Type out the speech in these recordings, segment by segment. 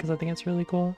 because I think it's really cool.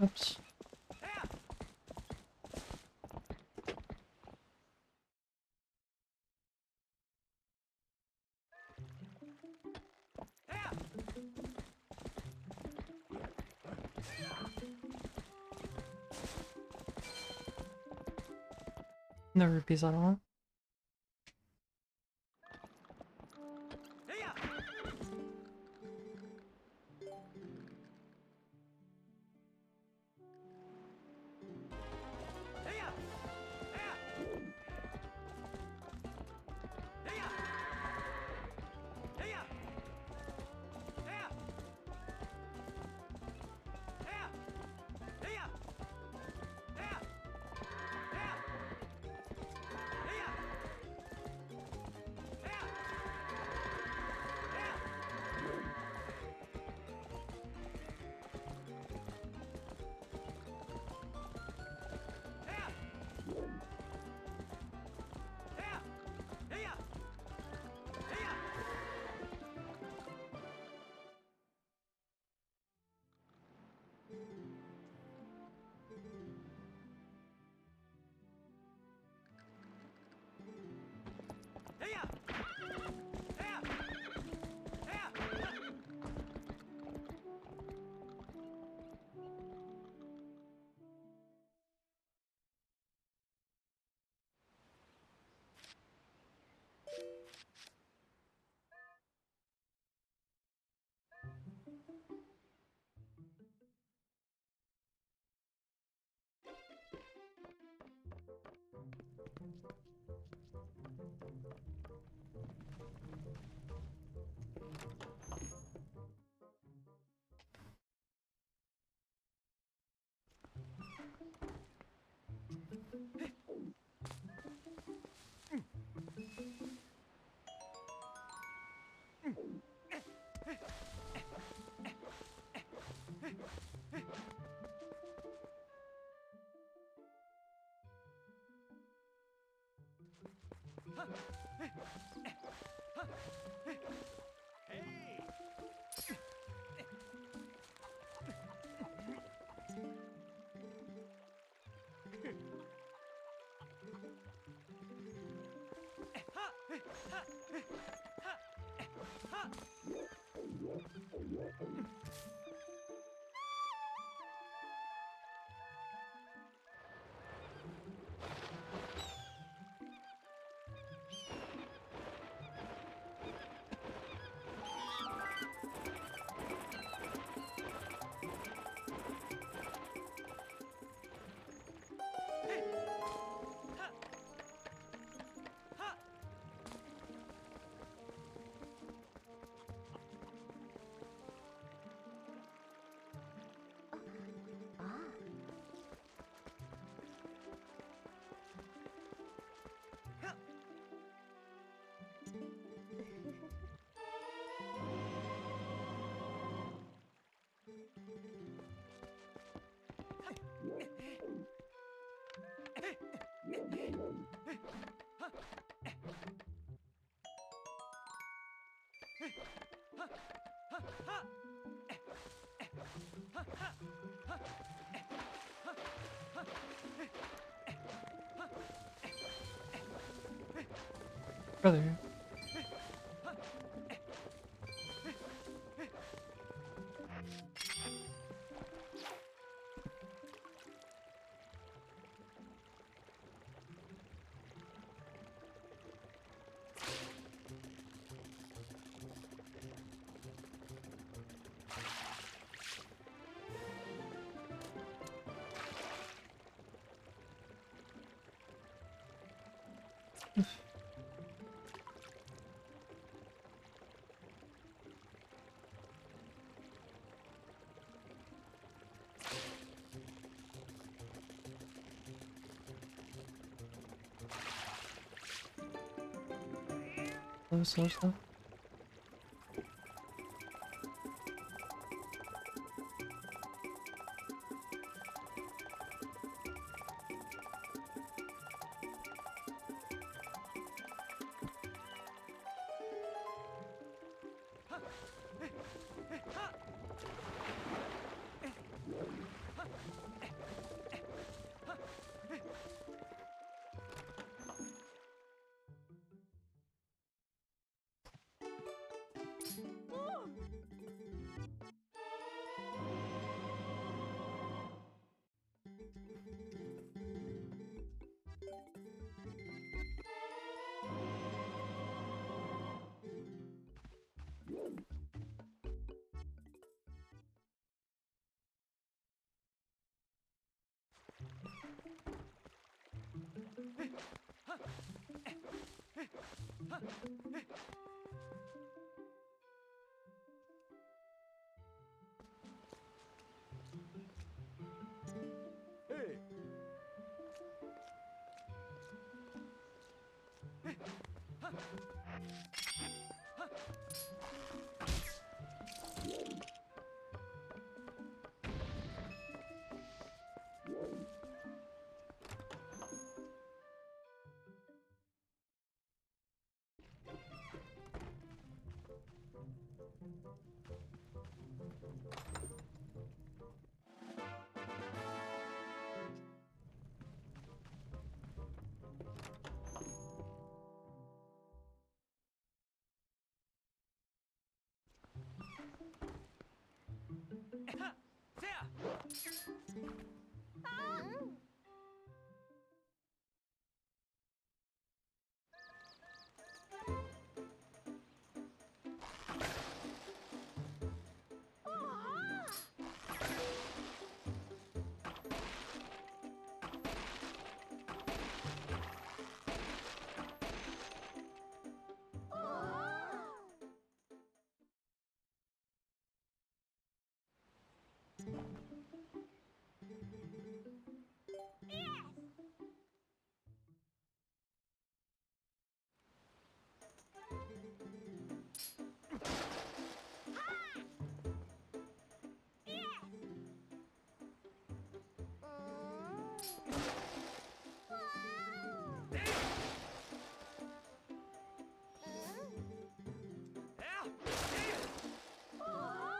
Oops. No rupees at all. Brother. Slow, slow.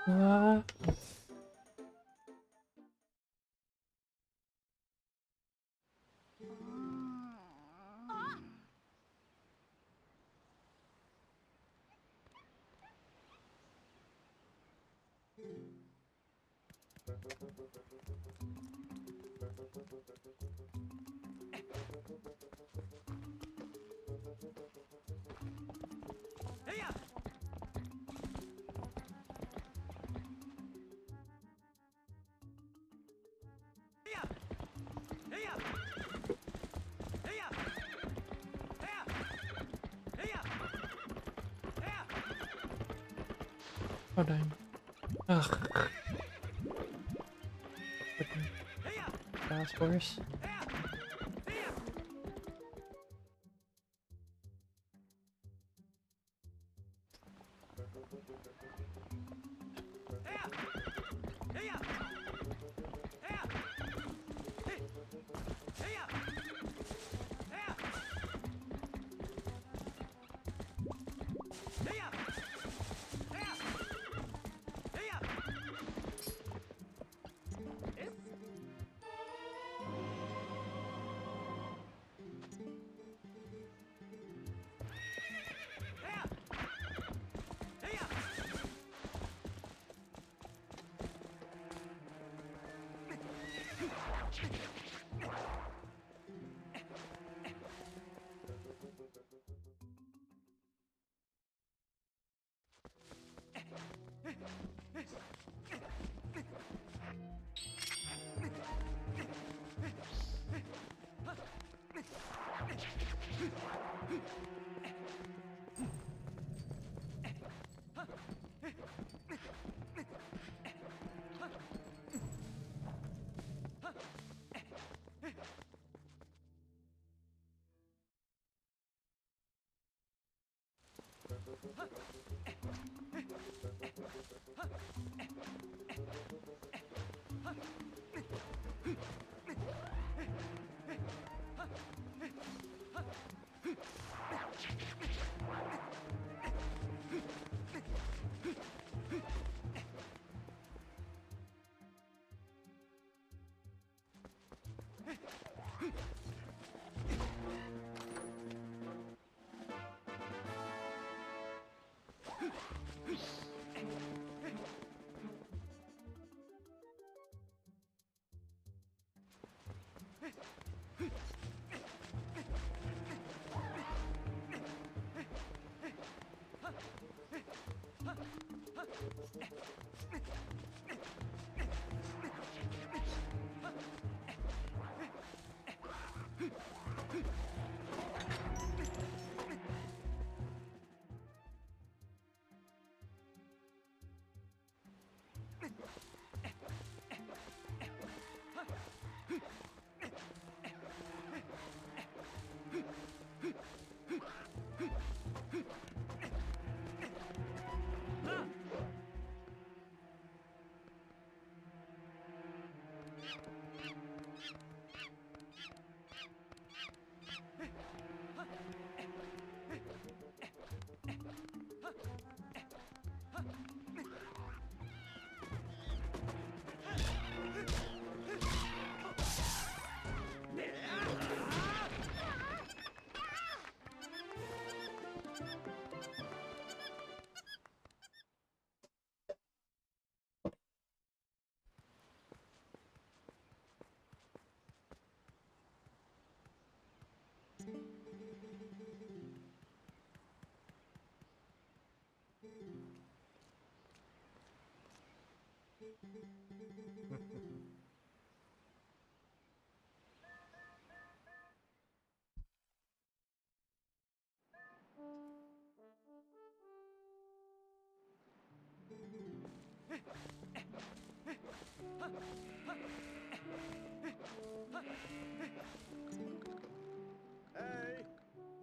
Ah. Oh dang. Ugh. Fast horse.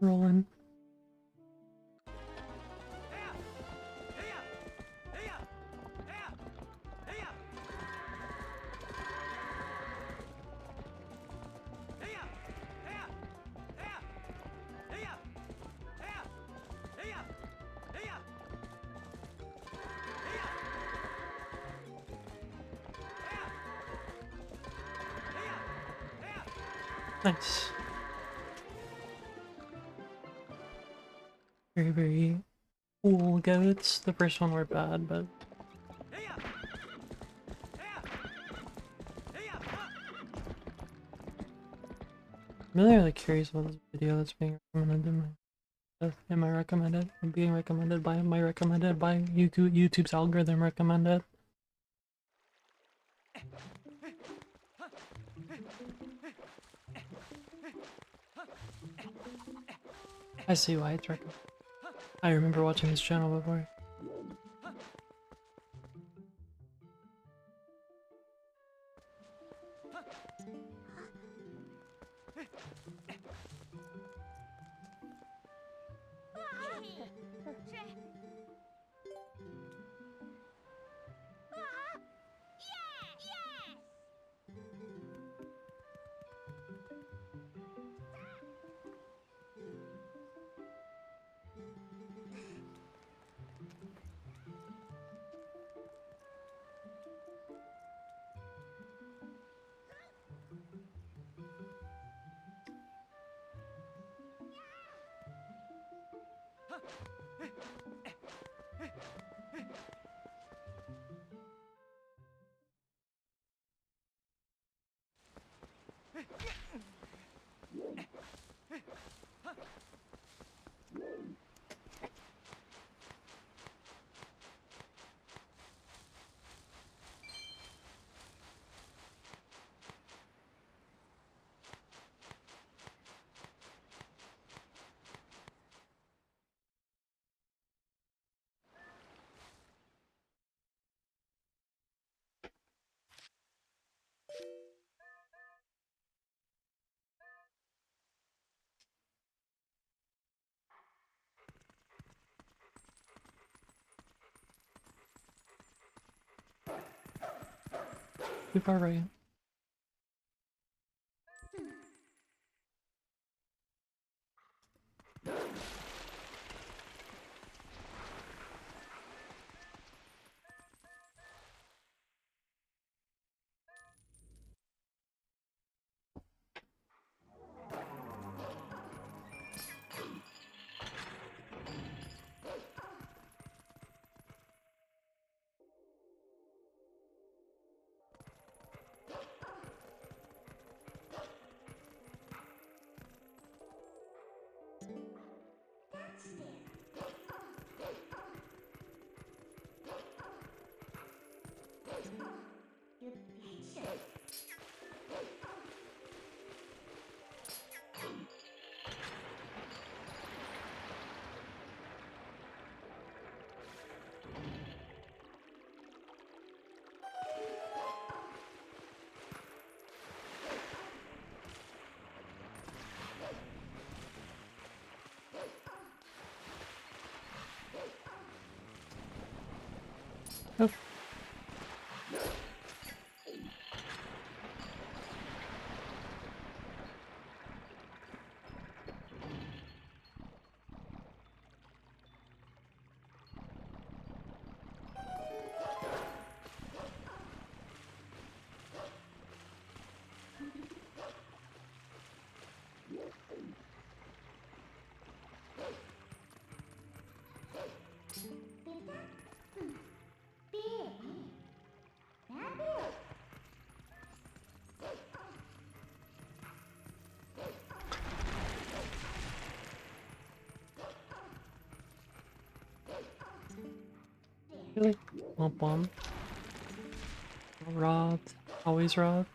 Rolling. Nice. Very, very cool goats. The first one were bad, but I'm really curious about this video that's being recommended to me. Am I recommended? I'm being recommended by YouTube's algorithm recommended. I see why it's recommended. I remember watching this channel before. Too far right. Bump bump. Robbed. Always robbed.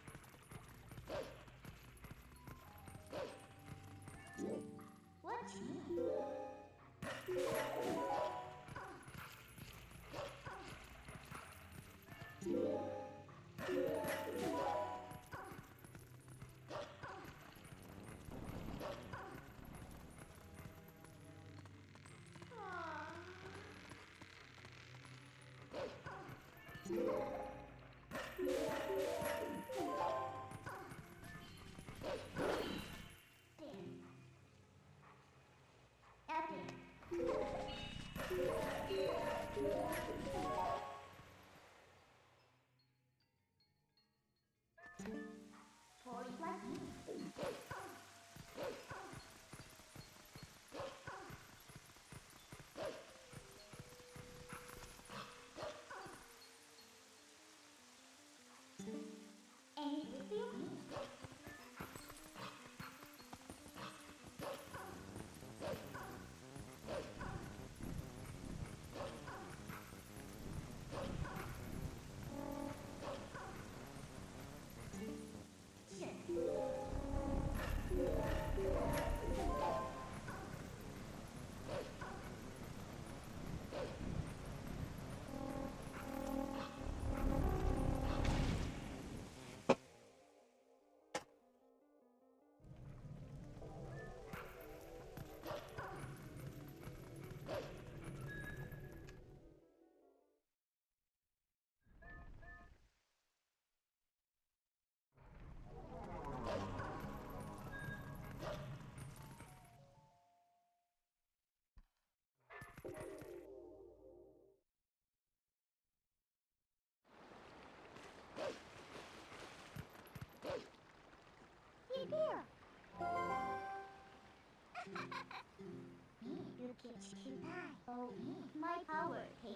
My power, hey,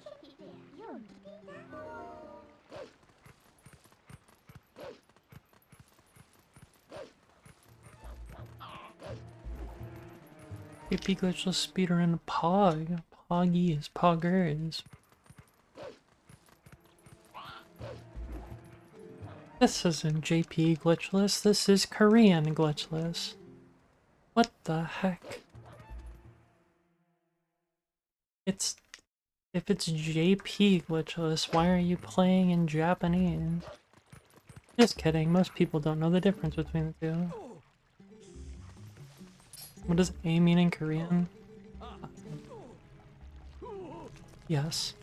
kitty bear, you JP glitchless speedrun Pog. Poggies. Poggers. This isn't JP glitchless, this is Korean glitchless. What the heck? It's... If it's JP glitchless, why are you playing in Japanese? Just kidding, most people don't know the difference between the two. What does A mean in Korean? Yes.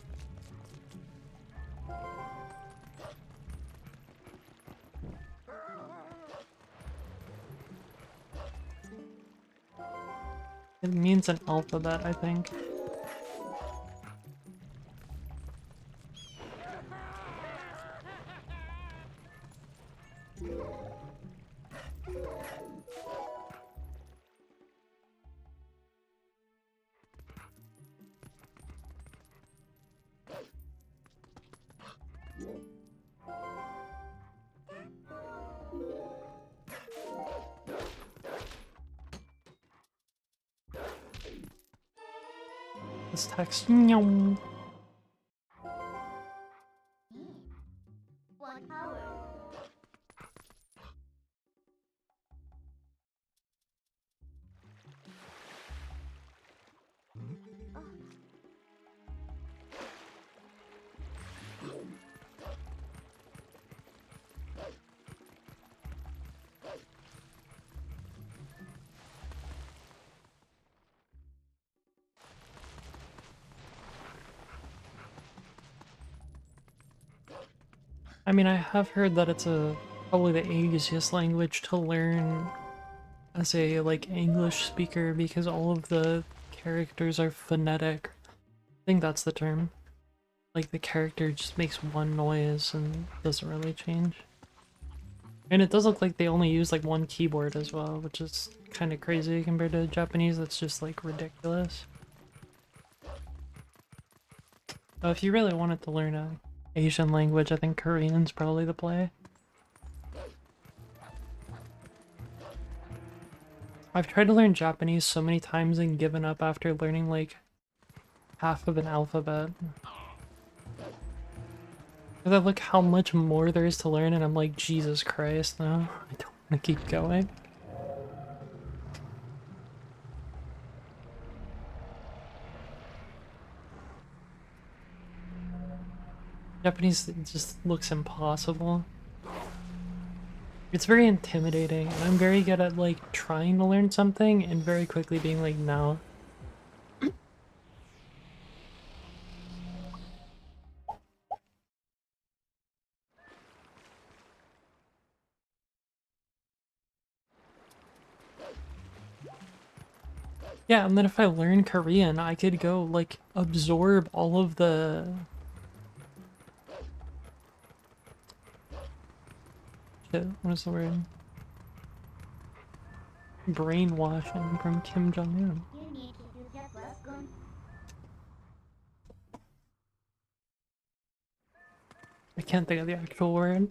It means an alphabet, I think. This text. Nyong. What power? I mean, I have heard that it's probably the easiest language to learn as a, like, English speaker because all of the characters are phonetic. I think that's the term. Like, the character just makes one noise and doesn't really change. And it does look like they only use, like, one keyboard as well, which is kind of crazy compared to Japanese. That's just, like, ridiculous. If you really wanted to learn a Asian language, I think Korean's probably the play. I've tried to learn Japanese so many times and given up after learning like half of an alphabet. 'Cause I look how much more there is to learn and I'm like, Jesus Christ, no. I don't want to keep going. Japanese just looks impossible. It's very intimidating, and I'm very good at like trying to learn something and very quickly being like, no. Yeah, and then if I learn Korean, I could go like absorb all of the shit, what is the word? Brainwashing from Kim Jong-un. You need to do that last gun. I can't think of the actual word.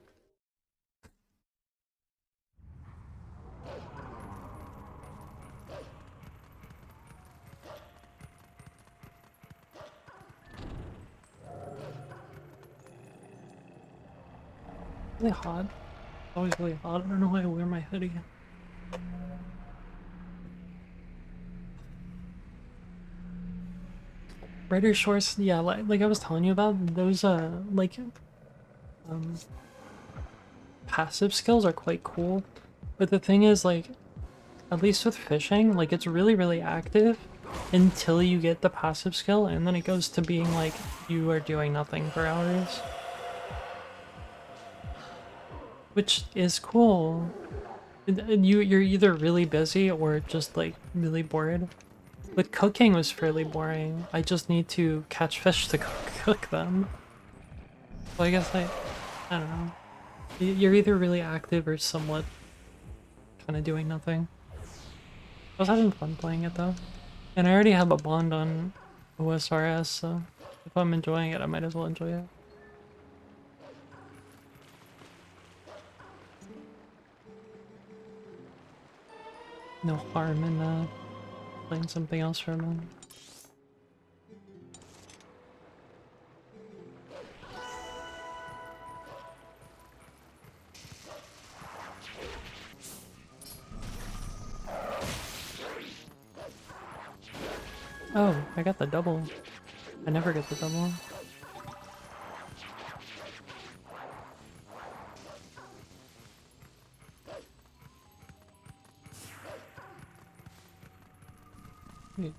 Really hot. It's always really hot. I don't know why I wear my hoodie. Writer shorts, yeah, like I was telling you about, those like um passive skills are quite cool. But the thing is, like, at least with fishing, like it's really, really active until you get the passive skill, and then it goes to being like you are doing nothing for hours. Which is cool. And you're either really busy or just like really bored. But cooking was fairly boring. I just need to catch fish to cook them. So I guess I don't know. You're either really active or somewhat kind of doing nothing. I was having fun playing it though. And I already have a bond on OSRS, so if I'm enjoying it, I might as well enjoy it. No harm in playing something else for a moment. Oh, I got the double. I never get the double. Wait.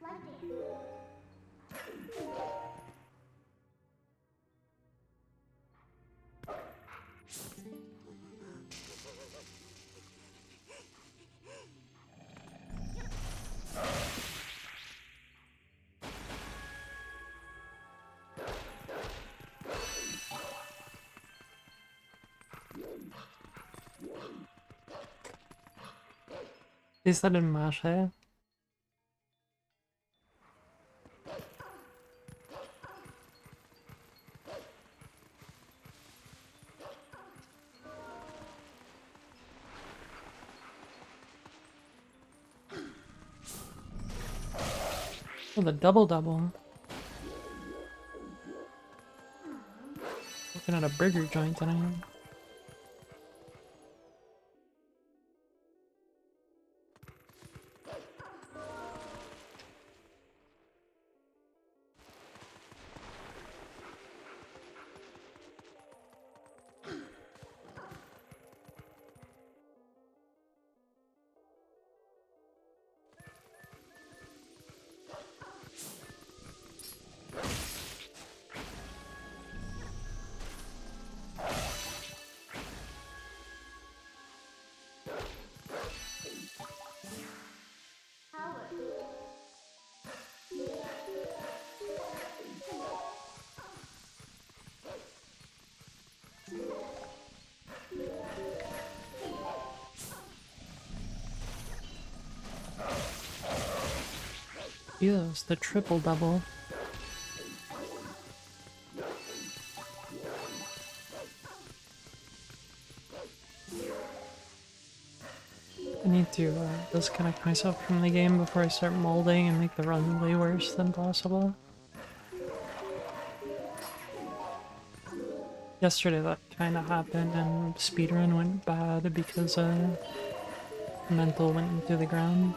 Like this. Is that in Mashe? Oh, the double. Looking at a burger joint tonight. Power. Yes, the triple double. I need to disconnect myself from the game before I start molding and make the run way worse than possible. Yesterday that kind of happened and speedrun went bad because mental went into the ground.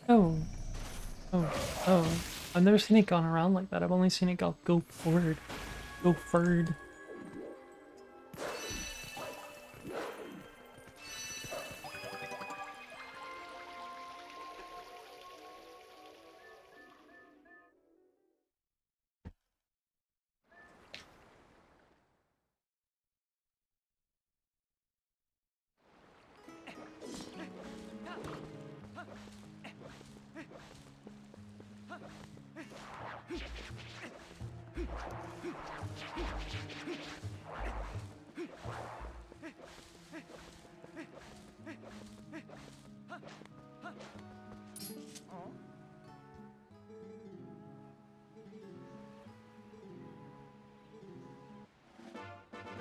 Oh, oh. I've never seen it gone around like that. I've only seen it go forward. Go forward.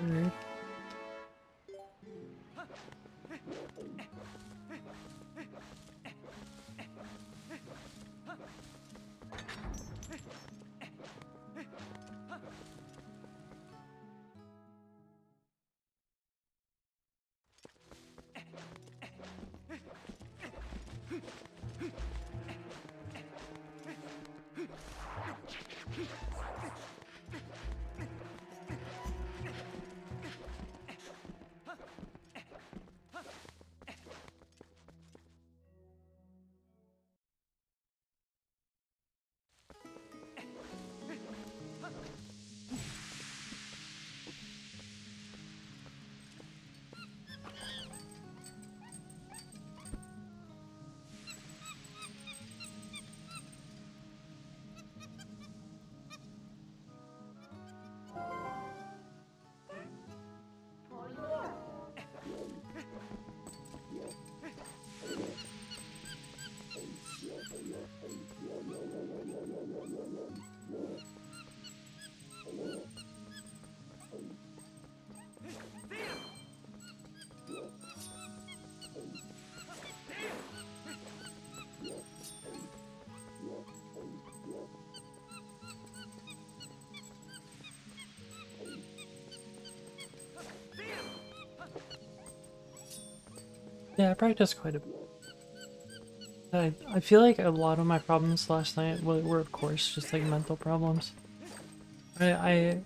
Forward. For you. Yeah, I practiced quite a bit. I feel like a lot of my problems last night were of course just like mental problems. I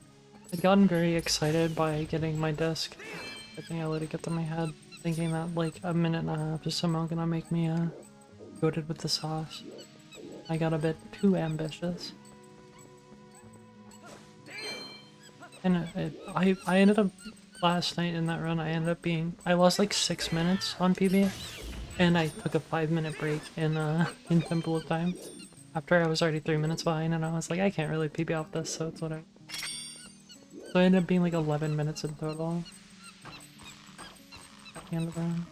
had gotten very excited by getting my disc. I think I let it get to my head, thinking that like a minute and a half is somehow gonna make me goated with the sauce. I got a bit too ambitious. And I ended up last night in that run, I lost like 6 minutes on PB, and I took a 5-minute break in Temple of Time after I was already 3 minutes behind, and I was like, I can't really PB off this, so it's whatever. So I ended up being like 11 minutes in total at the end of the run.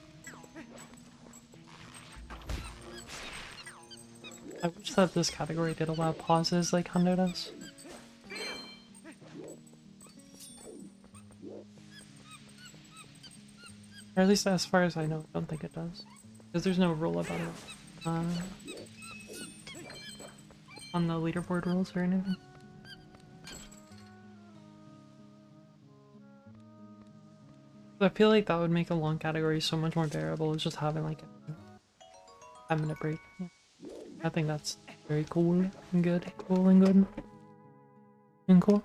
I wish that this category did allow pauses like Hundo does. Or at least as far as I know, I don't think it does. Because there's no rule about it on the leaderboard rules or anything. I feel like that would make a long category so much more bearable, is just having like a 5-minute break. Yeah. I think that's very cool and good. Cool and good. And cool.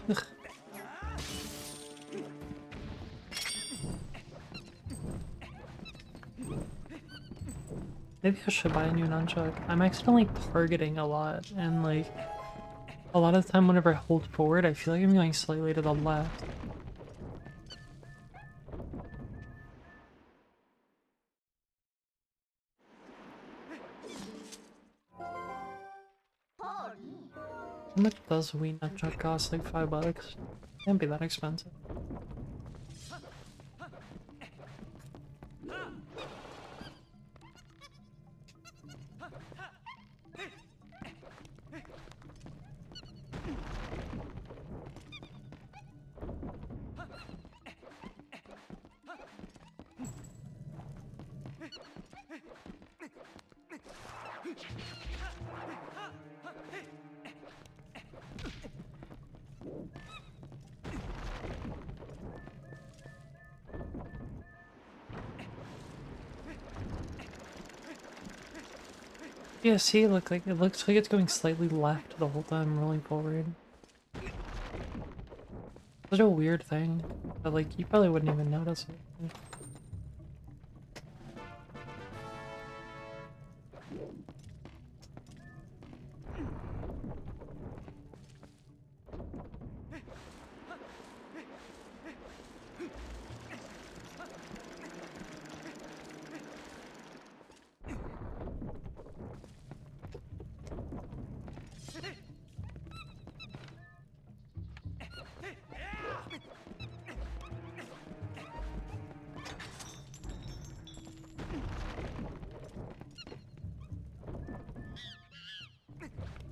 Ugh. Maybe I should buy a new nunchuck. I'm accidentally targeting a lot, and like, a lot of the time whenever I hold forward, I feel like I'm going slightly to the left. How much does a Wii nunchuck cost? Like $5? Can't be that expensive. Yeah, see, look, like it looks like it's going slightly left the whole time rolling forward. Such a weird thing, but like you probably wouldn't even notice it.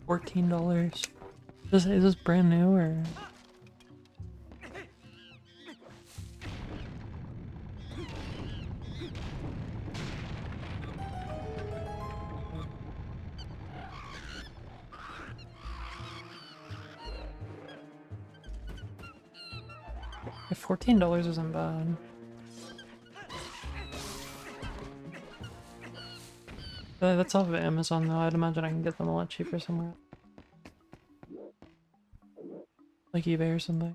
$14. Is this brand new or? If $14 isn't bad. That's off of Amazon though. I'd imagine I can get them a lot cheaper somewhere. Like eBay or something.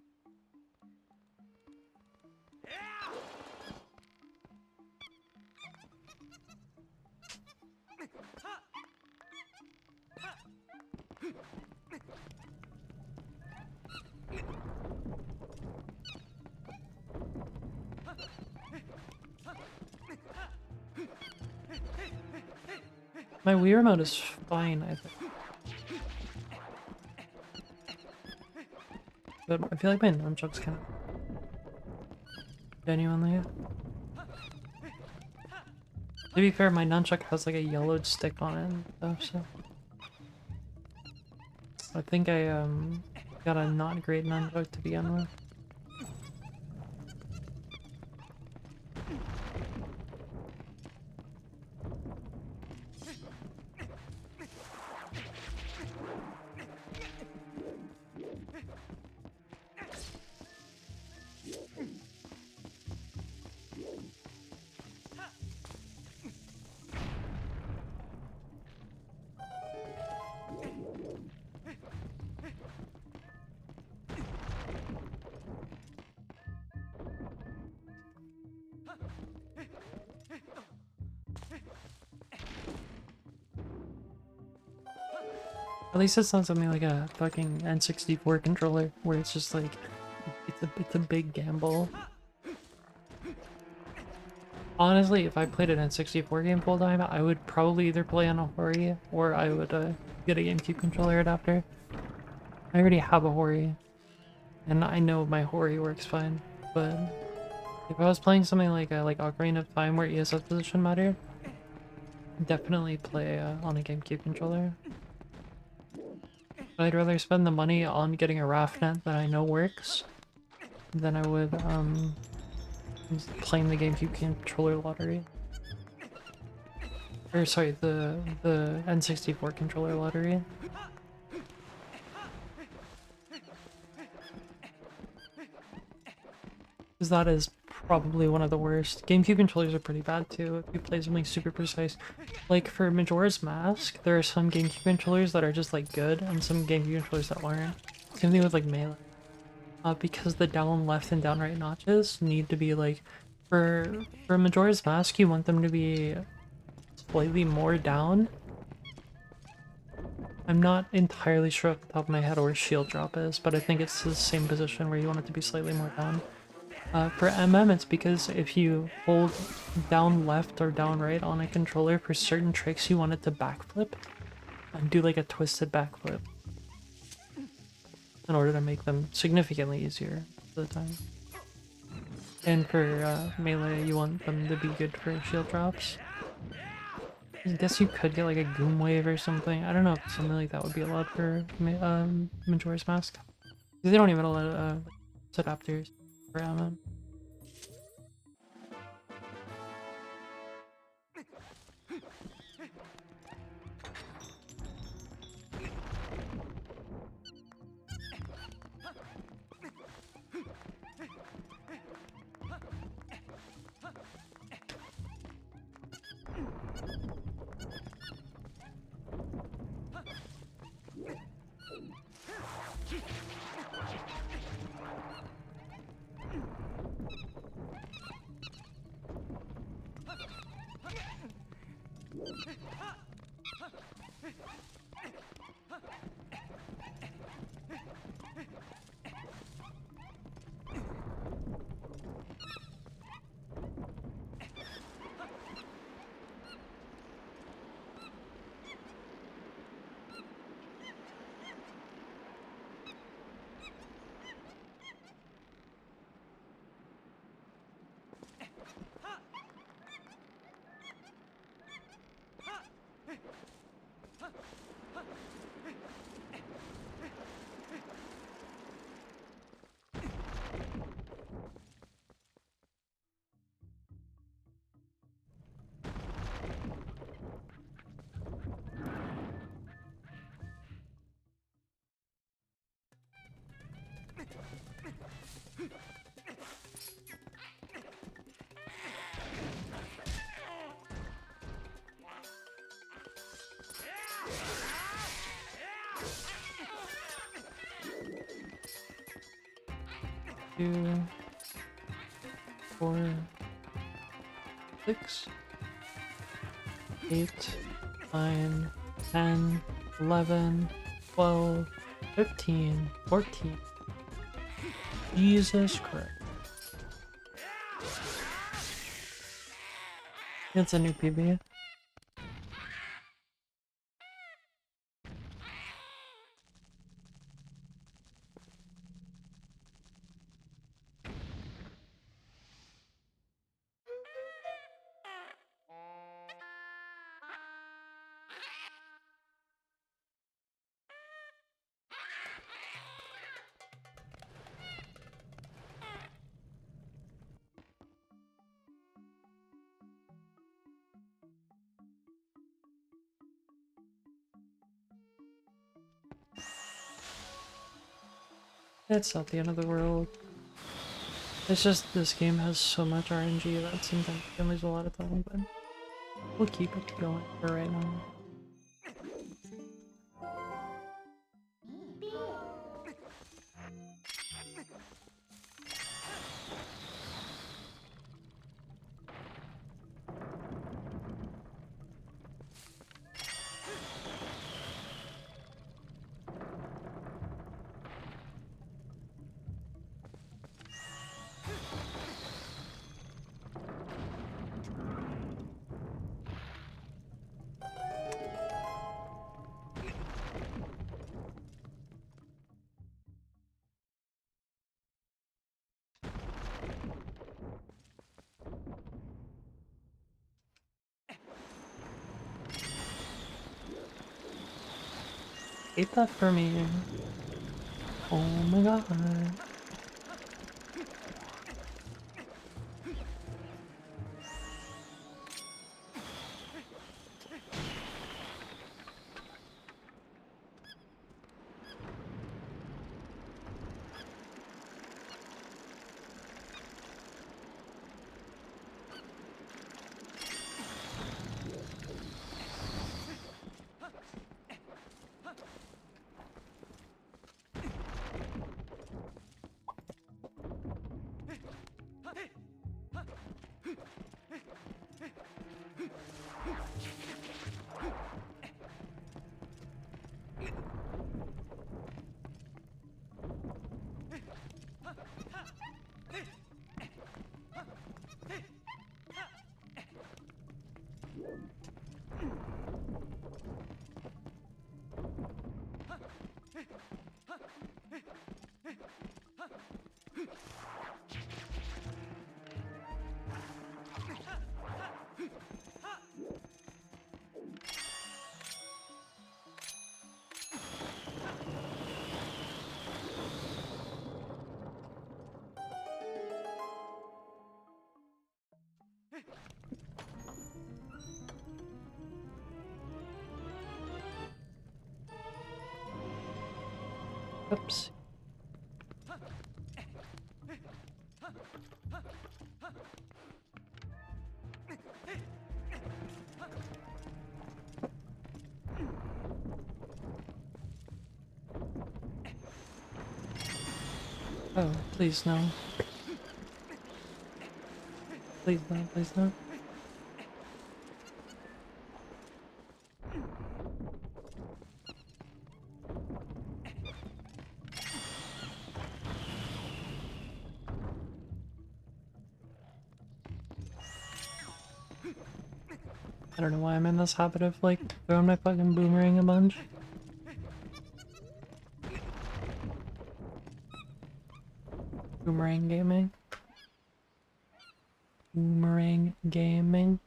My Wii remote is fine, I think. But I feel like my nunchuck's kind of genuinely. To be fair, my nunchuck has like a yellowed stick on it and stuff, so. I think I got a not great nunchuck to begin with. At least it's not something like a fucking N64 controller where it's just like it's a big gamble. Honestly, if I played an N64 game full time, I would probably either play on a Hori or I would get a GameCube controller adapter. I already have a Hori, and I know my Hori works fine. But if I was playing something like Ocarina of Time where ESF position mattered, definitely play on a GameCube controller. But I'd rather spend the money on getting a RAFnet that I know works than I would playing the GameCube controller lottery. Or sorry, the N64 controller lottery. Because that is probably one of the worst. GameCube controllers are pretty bad too if you play something super precise. Like for Majora's Mask, there are some GameCube controllers that are just like good and some GameCube controllers that aren't. Same thing with like Melee. Because the down left and down right notches need to be like, for Majora's Mask you want them to be slightly more down. I'm not entirely sure off the top of my head where shield drop is, but I think it's the same position where you want it to be slightly more down. For MM, it's because if you hold down left or down right on a controller for certain tricks, you want it to backflip and do like a twisted backflip in order to make them significantly easier for the time. And for Melee, you want them to be good for shield drops. I guess you could get like a Goom Wave or something. I don't know if something like that would be allowed for Majora's Mask. They don't even allow adapters for MM. 2, 4, 6, 8, 9, 10, 11, 12, 15, 14. Jesus Christ. It's a new PB. It's not the end of the world. It's just this game has so much RNG that sometimes you can lose a lot of time, but we'll keep it going for right now. Hate that for me. Oh my god. Oops. Oh, please no. Please no, please no. I don't know why I'm in this habit of like throwing my fucking boomerang a bunch. Boomerang gaming. Boomerang gaming.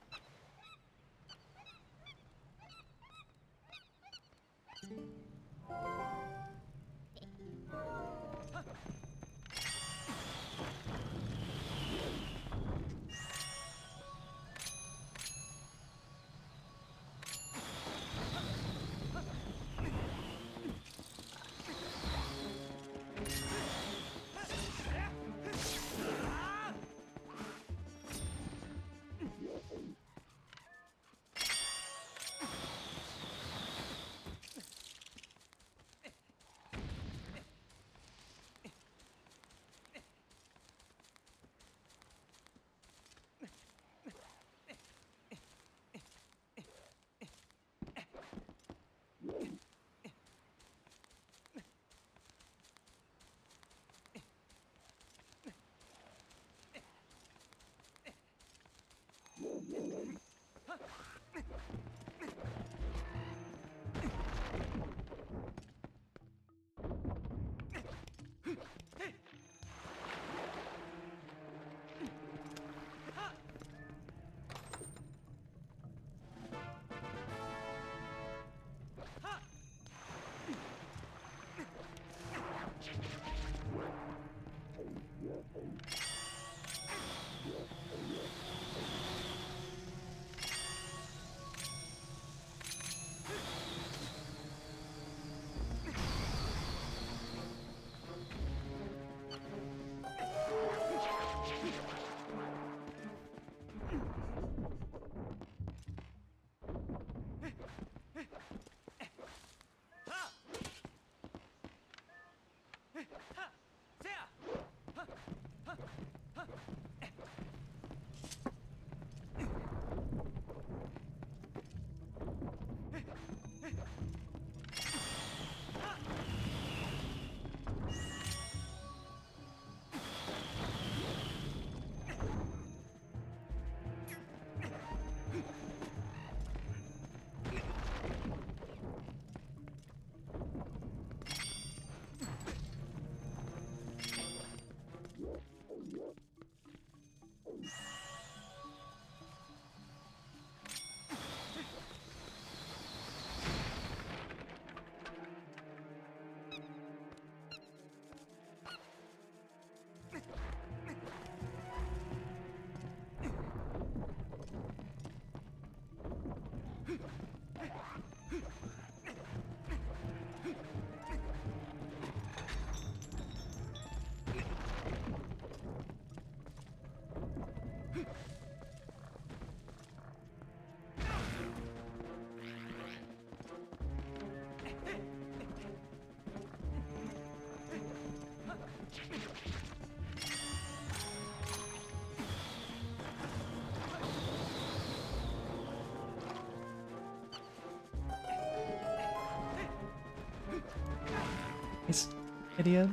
Idiot.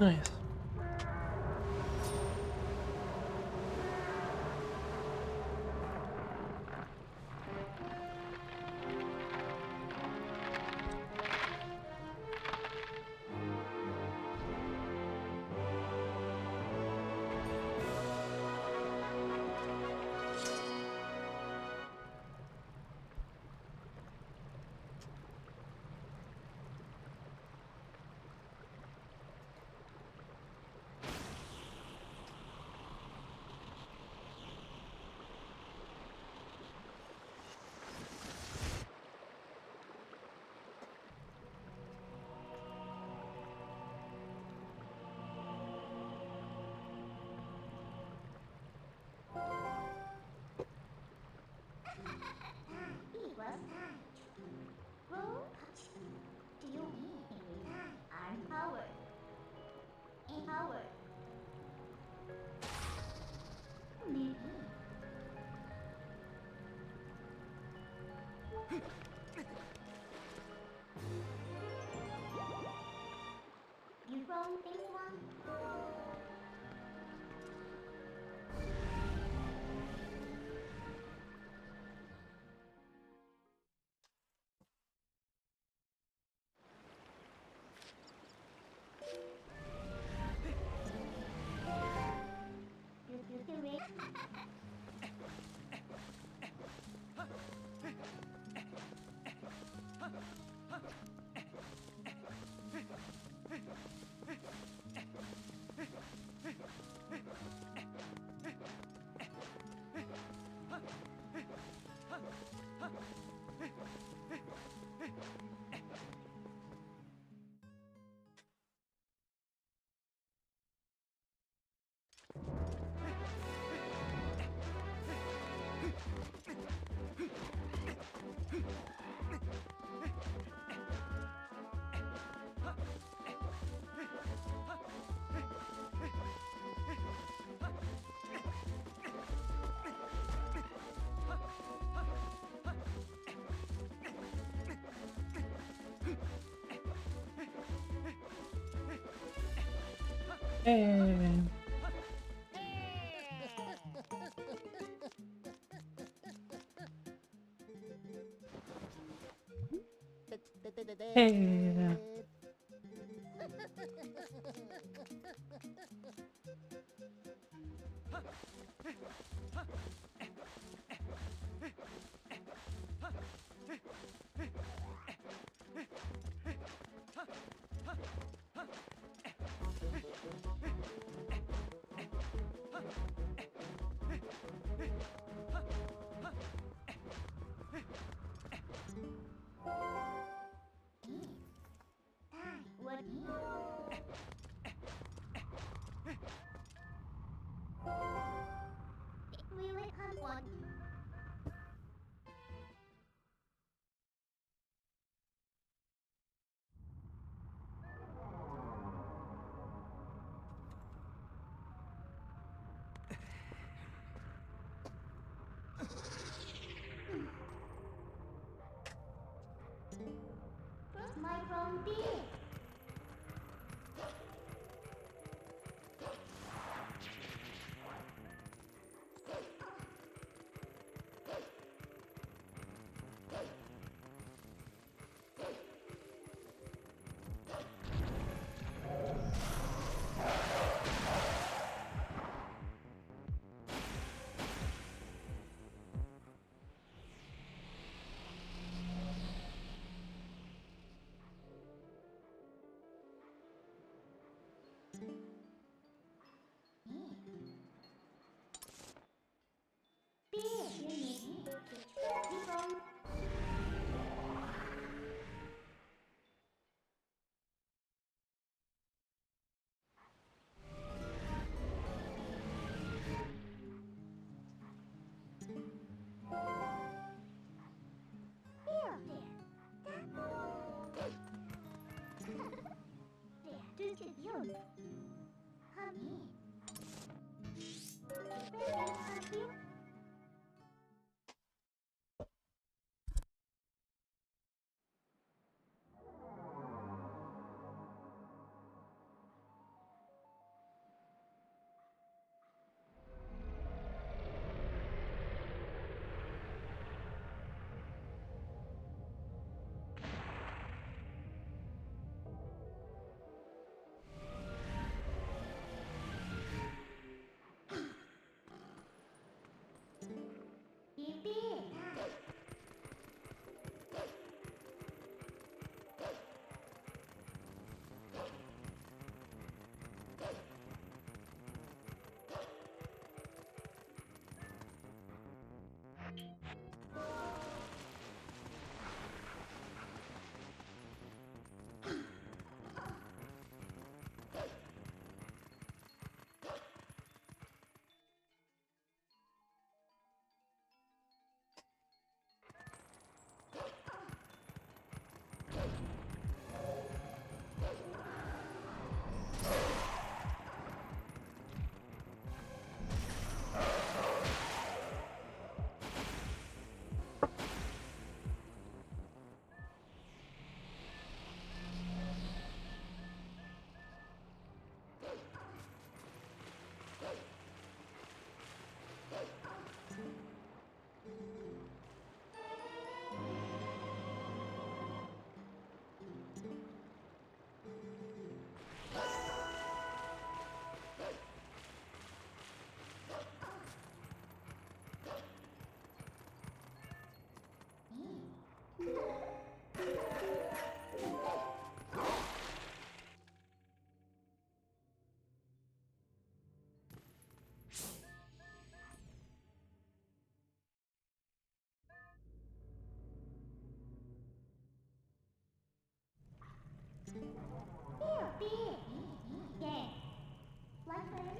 Nice. It was time. Roll. Do you mean in time? I'm powered. Empowered. Maybe. You roll big one. You do it. Hey. Hey. What? Will it have one? Where's my wrong beer? Beer, you need glitchless. Here, there. There, do you? Honey. Baby, have you? Beer. Beer. Yeah. Like that?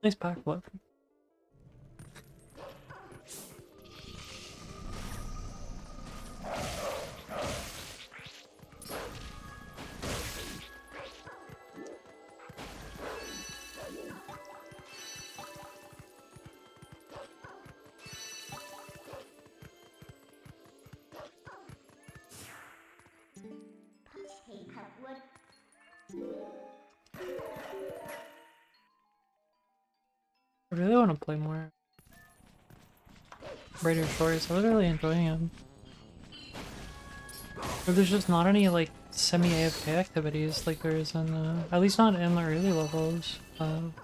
Nice backflip. do want to play more Brighter Shores. I was really enjoying them. But there's just not any like semi-AFK activities like there is in at least not in the early levels.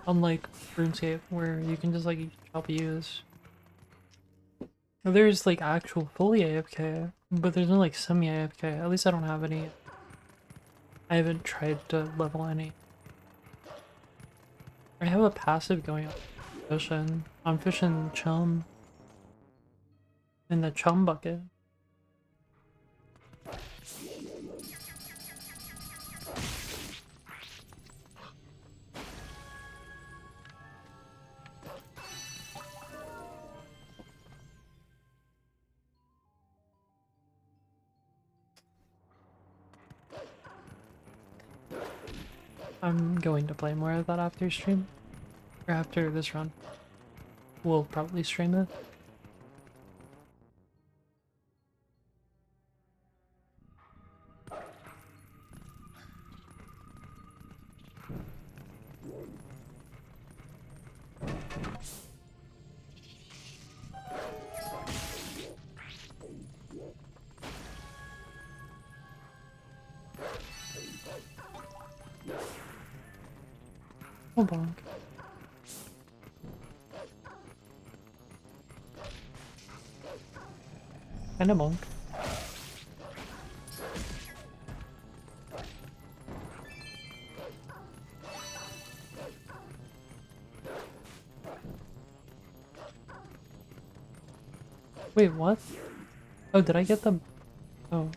Unlike RuneScape where you can just like chop use. There's like actual fully AFK, but there's no like semi-AFK. At least I don't have any. I haven't tried to level any. I have a passive going on fishing. I'm fishing chum in the chum bucket. I'm going to play more of that after stream. Or after this run. We'll probably stream it. Oh bonk. Kinda bonk. Wait, what? Oh, did I get them? Oh.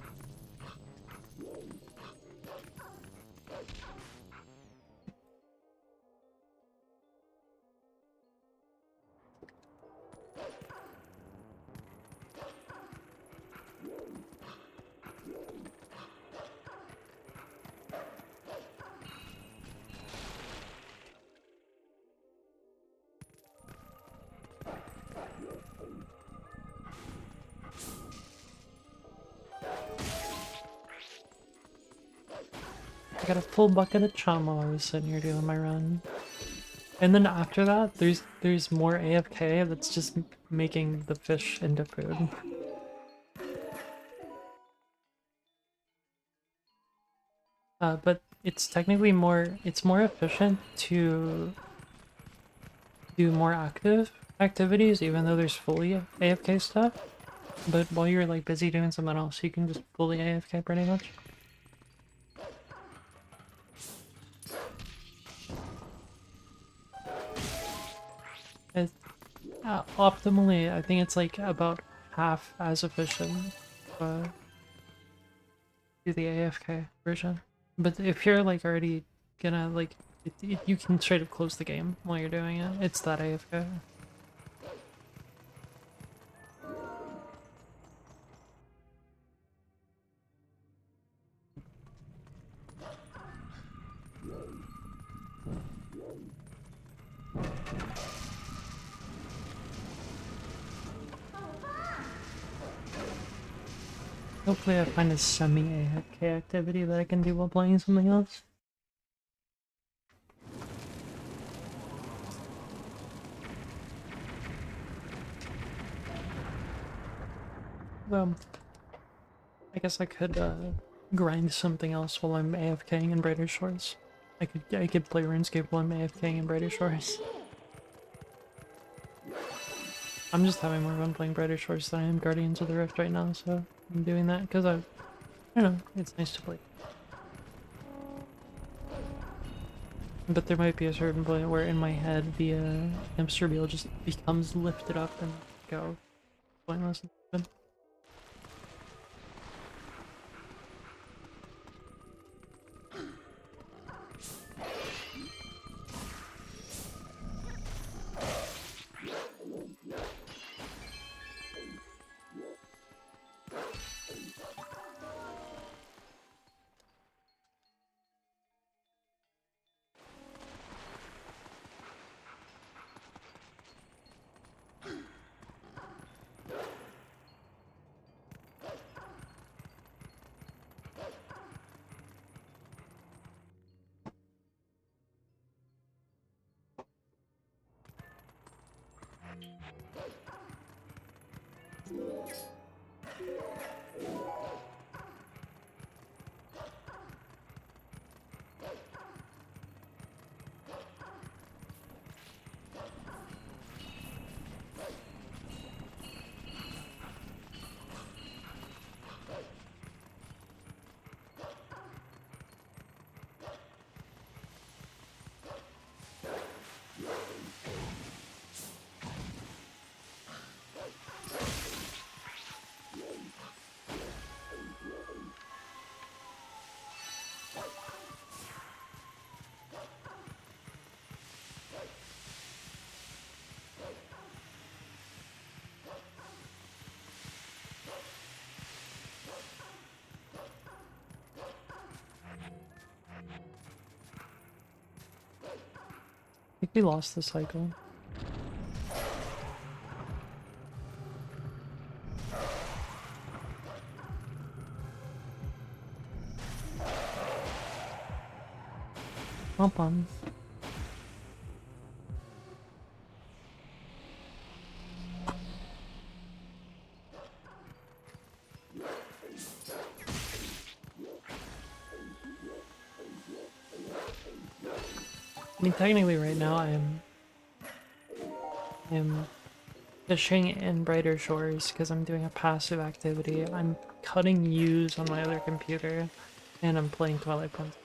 I got a full bucket of chum while I was sitting here doing my run. And then after that, there's more AFK that's just making the fish into food. But it's technically it's more efficient to do more active activities, even though there's fully AFK stuff. But while you're like busy doing something else, you can just fully AFK pretty much. It, optimally, I think it's like about half as efficient do the AFK version. But if you're like already gonna like, you can straight up close the game while you're doing it. It's that AFK. Hopefully I find a semi-AFK activity that I can do while playing something else. I guess I could grind something else while I'm AFKing in Brighter Shores. I could play RuneScape while I'm AFKing in Brighter Shores. I'm just having more fun playing Brighter Shores than I am Guardians of the Rift right now, so I'm doing that because I don't know, it's nice to play. But there might be a certain point where in my head the hamster wheel just becomes lifted up and go pointless. I think we lost the cycle. Bump on. I mean, technically right now I'm fishing in Brighter Shores because I'm doing a passive activity. I'm cutting U's on my other computer and I'm playing Twilight Princess.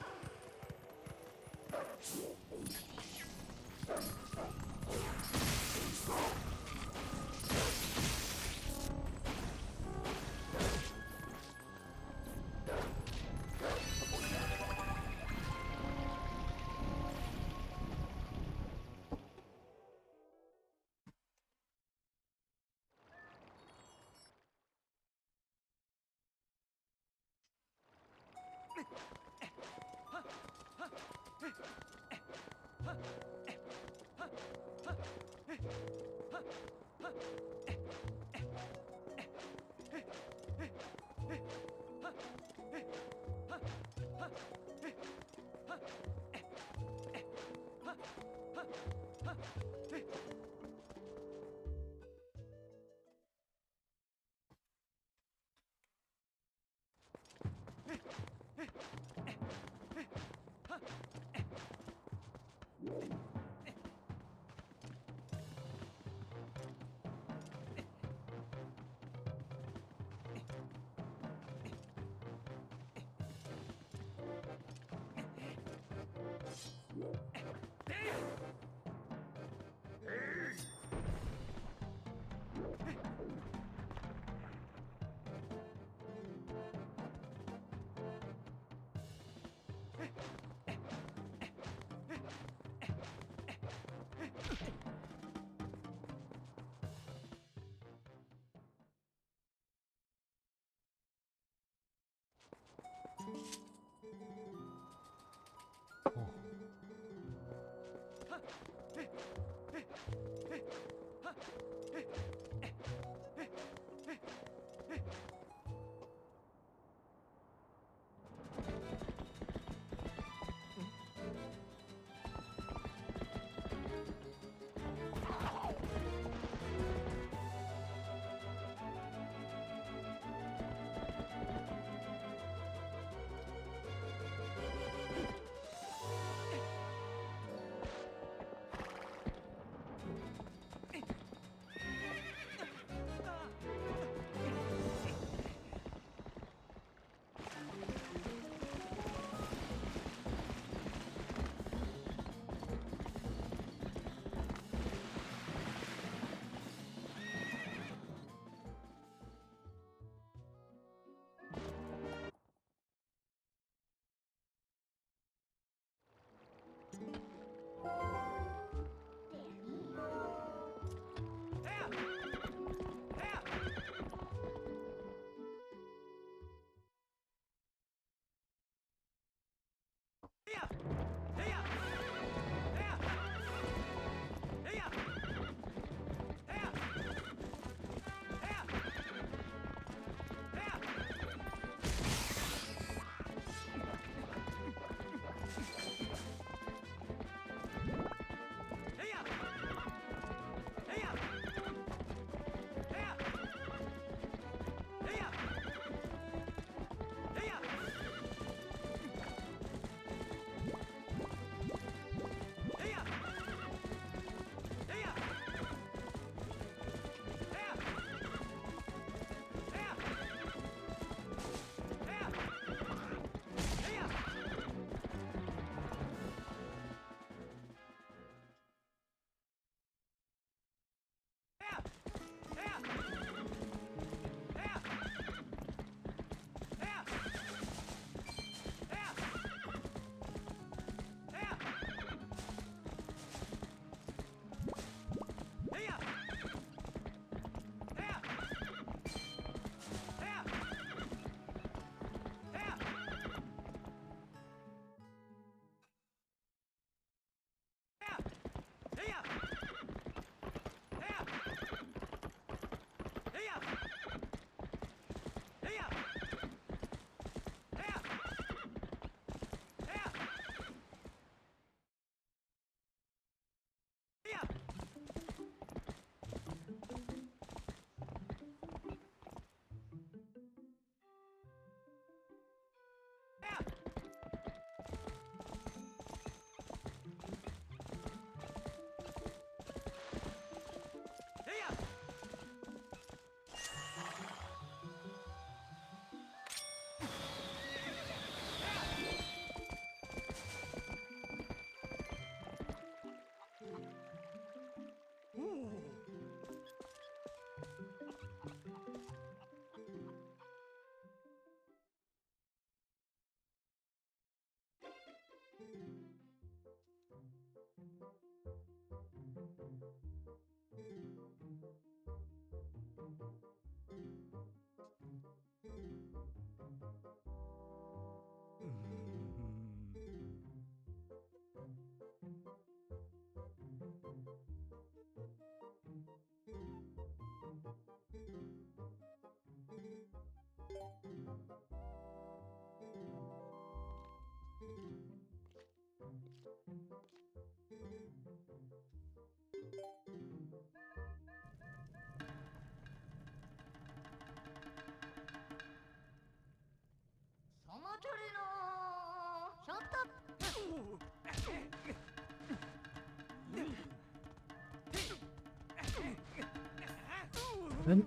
Good.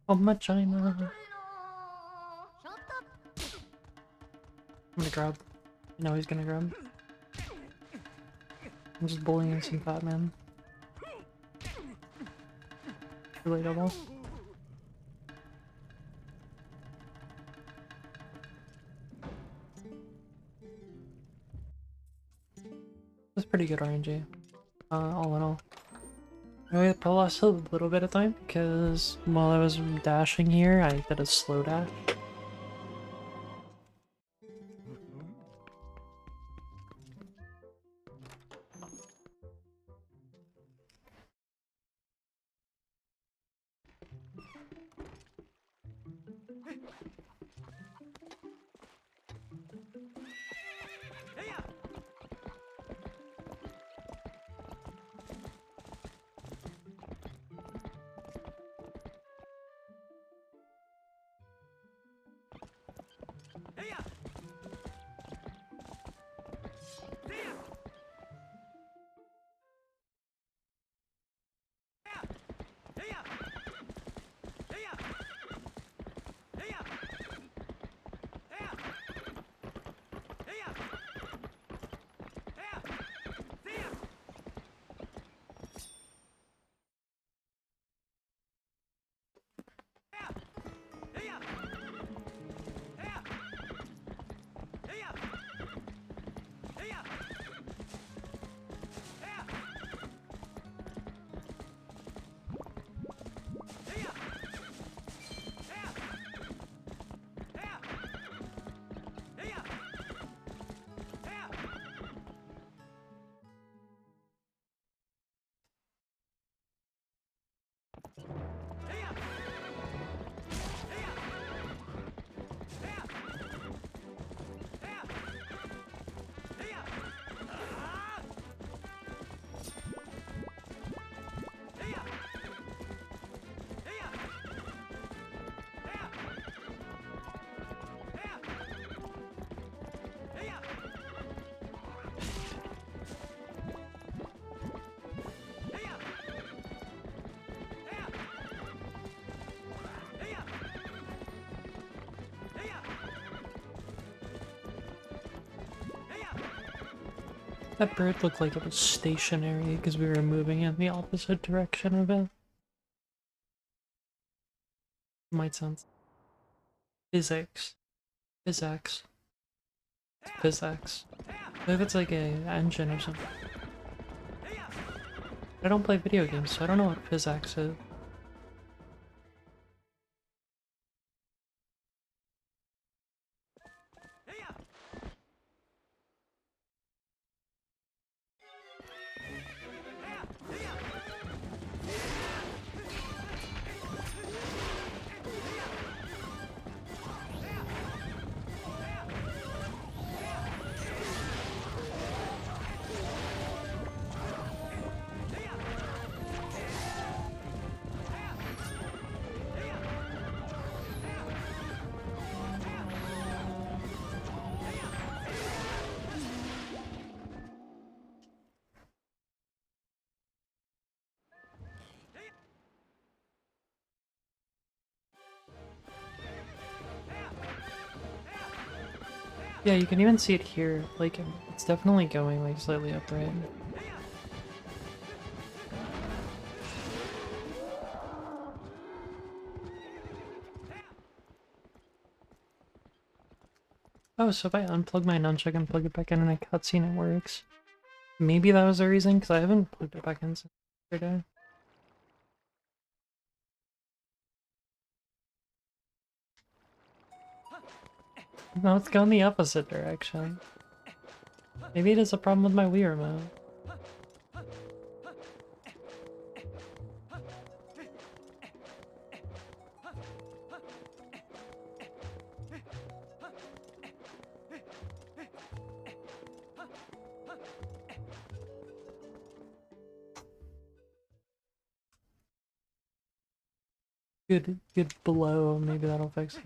Oh, Magina. I'm gonna grab. You know he's gonna grab. I'm just bullying some fat man. Relatable. That's pretty good RNG. All in all. I probably lost a little bit of time because while I was dashing here, I did a slow dash. That bird looked like it was stationary because we were moving in the opposite direction of it. Might sense. Physics. Physics. Physics. I believe it's like a engine or something. I don't play video games, so I don't know what physics is. Yeah, you can even see it here. Like, it's definitely going like slightly upright. Oh, so if I unplug my nunchuck and plug it back in a cutscene, it works. Maybe that was the reason, because I haven't plugged it back in since yesterday. No, it's going the opposite direction. Maybe it is a problem with my Wii remote. Good blow. Maybe that'll fix it.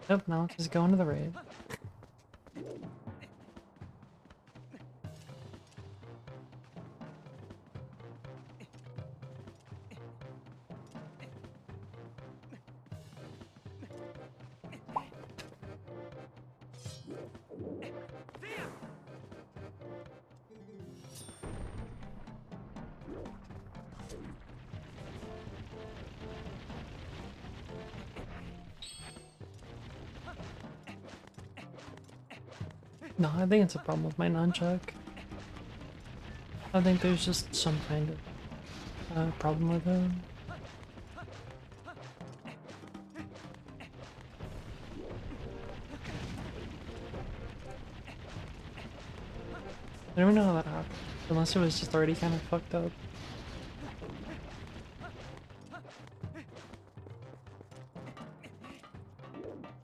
Nope, now let's just go into the raid. No, I think it's a problem with my nunchuck. I think there's just some kind of problem with it. I don't know how that happened, unless it was just already kind of fucked up.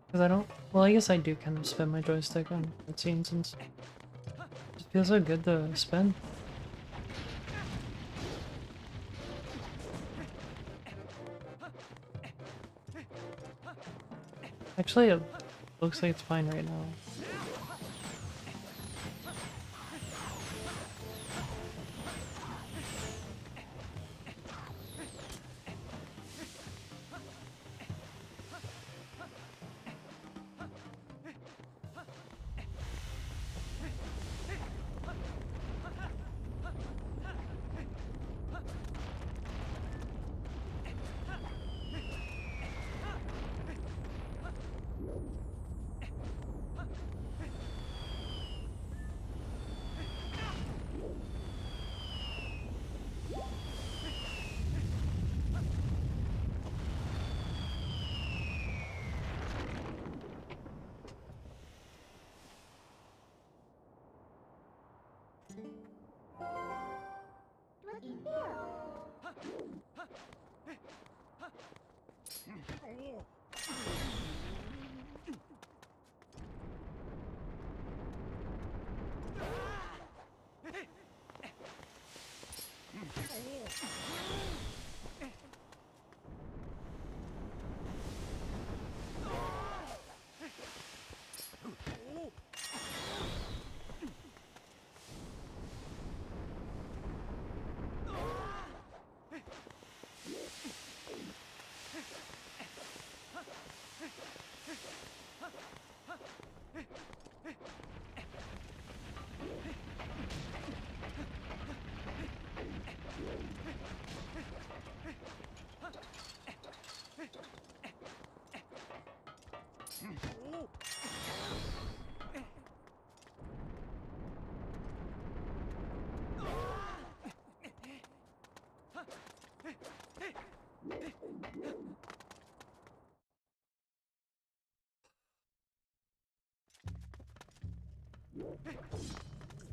Because I don't, well, I guess I do kind of spin my joystick on cutscenes and it just feels so good to spin. Actually, it looks like it's fine right now. Looky there.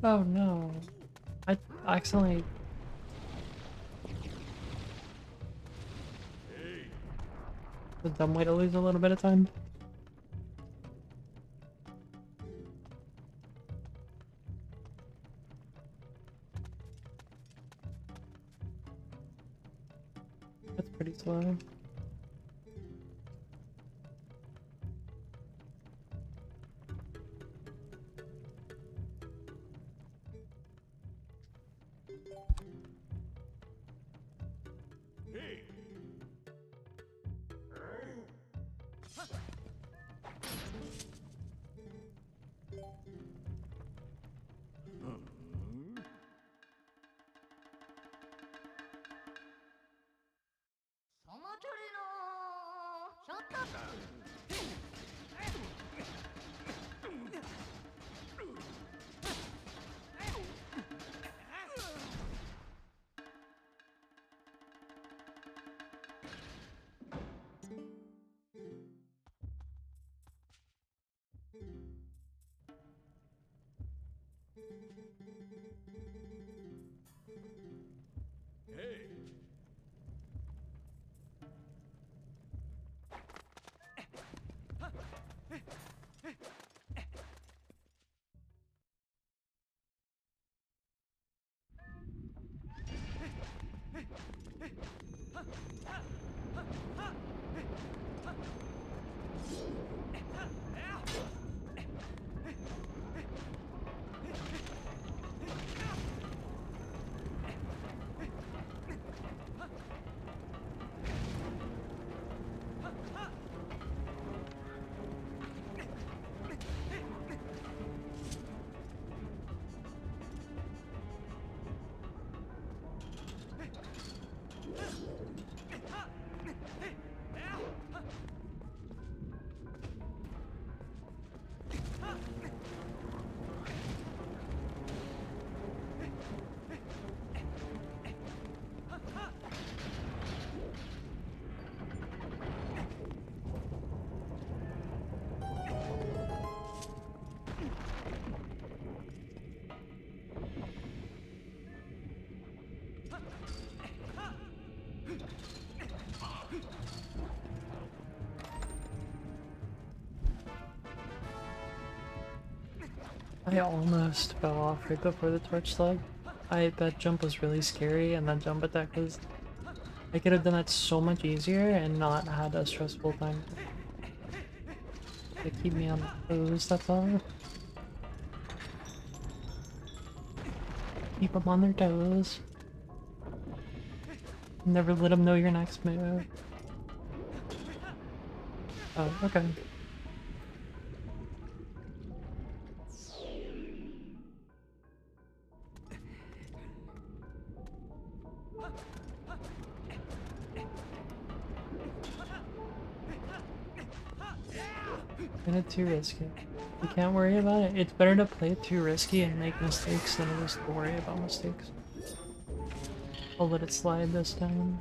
Oh no. I accidentally... The dumb way to lose a little bit of time. That's pretty slow. I almost fell off right before the torch slug. That jump was really scary, and that jump attack was... I could have done that so much easier and not had a stressful time. They keep me on my toes, that's all. Keep them on their toes. Never let them know your next move. Oh, okay. Made it too risky. You can't worry about it. It's better to play it too risky and make mistakes than it is to worry about mistakes. I'll let it slide this time.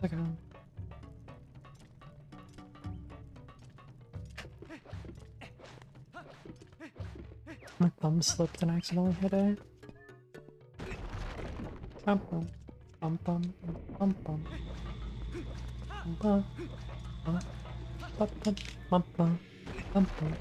Okay. My thumb slipped and accidentally hit it. Bum bum bum bum bum bum bum bum bum bum bum bum bum.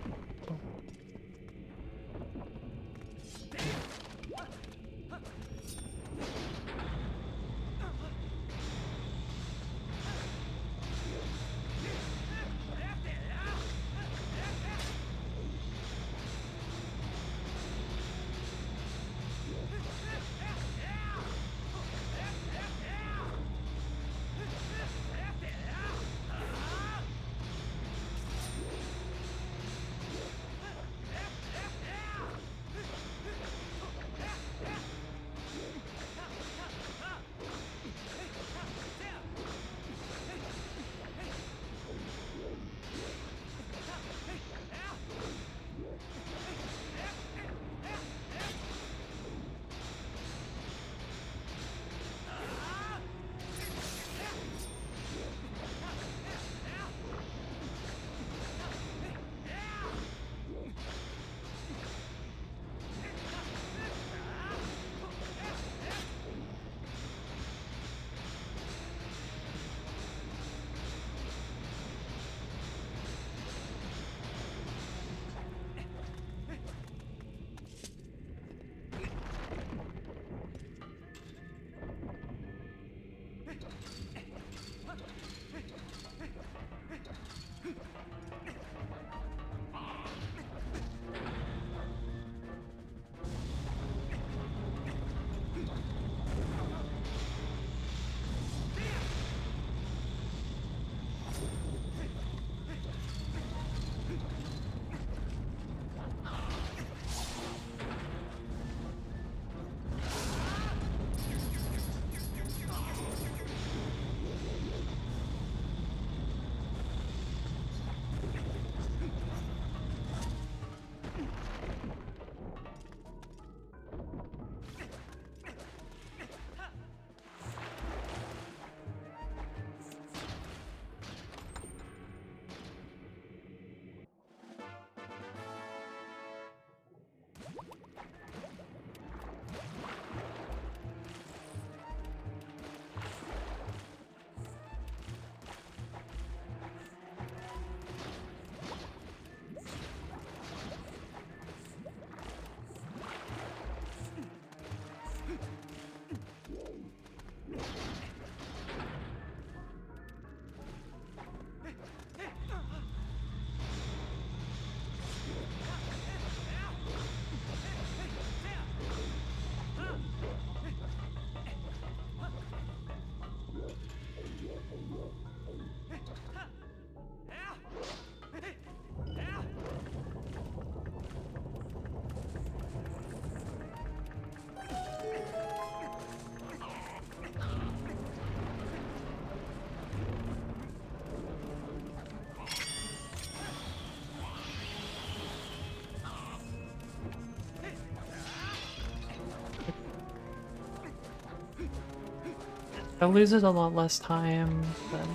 That loses a lot less time than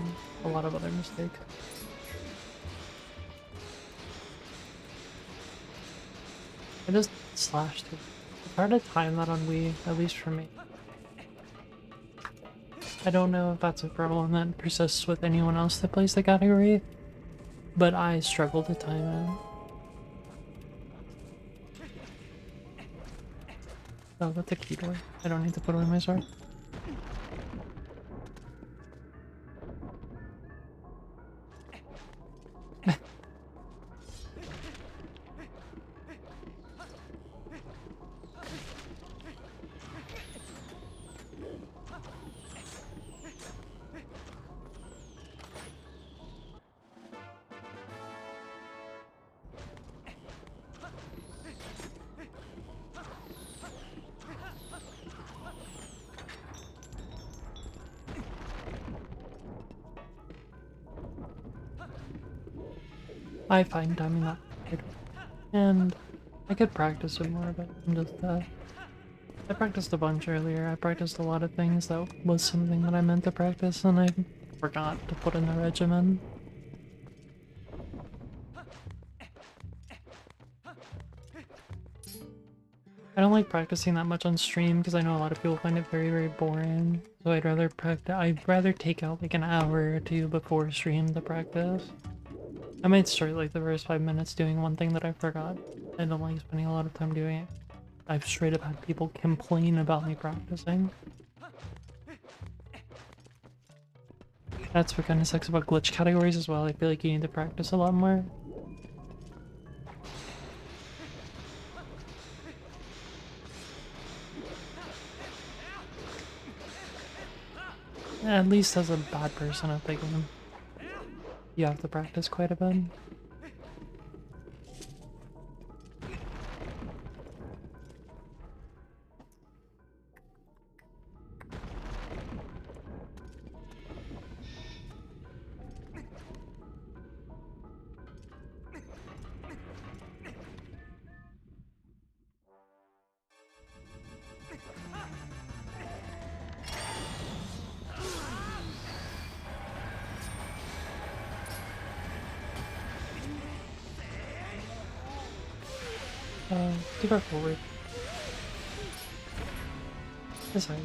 a lot of other mistakes. I just slashed it. It's hard to time that on Wii, at least for me. I don't know if that's a problem that persists with anyone else that plays the category, but I struggle to time it. Oh, that's a key door. I don't need to put away my sword. I find timing that hard. And I could practice it more, but I'm just, I practiced a bunch earlier. I practiced a lot of things that was something that I meant to practice, and I forgot to put in the regimen. I don't like practicing that much on stream because I know a lot of people find it very, very boring. So I'd rather take out like an hour or two before stream to practice. I might start like the first 5 minutes doing one thing that I forgot. I don't like spending a lot of time doing it. I've straight up had people complain about me practicing. That's what kind of sucks about glitch categories as well. I feel like you need to practice a lot more. At least as a bad person at the game, you have to practice quite a bit. Too far forward. This side.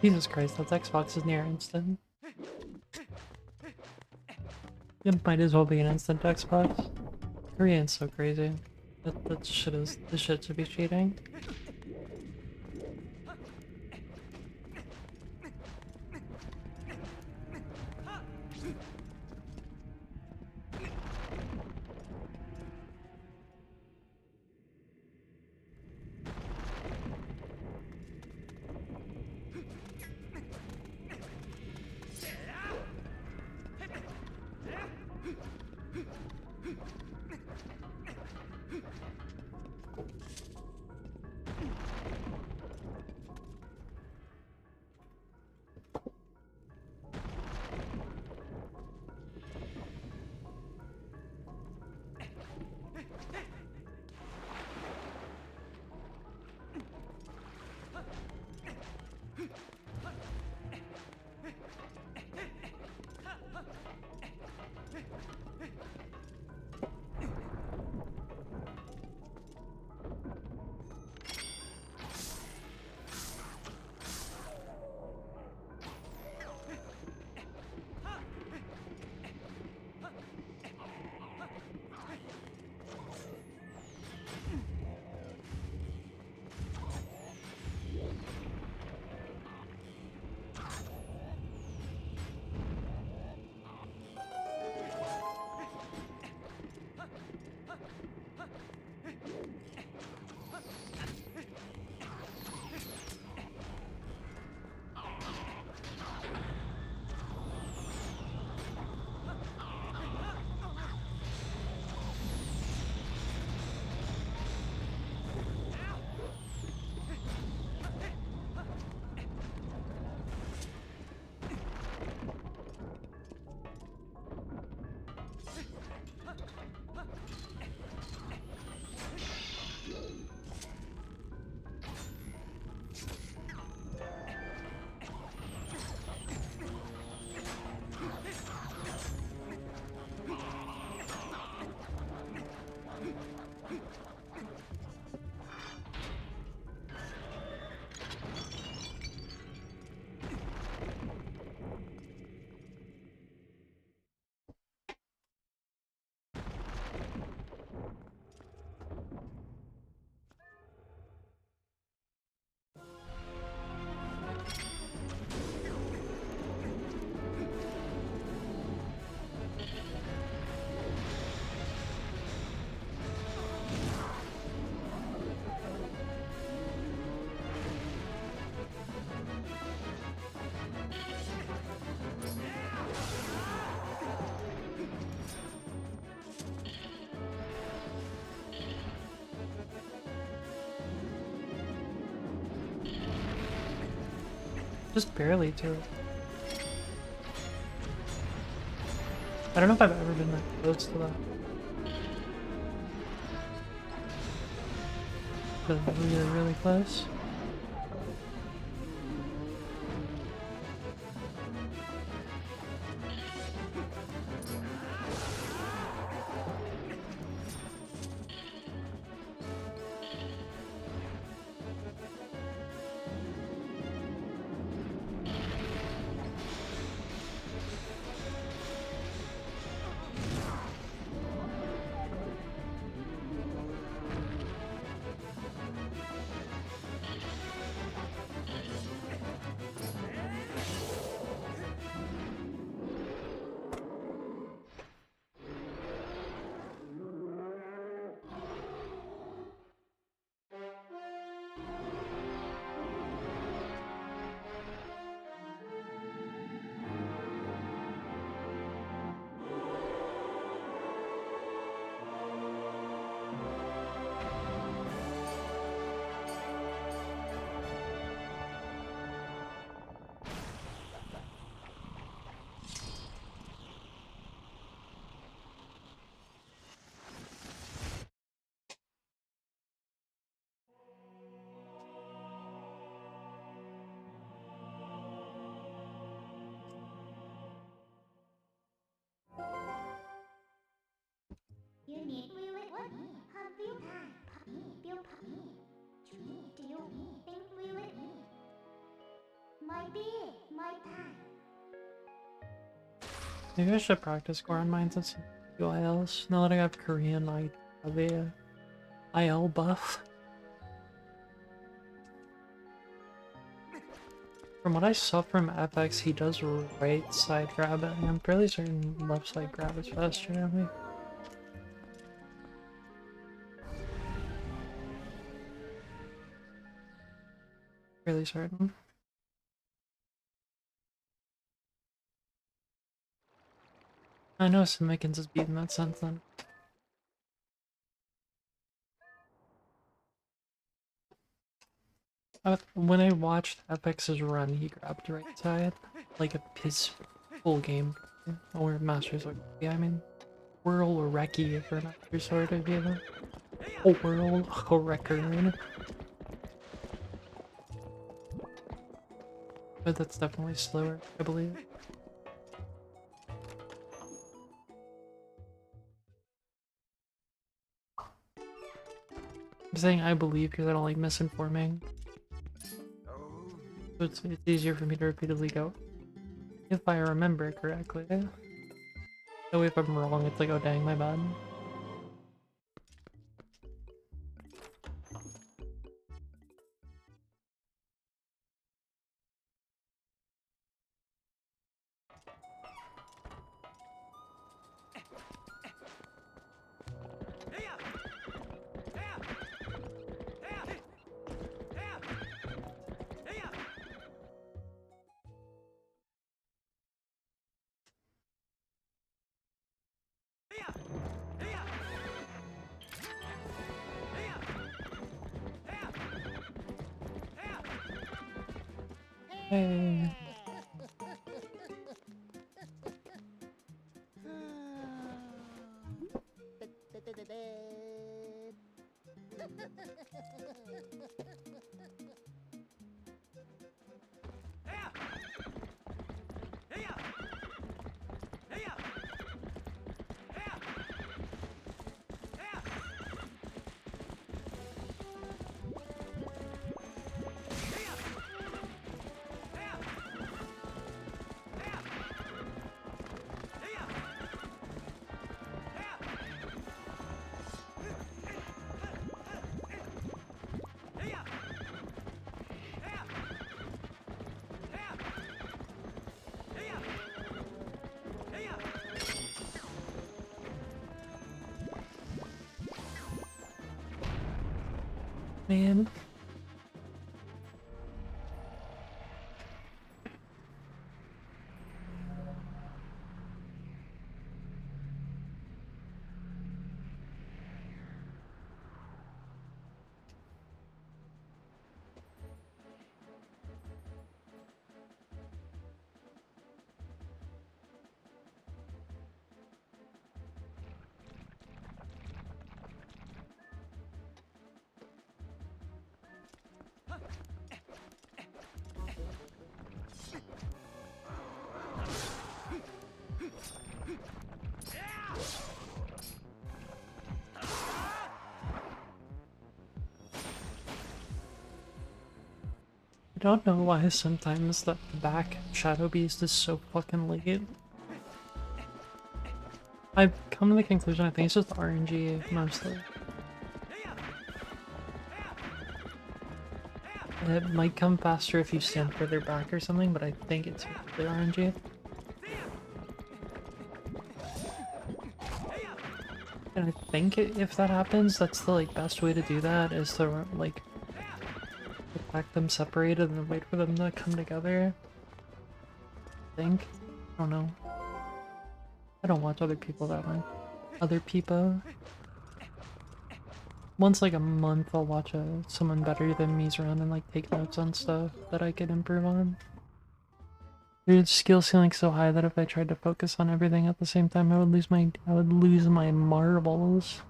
Jesus Christ, that's Xbox is near instant. It might as well be an instant Xbox. Korean's so crazy. That shit is, this shit should be cheating. Just barely too. I don't know if I've ever been that close to that. But really, really close. You need really what? Have you feel do you think really might be my time? Maybe I should practice Goron Mines and some ILs. Now that I have Korean, I have a IL buff. From what I saw from FX, he does right side grab it. I'm fairly certain left side grab is faster than me. Fairly certain. I know Simikins is beaten that sense then. When I watched FX's run, he grabbed right side. Like his full game. Or Master Sword. Yeah, I mean, Whirl or Reki for Master Sword if you know. Oh, Whirl or Record. But that's definitely slower, I believe. I'm saying I believe because I don't like misinforming. So it's easier for me to repeatedly go, if I remember correctly. That way if I'm wrong, it's like, oh dang, my bad. Hey. Man. don't know why sometimes the back Shadow Beast is so fucking late. I've come to the conclusion I think it's just RNG mostly. It might come faster if you stand further back or something, but I think it's really RNG. And I think if that happens, that's the like best way to do that is to like attack them separated and then wait for them to come together. I think. I don't know. I don't watch other people that way. Other people. Once like a month I'll watch someone better than me's around and like take notes on stuff that I could improve on. Your skill ceiling's so high that if I tried to focus on everything at the same time I would lose my marbles.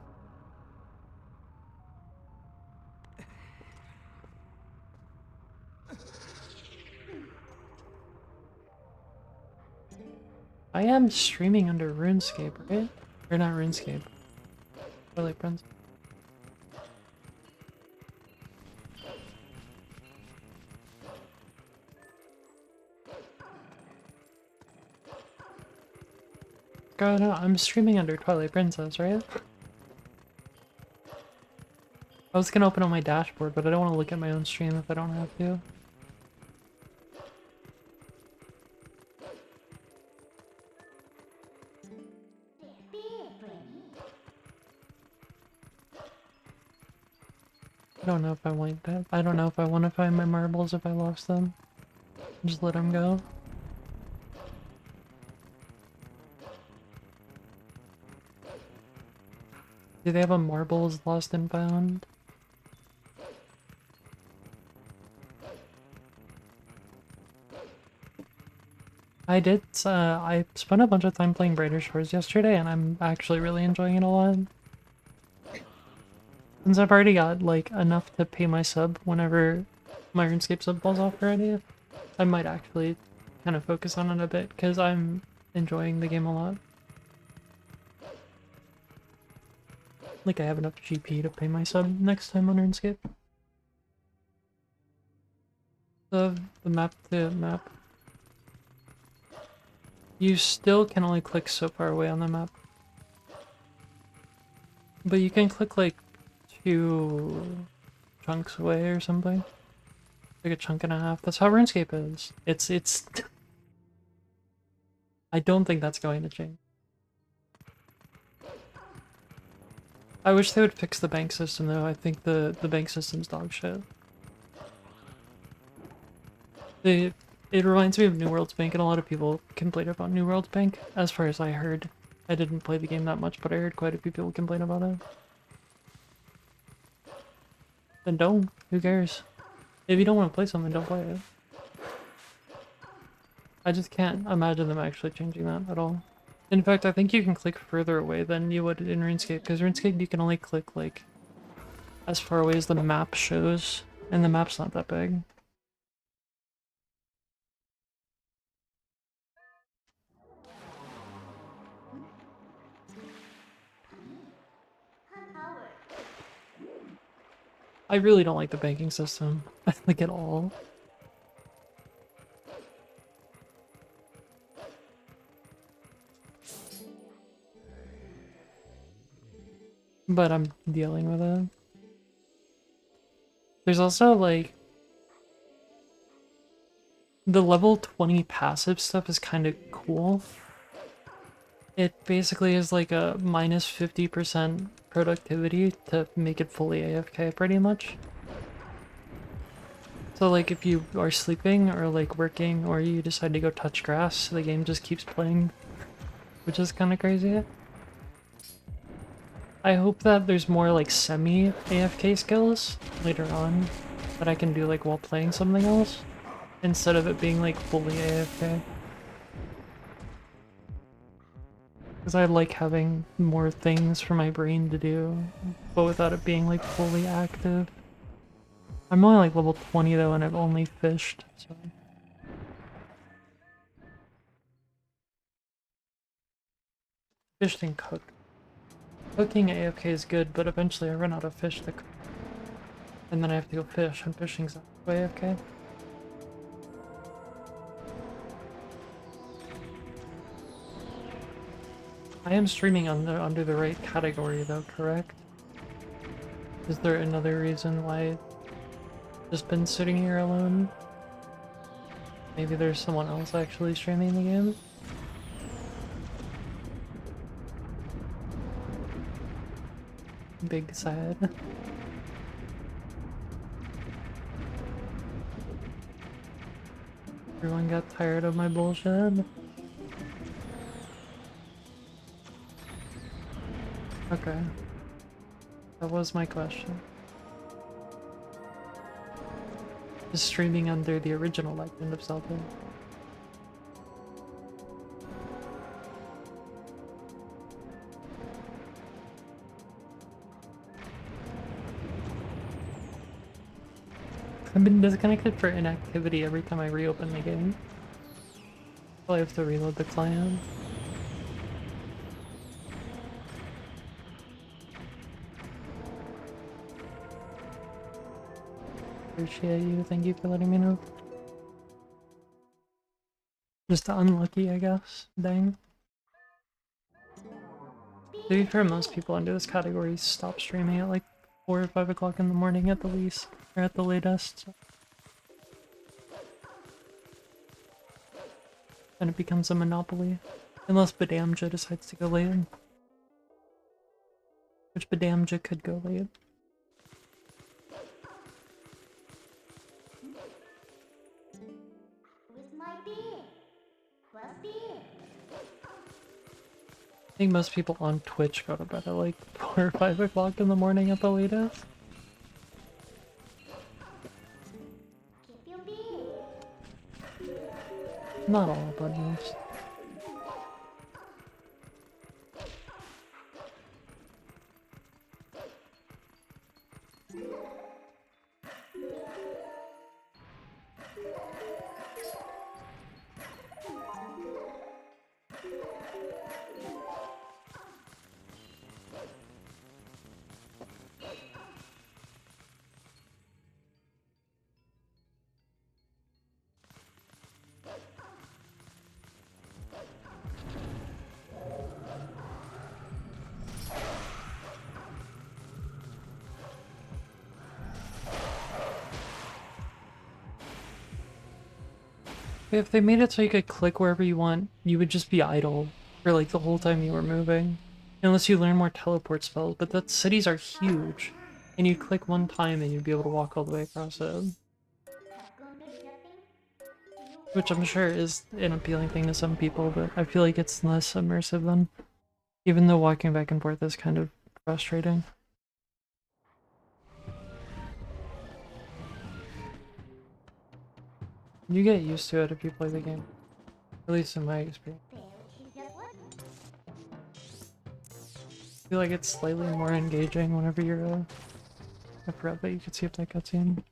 I am streaming under RuneScape, right? Or not RuneScape. Twilight Prince. God, no, I'm streaming under Twilight Princess, right? I was gonna open up my dashboard, but I don't want to look at my own stream if I don't have to. I don't know if I want that. I don't know if I want to find my marbles if I lost them. Just let them go. Do they have a marbles lost and found? I did, I spent a bunch of time playing Brighter Shores yesterday and I'm actually really enjoying it a lot. Since I've already got, like, enough to pay my sub whenever my RuneScape sub falls off already, I might actually kind of focus on it a bit, because I'm enjoying the game a lot. Like, I have enough GP to pay my sub next time on RuneScape. The map to map. You still can only click so far away on the map. But you can click, like, 2 chunks away or something. Like a chunk and a half. That's how RuneScape is. It's... I don't think that's going to change. I wish they would fix the bank system though. I think the bank system's dog shit. It reminds me of New World's Bank, and a lot of people complain about New World's Bank, as far as I heard. I didn't play the game that much, but I heard quite a few people complain about it. Then don't. Who cares? If you don't want to play something, don't play it. I just can't imagine them actually changing that at all. In fact, I think you can click further away than you would in RuneScape, because RuneScape you can only click, like, as far away as the map shows, and the map's not that big. I really don't like the banking system, like at all. But I'm dealing with it. There's also, like, the level 20 passive stuff is kind of cool. It basically is like a minus 50% productivity to make it fully AFK, pretty much. So, like, if you are sleeping or, like, working or you decide to go touch grass, the game just keeps playing, which is kind of crazy. I hope that there's more, like, semi-AFK skills later on that I can do, like, while playing something else, instead of it being, like, fully AFK. Because I like having more things for my brain to do, but without it being, like, fully active. I'm only, like, level 20, though, and I've only fished, so... Fished and cooked. Cooking AFK is good, but eventually I run out of fish to cook. And then I have to go fish, and fishing's AFK. I am streaming under the right category though, correct? Is there another reason why I've just been sitting here alone? Maybe there's someone else actually streaming the game? Big sad. Everyone got tired of my bullshit? Okay. That was my question. Is streaming under the original Legend of Zelda? I've been disconnected for inactivity every time I reopen the game. I'll have to reload the client. Appreciate you, thank you for letting me know. Just unlucky, I guess. Dang. To be fair, most people under this category stop streaming at like 4 or 5 o'clock in the morning at the least, or at the latest. So. And it becomes a monopoly. Unless Badamja decides to go late. Which Badamja could go late. With my beer. Where's beer? I think most people on Twitch go to bed at like 4 or 5 o'clock in the morning at the latest. Keep your beer. Not all, but most. If they made it so you could click wherever you want, you would just be idle for like the whole time you were moving. Unless you learn more teleport spells, but the cities are huge. And you'd click one time and you'd be able to walk all the way across it. Have gone to shopping? Do you Which I'm sure is an appealing thing to some people, but I feel like it's less immersive than. Even though walking back and forth is kind of frustrating. You get used to it if you play the game. At least in my experience. there? Is that what? I feel like it's slightly more engaging whenever you're I forgot that you could see if that cutscene.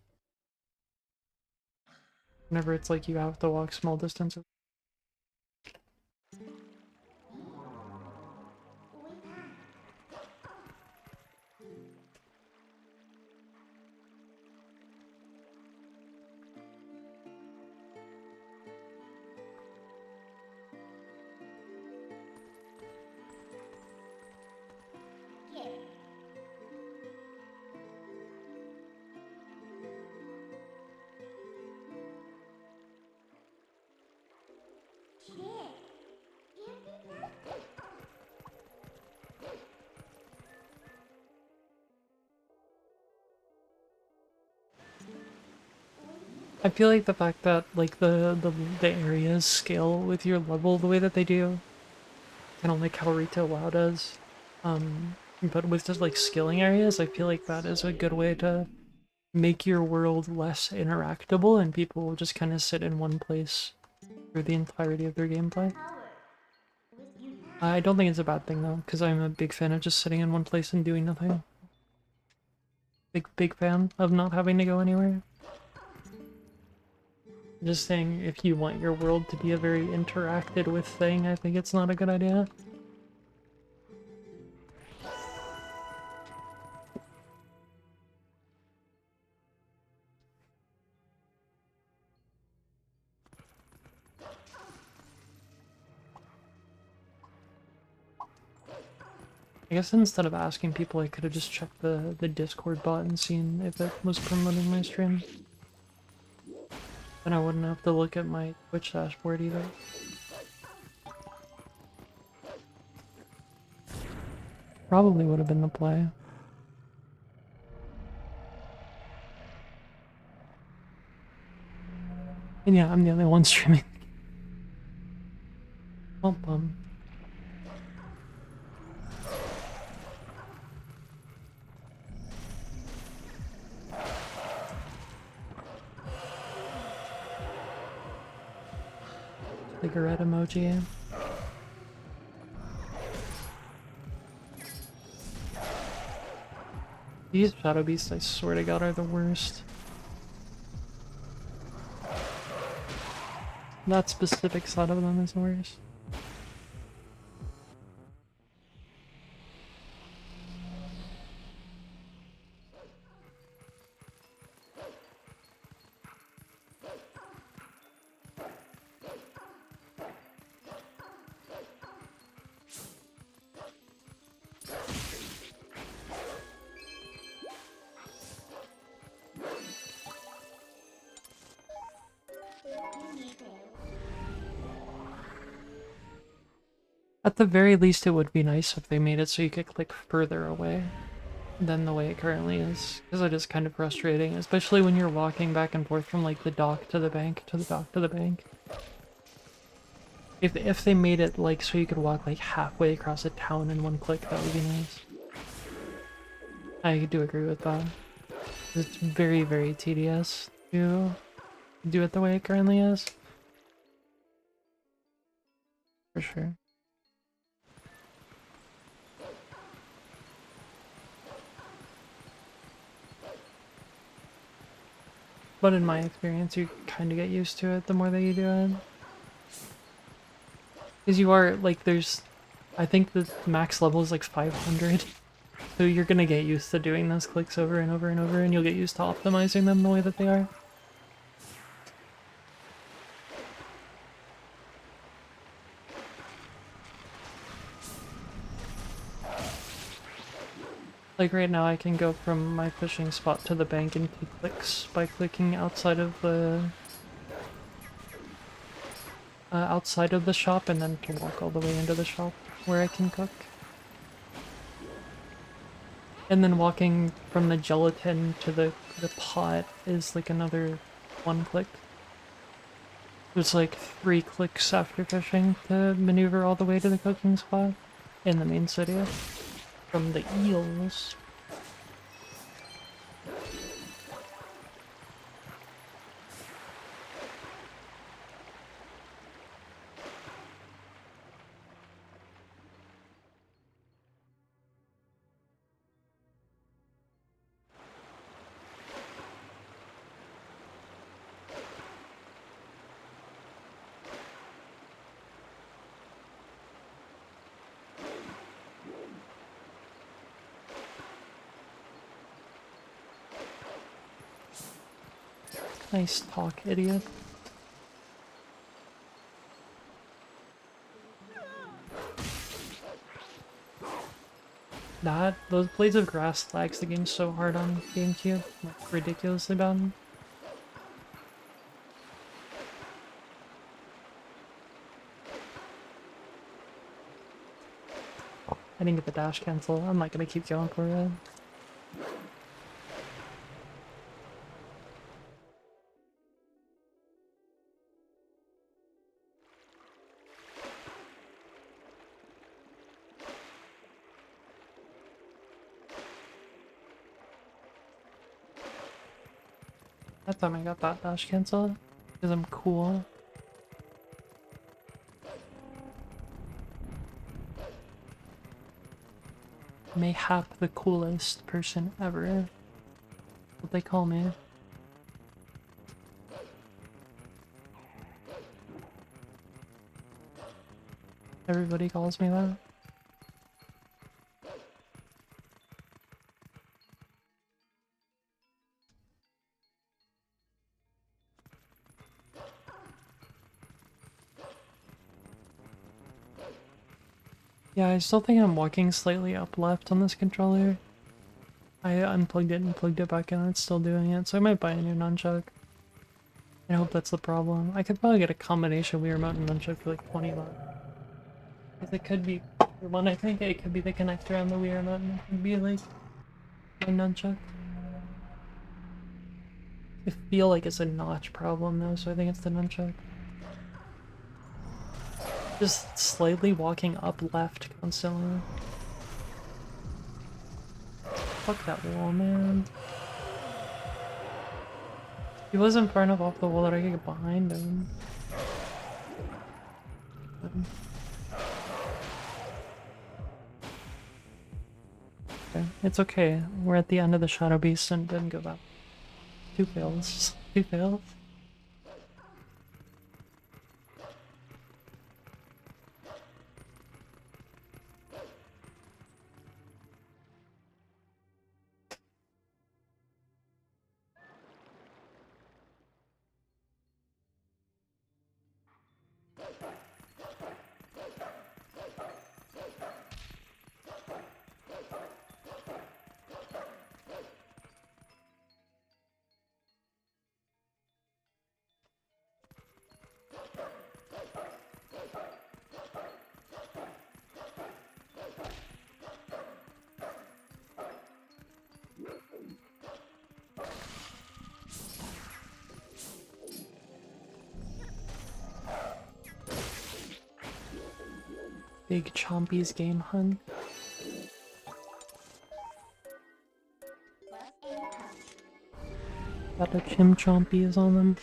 Whenever it's like you have to walk small distances. Yeah. Yeah. You did that? I feel like the fact that like the areas scale with your level the way that they do, kind of like how Retail WoW does. But with just like skilling areas, I feel like that is a good way to make your world less interactable and people will just kind of sit in one place for the entirety of their gameplay. Power. With you. I don't think it's a bad thing though, because I'm a big fan of just sitting in one place and doing nothing. Big fan of not having to go anywhere. Just saying, if you want your world to be a very interacted with thing, I think it's not a good idea. I guess instead of asking people, I could have just checked the Discord bot and seen if it was promoting my stream. Then I wouldn't have to look at my Twitch dashboard either. Probably would have been the play. And yeah, I'm the only one streaming. Well, bum. Cigarette emoji. These shadow beasts, I swear to God, are the worst. That specific side of them is the worst. At the very least, it would be nice if they made it so you could click further away than the way it currently is, because it is kind of frustrating, especially when you're walking back and forth from like the dock to the bank to the dock to the bank. If they made it like so you could walk like halfway across a town in one click, that would be nice. I do agree with that. It's very, very tedious to do it the way it currently is. For sure. But in my experience, you kind of get used to it the more that you do it. Because you are, like, there's... I think the max level is like 500. So you're gonna get used to doing those clicks over and over and over, and you'll get used to optimizing them the way that they are. Like right now I can go from my fishing spot to the bank in 2 clicks by clicking outside of the shop, and then can walk all the way into the shop where I can cook. And then walking from the gelatin to the pot is like another 1 click. There's like 3 clicks after fishing to maneuver all the way to the cooking spot in the main city. From the eels. Nice talk, idiot. Those blades of grass lags the game so hard on GameCube, like ridiculously bad. I didn't get the dash cancel. I'm not gonna keep going for it. That time I got that dash cancel because I'm cool. Mayhap the coolest person ever. What they call me. Everybody calls me that. Yeah, I still think I'm walking slightly up left on this controller. I unplugged it and plugged it back in, it's still doing it, so I might buy a new nunchuck. I hope that's the problem. I could probably get a combination Wii Remote and nunchuck for like 20 bucks. Because it could be, for one, I think it could be the connector on the Wii Remote and it could be like my nunchuck. I feel like it's a notch problem though, so I think it's the nunchuck. Just slightly walking up left constantly. Fuck that wall, man. He wasn't far enough off the wall that I could get behind him. Okay, it's okay. We're at the end of the Shadow Beast and didn't go that. 2 fails. 2 fails. Big Chompy's game hunt. Got a Chim Chompies on them.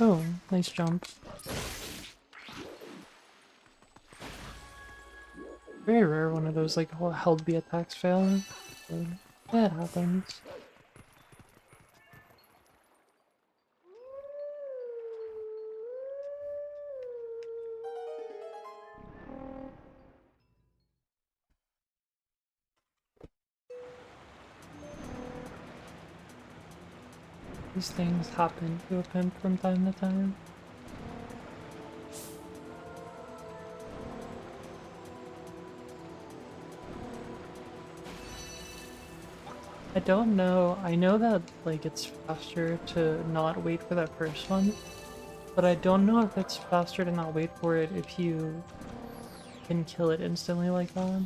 Oh, nice jump. Very rare one of those like held B attacks fail. But that happens. These things happen to a pimp from time to time. I don't know. I know that like it's faster to not wait for that first one, but I don't know if it's faster to not wait for it if you can kill it instantly like that.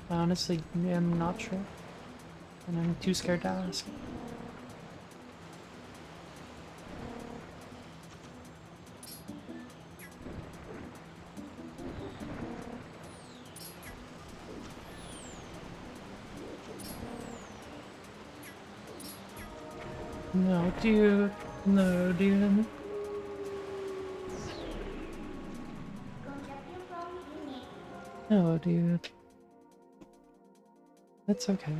I honestly am not sure, and I'm too scared to ask. No, dude. No, dude. No, dude. It's okay.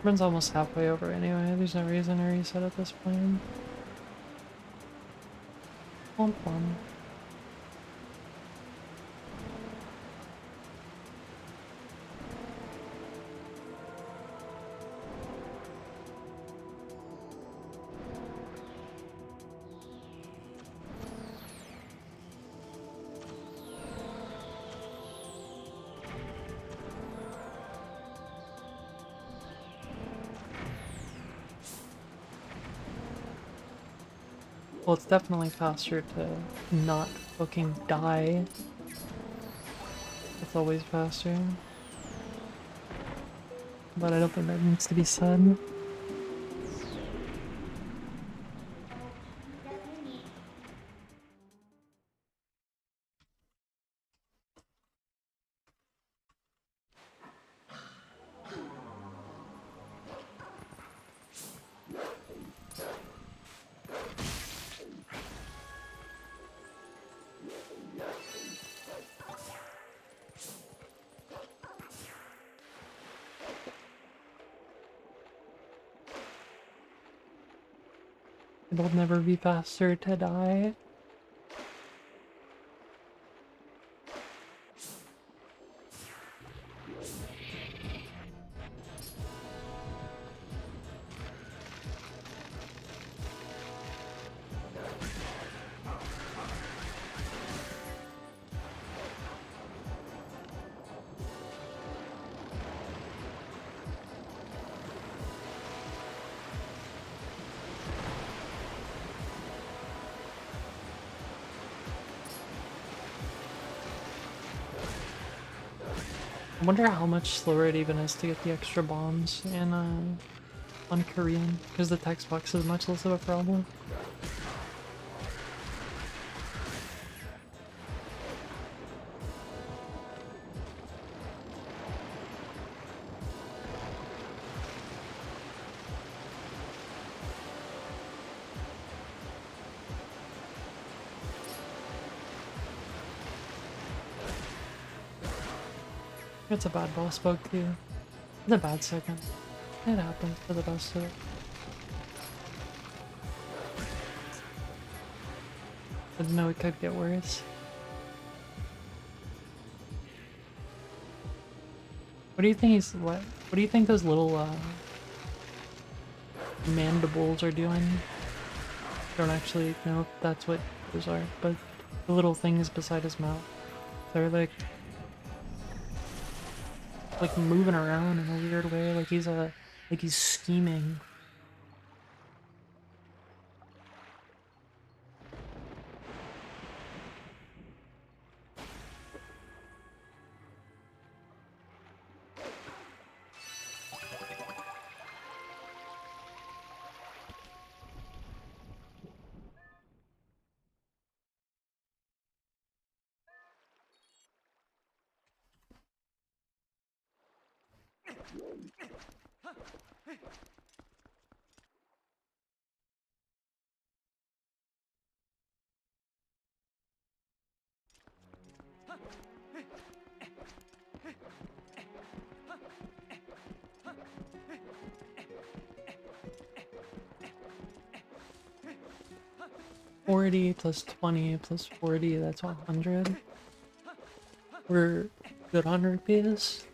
Run's almost halfway over anyway. There's no reason to reset at this point. Womp womp. Well, it's definitely faster to not fucking die. It's always faster. But I don't think that needs to be said. It'll never be faster to die. I wonder how much slower it even is to get the extra bombs in on Korean, because the text box is much less of a problem. It's a bad boss bug too. It's a bad second. It happens for the best of it. I didn't know it could get worse. What do you think what do you think those little mandibles are doing? I don't actually know if that's what those are, but the little things beside his mouth. They're like moving around in a weird way, like he's scheming. $40 plus 20 plus 40, that's 100. We're good on rupees.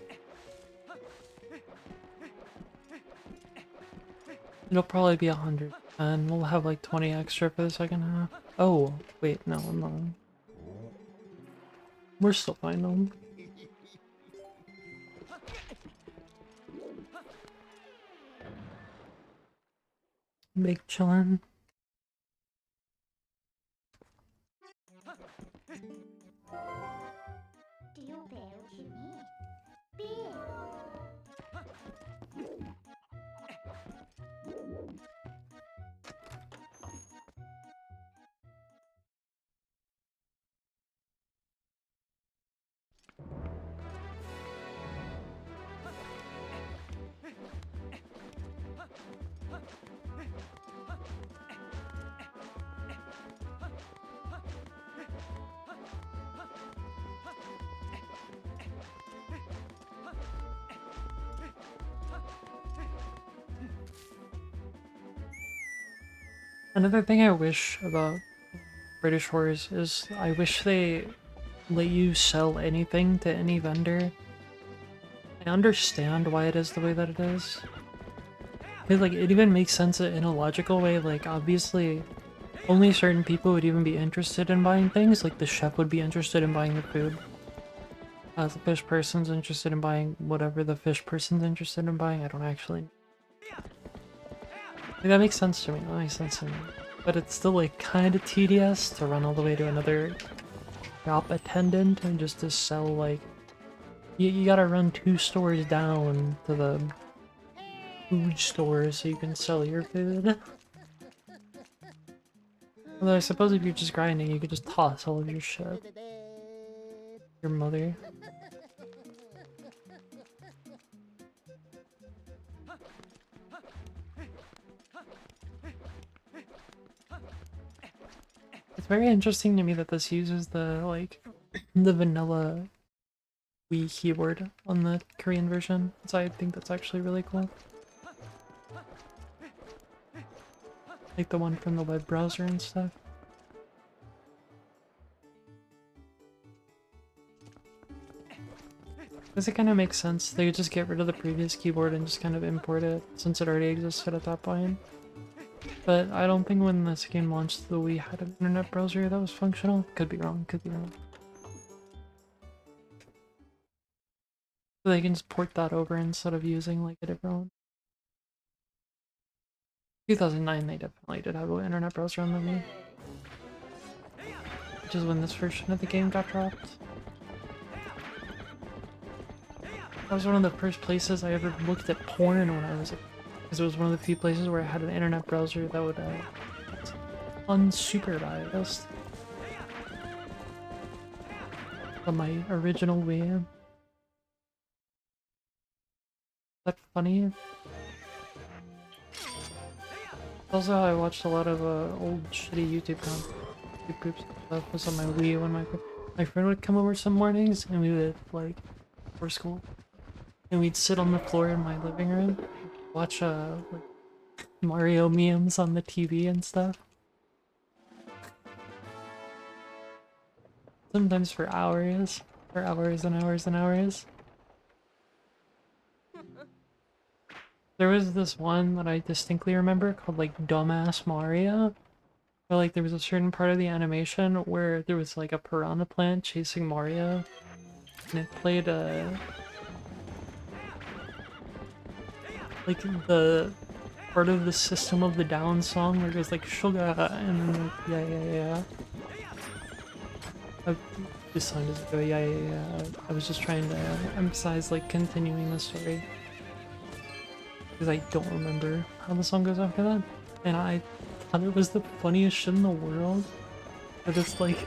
It'll probably be 100, and we'll have like 20 extra for the second half. Oh, wait, no, I'm wrong. We're still fine though. Big chillin'. Do you bear Jimmy? Bear. Another thing I wish about British horrors is I wish they let you sell anything to any vendor. I understand why it is the way that it is. Like, it even makes sense in a logical way. Like, obviously, only certain people would even be interested in buying things. Like, the chef would be interested in buying the food. The fish person's interested in buying whatever the fish person's interested in buying. I don't actually... Like, that makes sense to me. That makes sense to me. But it's still, like, kind of tedious to run all the way to another shop attendant and just to sell, like... You gotta run 2 stores down to the food store so you can sell your food. Although I suppose if you're just grinding, you could just toss all of your shit. Your mother. It's very interesting to me that this uses the, like, the vanilla Wii keyboard on the Korean version. So I think that's actually really cool. Like the one from the web browser and stuff. Because it kind of makes sense. They could just get rid of the previous keyboard and just kind of import it since it already existed at that point. But I don't think when this game launched the Wii had an internet browser that was functional. Could be wrong, could be wrong. So they can just port that over instead of using like a different one. 2009 they definitely did have an internet browser on the Wii. Which is when this version of the game got dropped. That was one of the first places I ever looked at porn when I was a... Because it was one of the few places where I had an internet browser that would unsupervised on my original Wii. Is that funny? Also, I watched a lot of old shitty YouTube groups and stuff was on my Wii when my friend would come over some mornings and we would like for school and we'd sit on the floor in my living room, watch like Mario memes on the TV and stuff. Sometimes for hours and hours and hours. There was this one that I distinctly remember called like Dumbass Mario. Where like there was a certain part of the animation where there was like a piranha plant chasing Mario. And it played like the part of the System of the Down song where it goes like sugar and then like yeah yeah yeah. This song doesn't go yeah yeah yeah. I was just trying to emphasize like continuing the story. Because I don't remember how the song goes after that. And I thought it was the funniest shit in the world. But it's like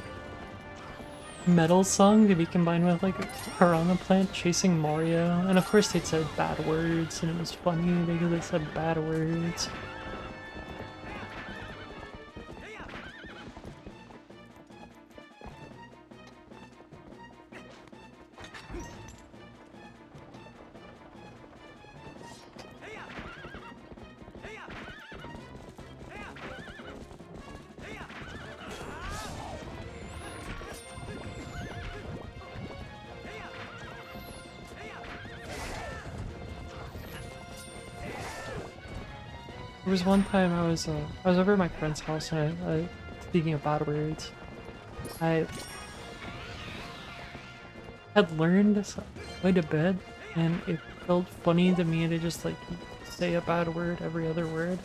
metal song to be combined with like a piranha plant chasing Mario. And of course they said bad words and it was funny because they said bad words. There was one time I was over at my friend's house and speaking of bad words, I had learned quite a bit and it felt funny to me to just like say a bad word every other word.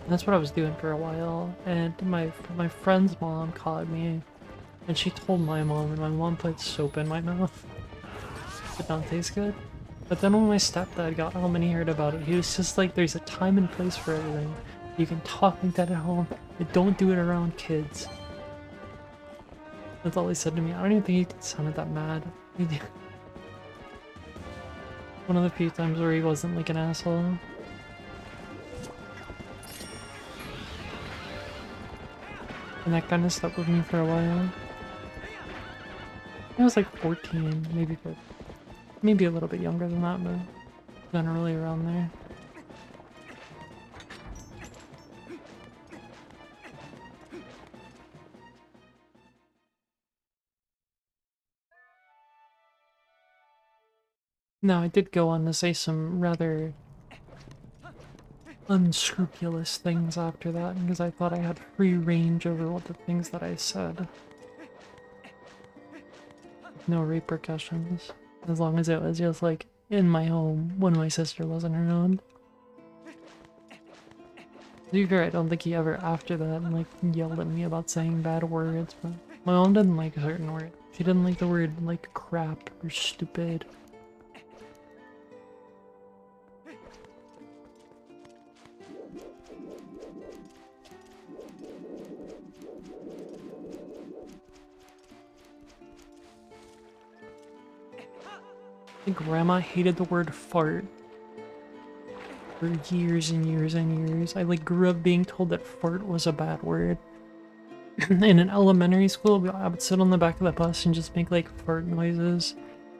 And that's what I was doing for a while and my friend's mom caught me and she told my mom and my mom put soap in my mouth. It did not taste good. But then when my stepdad got home and he heard about it, he was just like, there's a time and place for everything. You can talk like that at home, but don't do it around kids. That's all he said to me. I don't even think he sounded that mad. One of the few times where he wasn't like an asshole. And that kind of stuck with me for a while. I was like 14, maybe 15. Maybe a little bit younger than that, but generally around there. Now, I did go on to say some rather unscrupulous things after that, because I thought I had free range over what the things that I said. No repercussions. As long as it was just like in my home when my sister wasn't around. To be fair, I don't think he ever after that like yelled at me about saying bad words, but my mom didn't like certain words. She didn't like the word like crap or stupid. I think Grandma hated the word fart for years and years and years. I like grew up being told that fart was a bad word. In an elementary school, I would sit on the back of the bus and just make like fart noises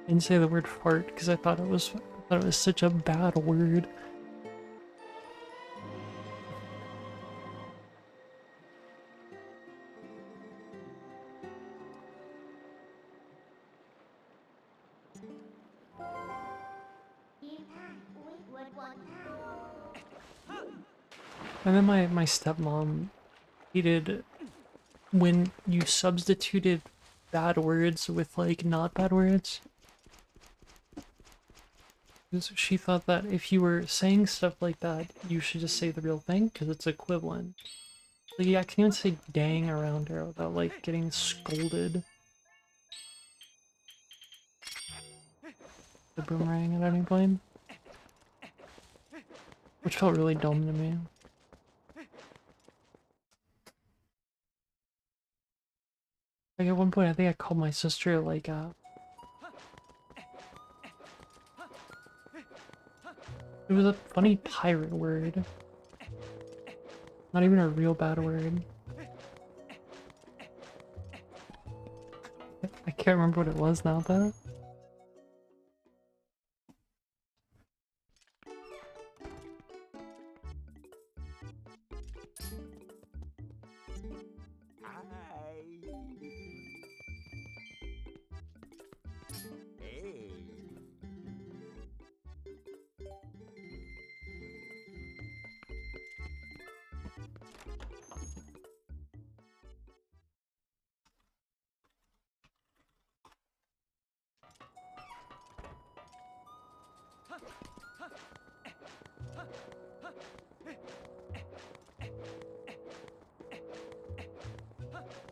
and say the word fart because I thought it was such a bad word. And then my stepmom hated when you substituted bad words with like not bad words. 'Cause she thought that if you were saying stuff like that, you should just say the real thing because it's equivalent. Like, yeah, I can even say dang around her without like getting scolded. The boomerang at any point, which felt really dumb to me. Like at one point, I think I called my sister like it was a funny pirate word, not even a real bad word. I can't remember what it was now though.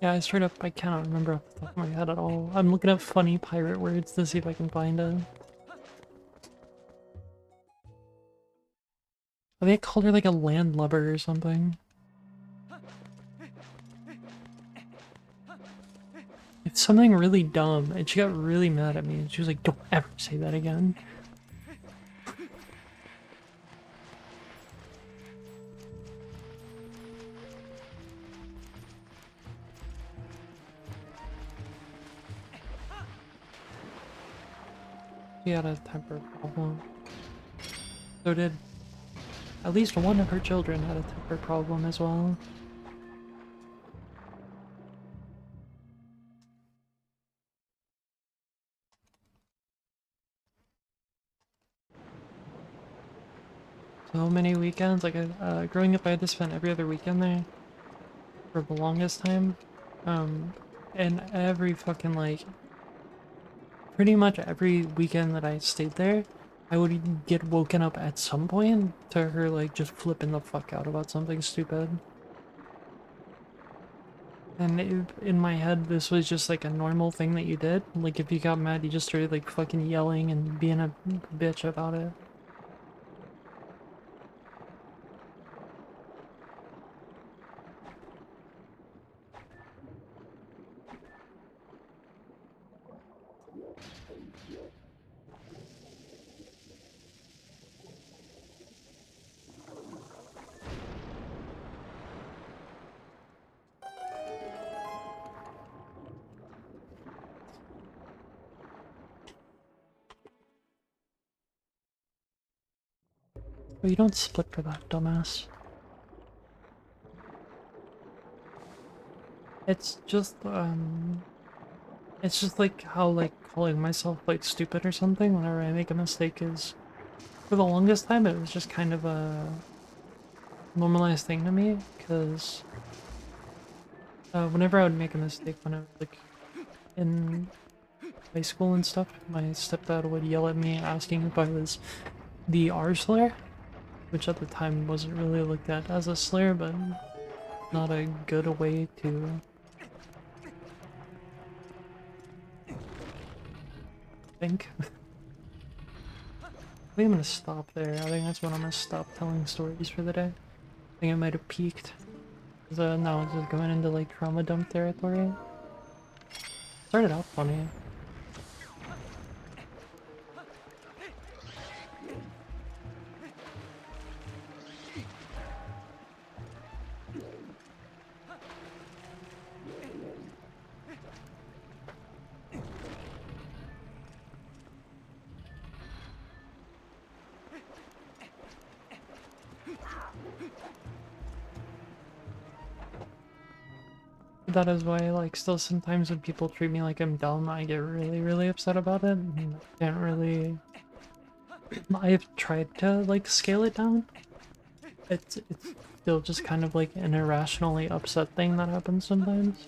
Yeah, I straight up, I cannot remember off the top of my head at all. I'm looking up funny pirate words to see if I can find it. I think I called her like a landlubber or something. It's something really dumb, and she got really mad at me, and she was like, don't ever say that again. She had a temper problem. So did at least one of her children had a temper problem as well. So many weekends, like growing up I had to spend every other weekend there for the longest time. And every fucking like, pretty much every weekend that I stayed there, I would get woken up at some point to her like just flipping the fuck out about something stupid. And in my head, this was just like a normal thing that you did. Like if you got mad, you just started like fucking yelling and being a bitch about it. But you don't split for that, dumbass. It's just like how like calling myself like stupid or something whenever I make a mistake is, for the longest time it was just kind of a normalized thing to me, because whenever I would make a mistake when I was like in high school and stuff, my stepdad would yell at me asking if I was the R slur, which at the time wasn't really looked at as a slur, but not a good way to think. I think I'm gonna stop there. I think that's when I'm gonna stop telling stories for the day. I think I might have peaked. Cause now it's just going into like trauma dump territory. Started out funny. That is why, like, still sometimes when people treat me like I'm dumb, I get really, really upset about it. And I can't really I've tried to like scale it down. It's still just kind of like an irrationally upset thing that happens sometimes.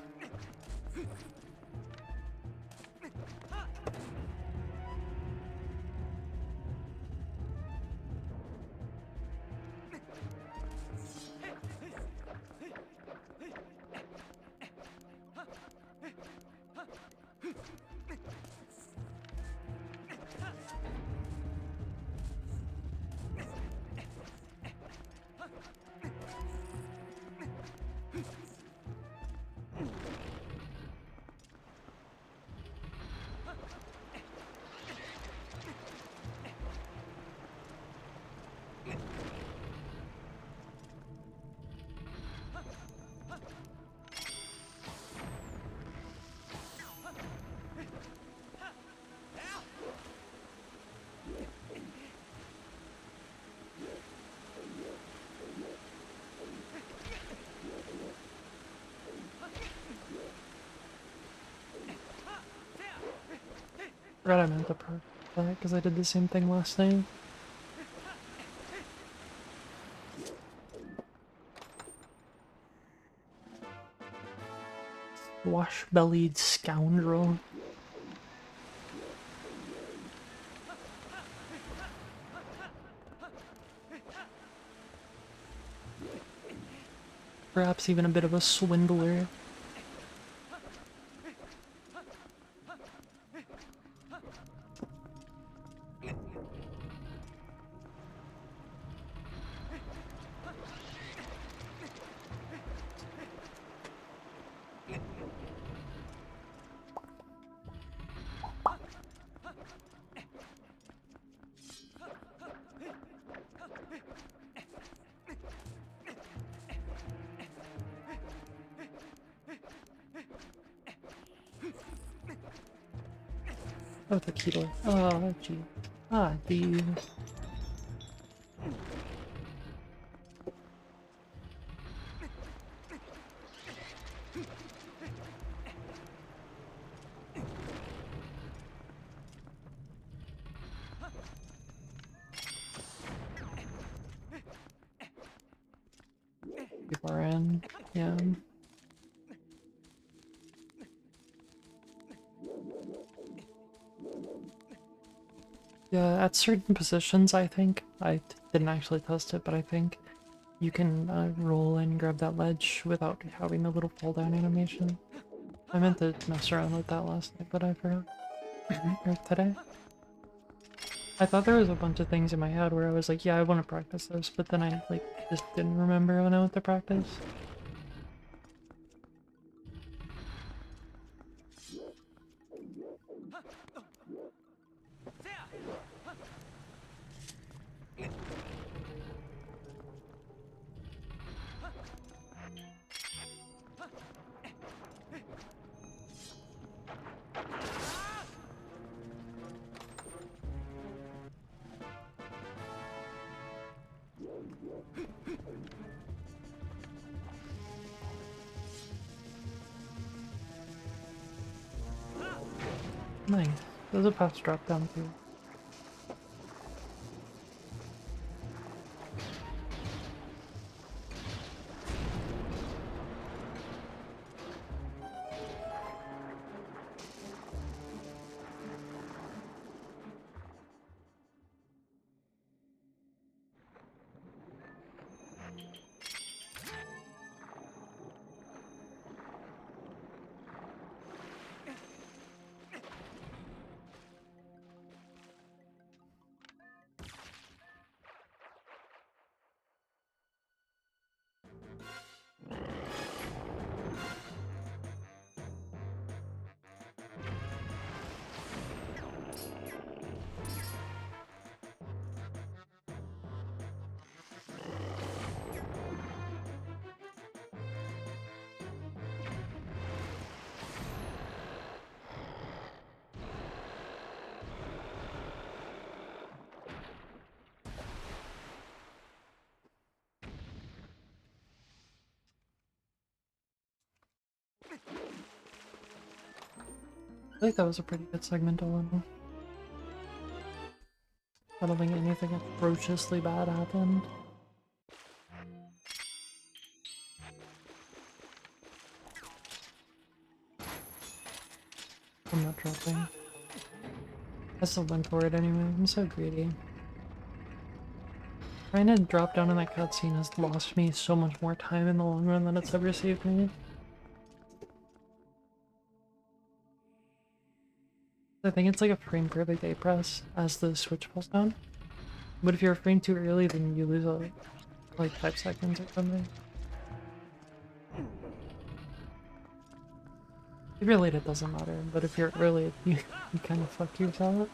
Forgot I meant to perk that because I did the same thing last night. Wash-bellied scoundrel. Perhaps even a bit of a swindler. Oh, the keyboard. Oh, gee. Ah, these. People are in. Yeah. Yeah, at certain positions, I think. Didn't actually test it, but I think you can roll and grab that ledge without having the little fall down animation. I meant to mess around with that last night, but I forgot. Or today. I thought there was a bunch of things in my head where I was like, yeah, I want to practice this, but then I like just didn't remember when I went to practice. Nice. There's a path drop down too. I think that was a pretty good segment all in all. I don't think anything atrociously bad happened. I'm not dropping. I still went for it anyway. I'm so greedy. Trying to drop down in that cutscene has lost me so much more time in the long run than it's ever saved me. I think it's like a frame per day press as the switch pulls down. But if you're a frame too early, then you lose like 5 seconds or something. If you're late, it doesn't matter, but if you're early, you kind of fuck yourself.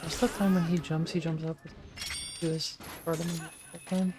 Most of the time when he jumps up to his bottom of the time.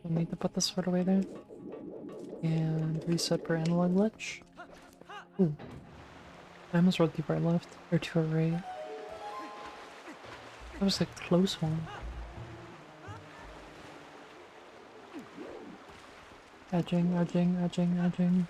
I need to put the sword away there. And reset for analog glitch. Ooh. I almost rolled too far left, or too far right. That was a close one. Edging, edging, edging, edging.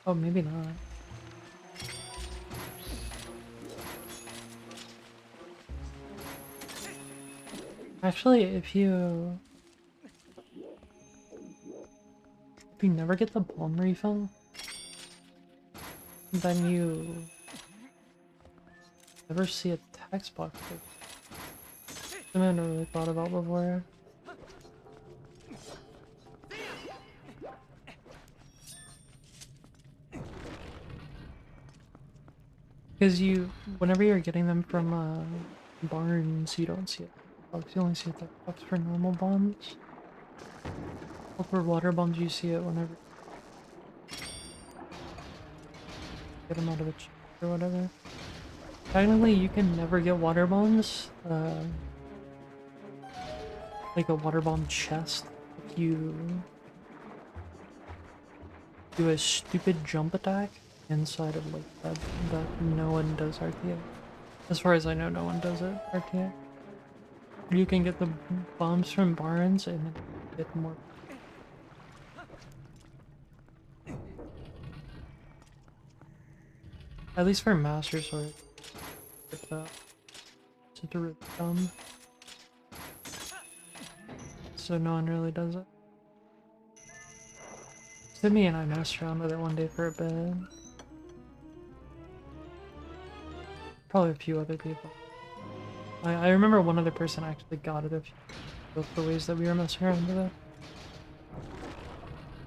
Oh, maybe not. Actually, if you never get the bomb refill, then you never see a text box. I never really thought about before. Because whenever you're getting them from barns, you don't see it. You only see it that pops for normal bombs. Or for water bombs, you see it whenever you get them out of the chest or whatever. Technically, you can never get water bombs, like a water bomb chest, if you do a stupid jump attack inside of like that no one does RTA. As far as I know, no one does it RTA. You can get the bombs from barns and then get more. At least for Master Sword, it's really dumb. So no one really does it. Sydney and I messed around with it one day for a bit. Probably a few other people. I remember one other person actually got it a few of the ways that we were messing around with it.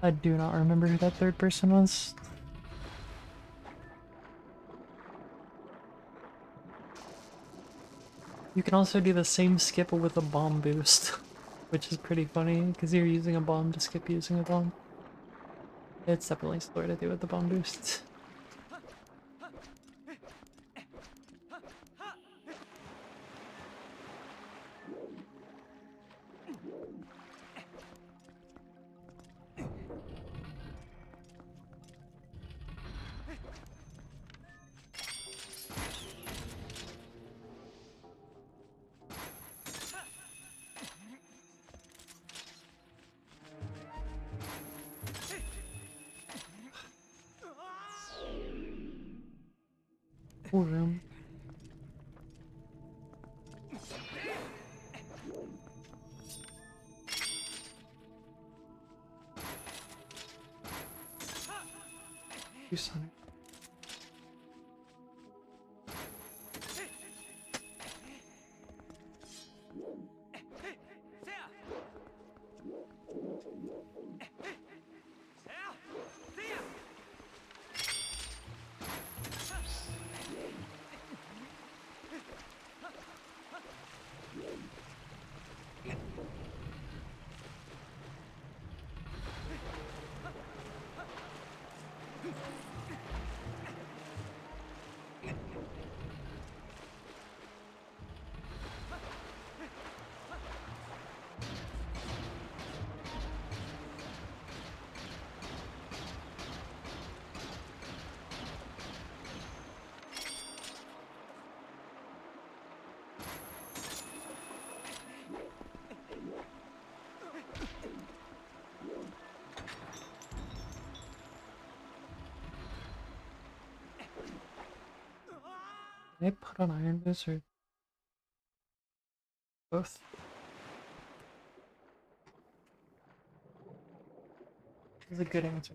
I do not remember who that third person was. You can also do the same skip with a bomb boost, which is pretty funny because you're using a bomb to skip using a bomb. It's definitely slower to do with the bomb boost. Cool room. You son. Did I put on iron boots or both? That's a good answer.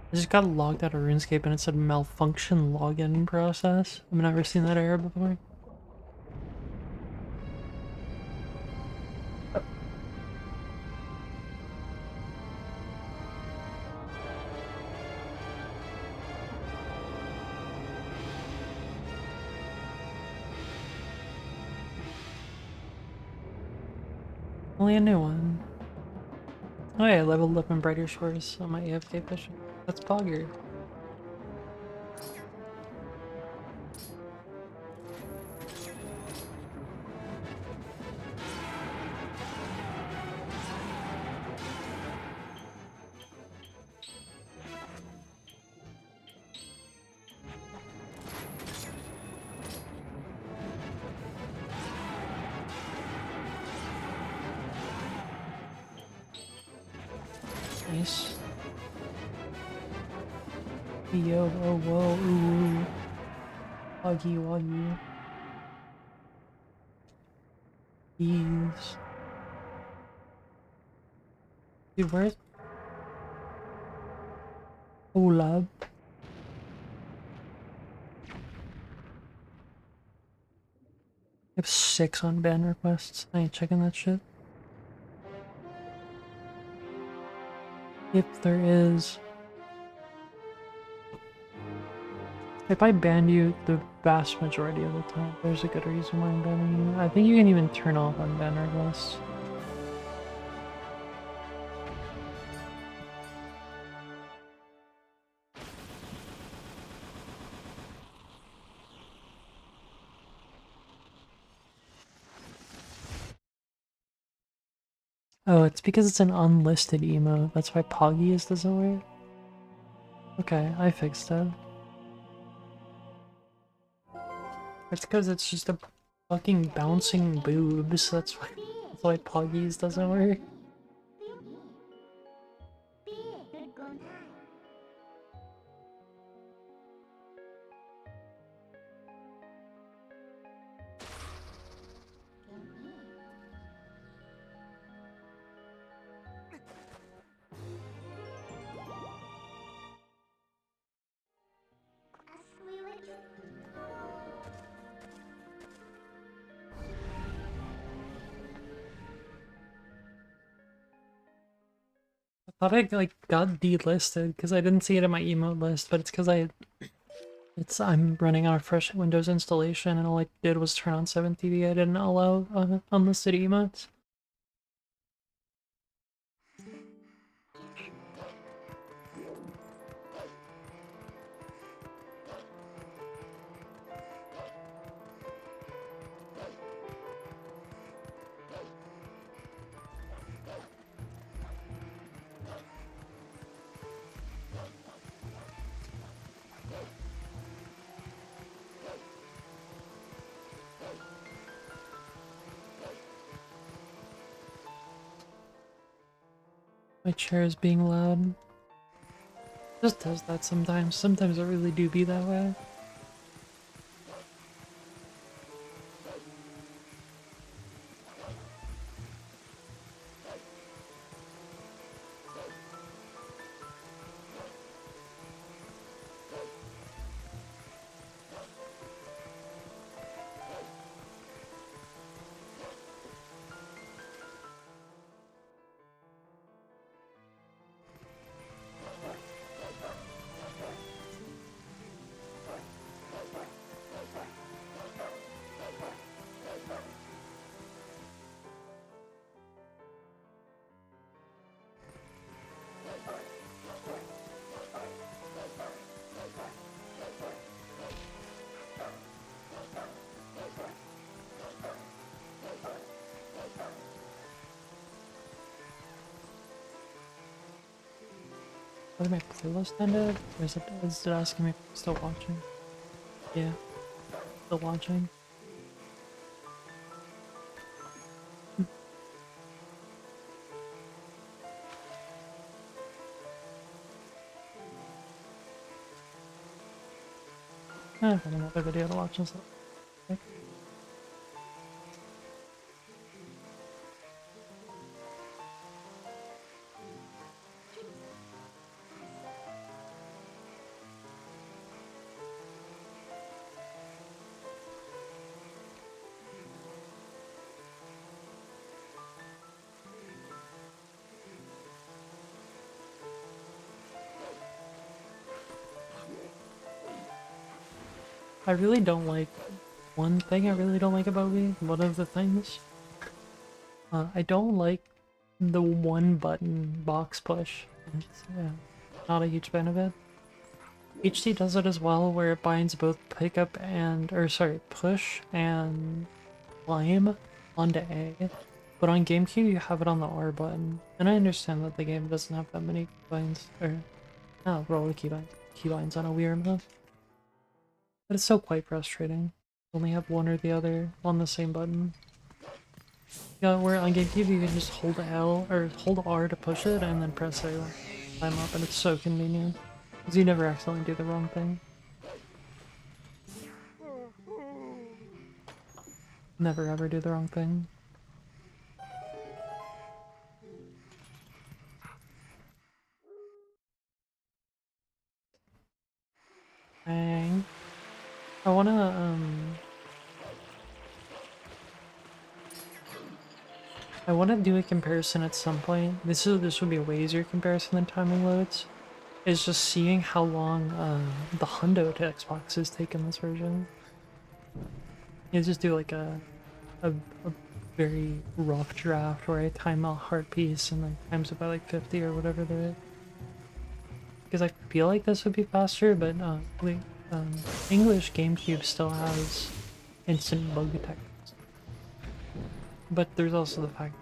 I just got logged out of RuneScape and it said malfunction login process. I've never seen that error before. Only a new one. Oh yeah, I leveled up in Brighter Shores on my AFK fishing. That's Pogger. Nice. Yo, oh, whoa, ooh. Waggy, waggy. Jeez. Dude, where's Olab? I have 6 on ban requests. I ain't checking that shit. If there is. If I ban you the vast majority of the time, there's a good reason why I'm banning you. I think you can even turn off unban requests. Oh, it's because it's an unlisted emo. That's why Poggy's doesn't work. Okay, I fixed it. It's because it's just a fucking bouncing boobs. That's why Poggy's doesn't work. Good go time. I thought I like got delisted because I didn't see it in my emote list, but it's because I'm running on a fresh Windows installation and all I did was turn on 7TV. I didn't allow unlisted emotes. My chair is being loud. Just does that sometimes. Sometimes it really do be that way. Was my playlist ended? Or is it asking me if I'm still watching? Yeah, still watching. I have another video to watch and stuff. I really don't like one thing I really don't like about me. One of the things. I don't like the one button box push. Yeah, not a huge fan of it. HT does it as well, where it binds both pickup and, or sorry, push and climb onto A. But on GameCube, you have it on the R button. And I understand that the game doesn't have that many keybinds, or no, roller keybinds on a Wii remote. But it's still quite frustrating. Only have one or the other on the same button. Yeah, where on GameCube you can just hold L or hold R to push it and then press A to climb up, and it's so convenient. Because you never accidentally do the wrong thing. Never ever do the wrong thing. Dang. I wanna do a comparison at some point. This would be a way easier comparison than timing loads. Is just seeing how long the hundo to Xbox has taken this version. You just do like a very rough draft where I time a heart piece and then times it by like 50 or whatever the because I feel like this would be faster, but English GameCube still has instant bug detection. But there's also the fact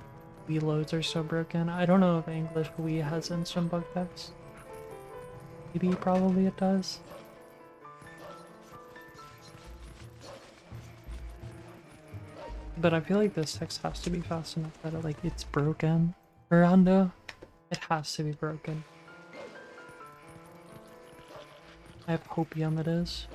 that Wii loads are so broken. I don't know if English Wii has instant bug text. Maybe probably it does. But I feel like this text has to be fast enough that it's broken. Miranda, it has to be broken. I have hopium it is.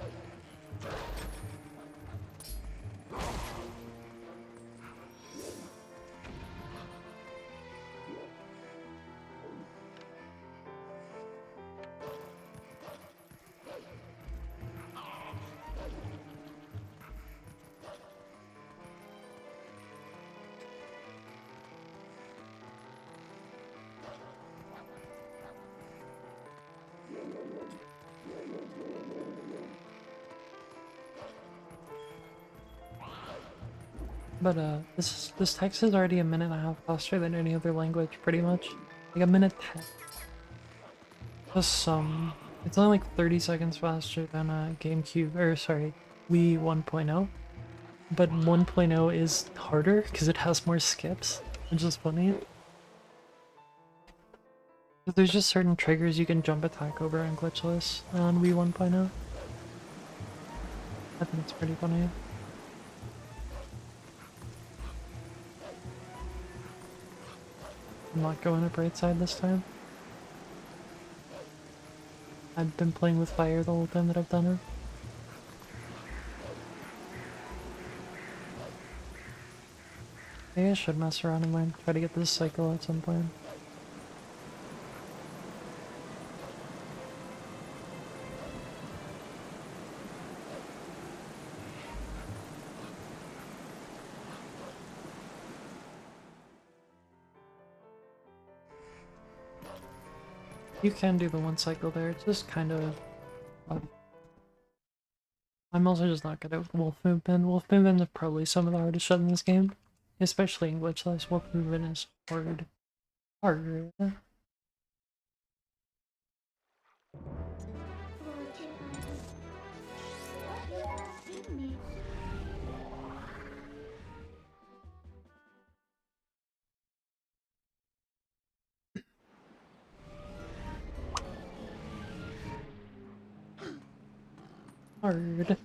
But this text is already a minute and a half faster than any other language, pretty much. Like a minute 10. Just some. It's only like 30 seconds faster than GameCube, or sorry, Wii 1.0. But 1.0 is harder because it has more skips, which is funny. But there's just certain triggers you can jump attack over on glitchless on Wii 1.0. I think it's pretty funny. I'm not going up right side this time. I've been playing with fire the whole time that I've done it. Maybe I should mess around and learn, try to get this cycle at some point. You can do the one cycle there, it's just kind of... I'm also just not good at wolf movement. Wolf movement is probably some of the hardest shit in this game. Especially in glitchless, wolf movement is hard. Harder. Hard.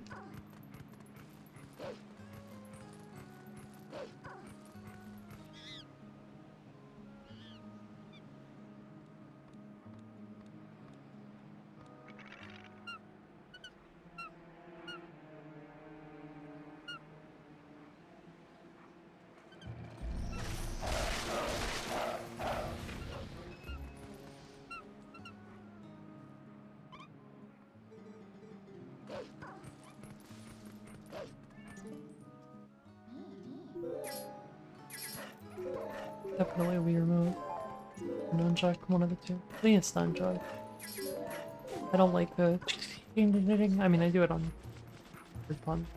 Definitely a Wii remote. Nunchuck, one of the two. I think it's nunchuck. I don't like the... I mean, I do it on for fun.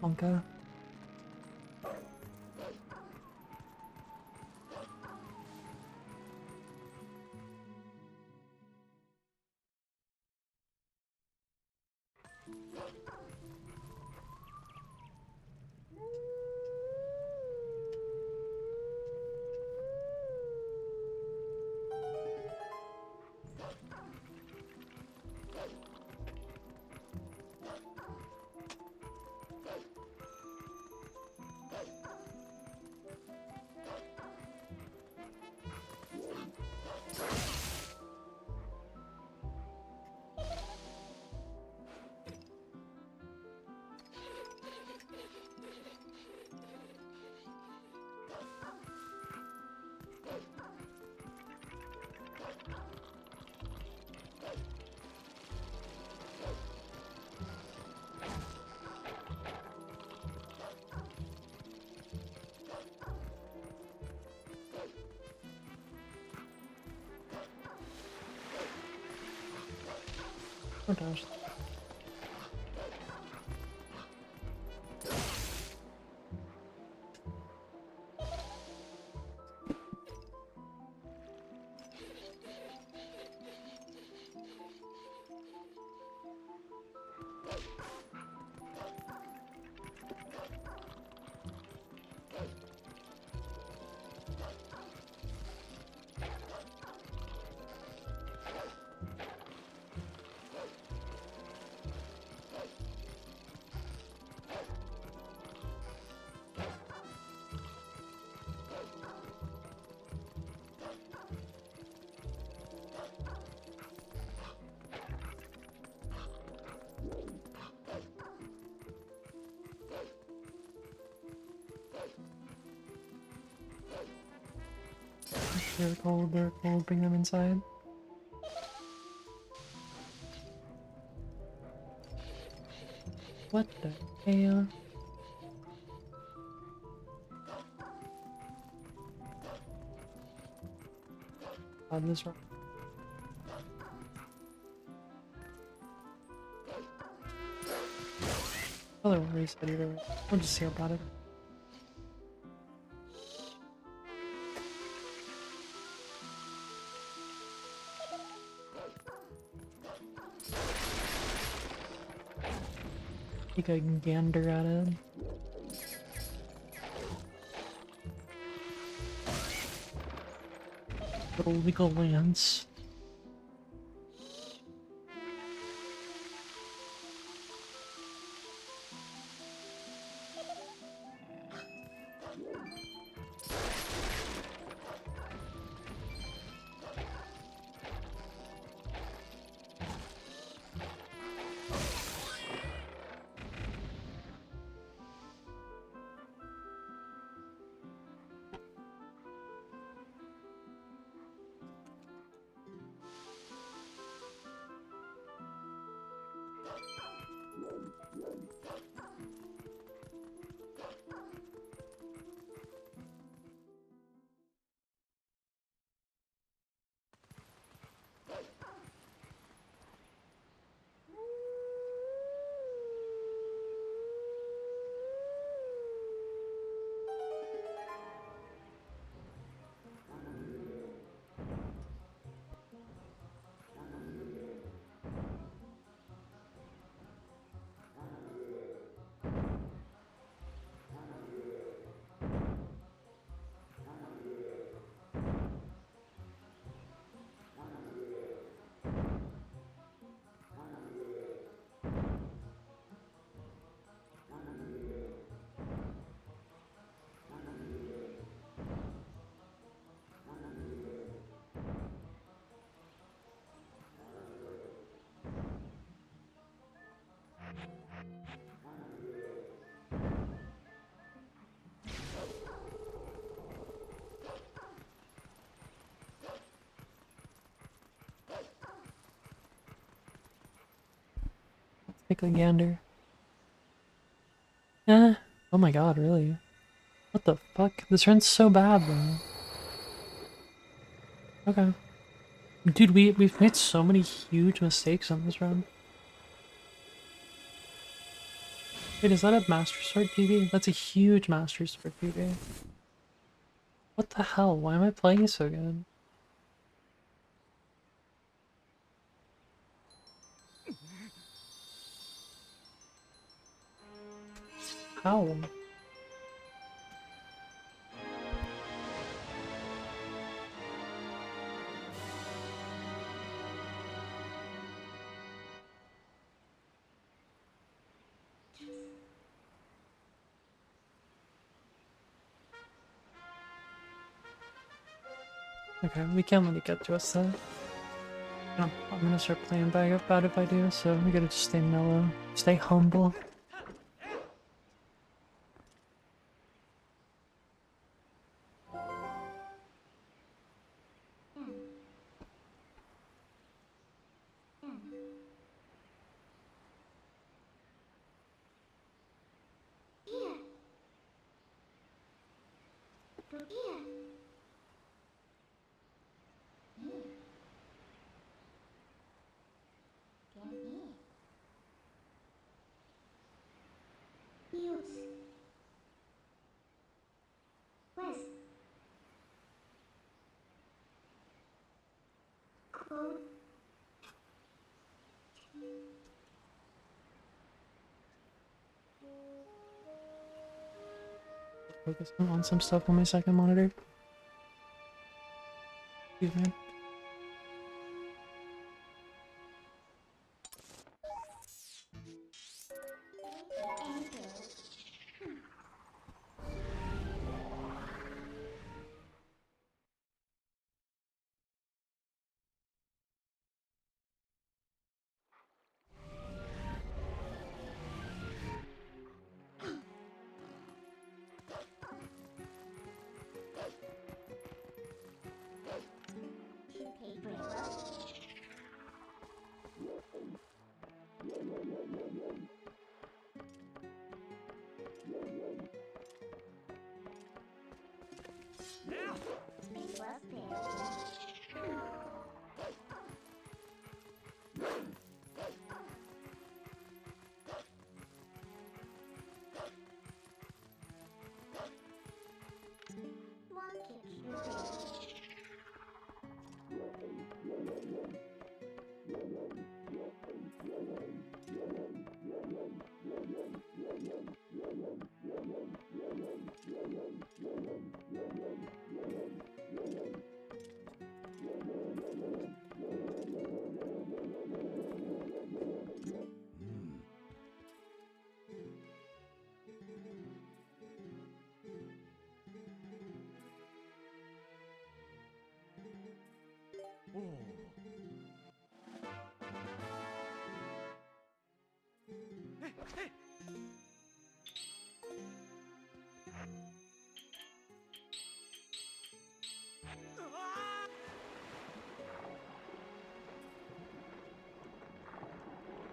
Honka. Oh gosh. They're cold, bring them inside. What the hell? God, this wrong. Oh, they're reset either way. We'll just see about it. Take a gander at it. Little legal lance. Take a gander. Eh. Oh my god, really? What the fuck? This run's so bad, though. Okay. Dude, we've made so many huge mistakes on this run. Wait, is that a Master Sword PB? That's a huge Master Sword PB. What the hell? Why am I playing so good? How? Okay, we can't let it get to us though. No, I'm gonna start playing bad if I do, so we gotta just stay mellow, stay humble. Here. Go here. Get me. food. Focusing on some stuff on my second monitor. Excuse me.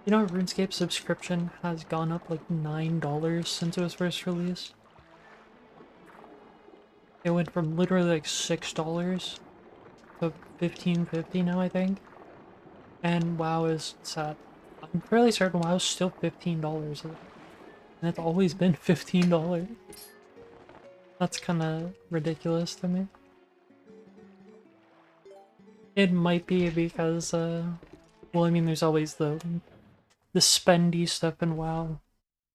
You know, RuneScape subscription has gone up like $9 since it was first released. It went from literally like $6 to $15.50 now, I think. And WoW is set. I'm fairly certain WoW's still $15. And it's always been $15. That's kind of ridiculous to me. It might be because, well, I mean, there's always the spendy stuff in WoW.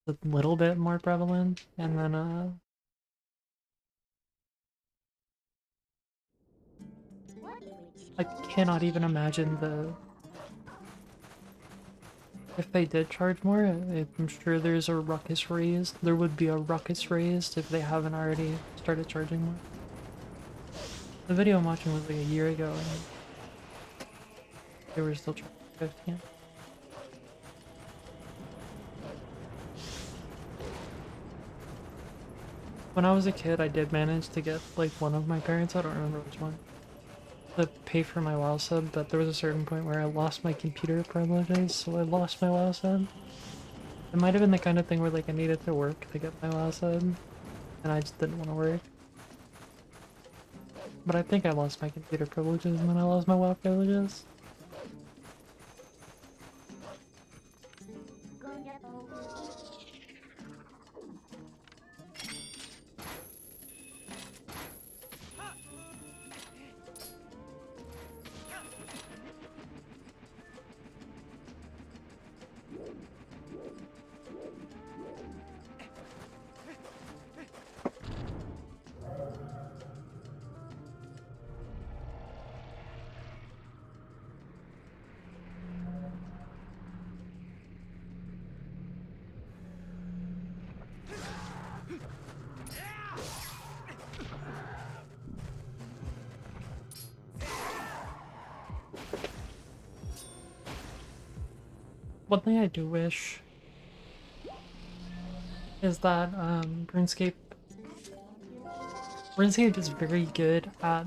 A little bit more prevalent, and then, I cannot even imagine if they did charge more. I'm sure there's a ruckus raised. There would be a ruckus raised if they haven't already started charging more. The video I'm watching was like a year ago, and they were still charging 15. When I was a kid, I did manage to get like one of my parents, I don't remember which one, to pay for my WoW sub, but there was a certain point where I lost my computer privileges, so I lost my WoW sub. It might have been the kind of thing where like I needed to work to get my WoW sub, and I just didn't want to work. But I think I lost my computer privileges and then I lost my WoW privileges. One thing I do wish is that RuneScape is very good at,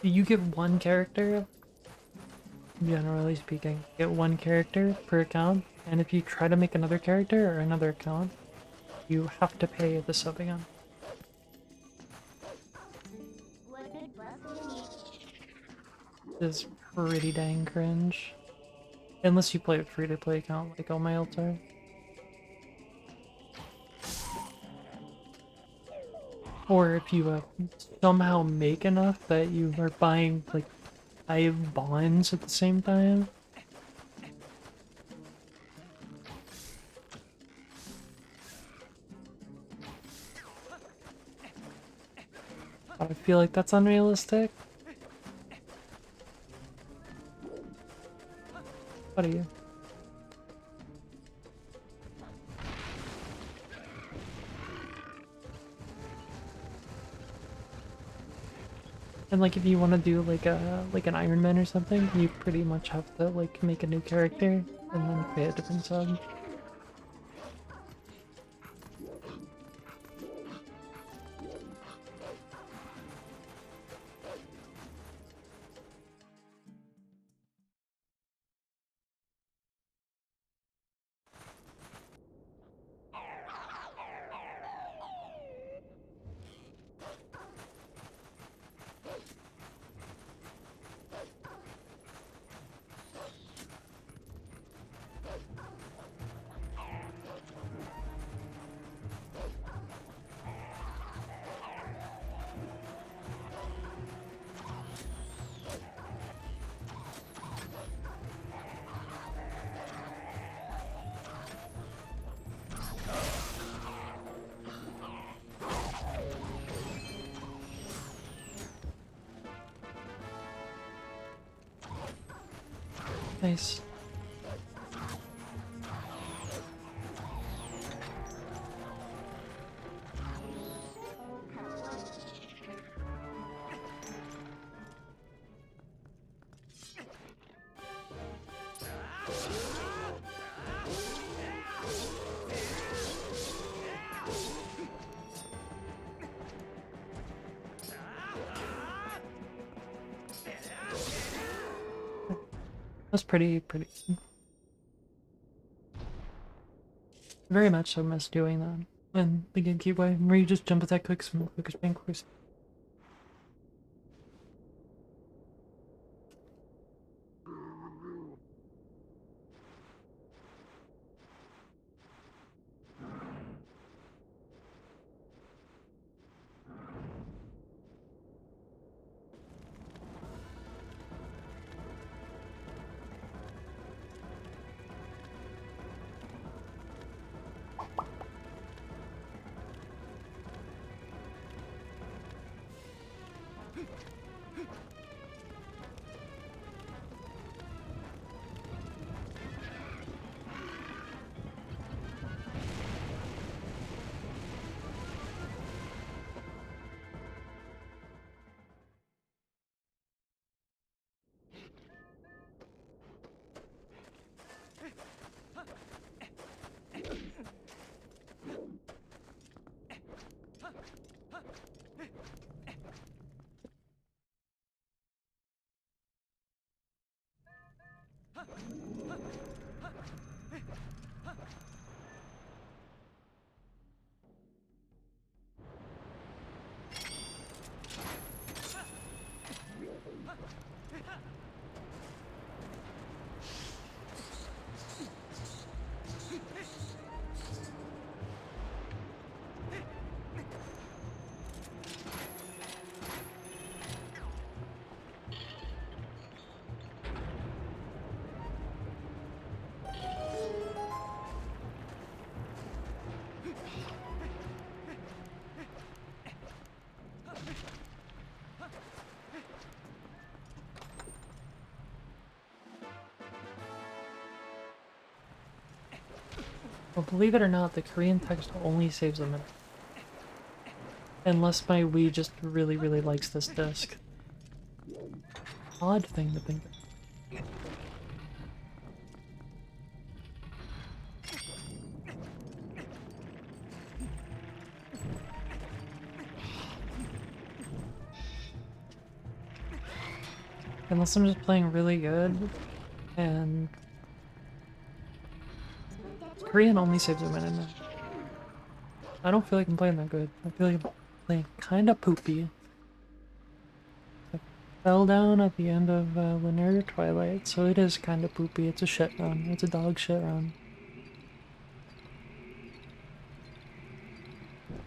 you get one character, generally speaking, get one character per account, and if you try to make another character or another account, you have to pay the sub again. Is pretty dang cringe. Unless you play a free-to-play account like all my else are. Or if you somehow make enough that you are buying like 5 bonds at the same time. But I feel like that's unrealistic. What are you? And like if you want to do like an Iron Man or something, you pretty much have to like make a new character and then pay a different sub. Nice. That's pretty. Very much so miss doing that in the GameCube way, where you just jump attack clicks and quick spin quick. Well, believe it or not, the Korean text only saves a minute. Unless my Wii just really likes this disc. Odd thing to think of. Unless I'm just playing really good, and Korean only saves a minute now. I don't feel like I'm playing that good. I feel like I'm playing kinda poopy. I fell down at the end of linear Twilight, so it is kinda poopy. It's a shit run. It's a dog shit run.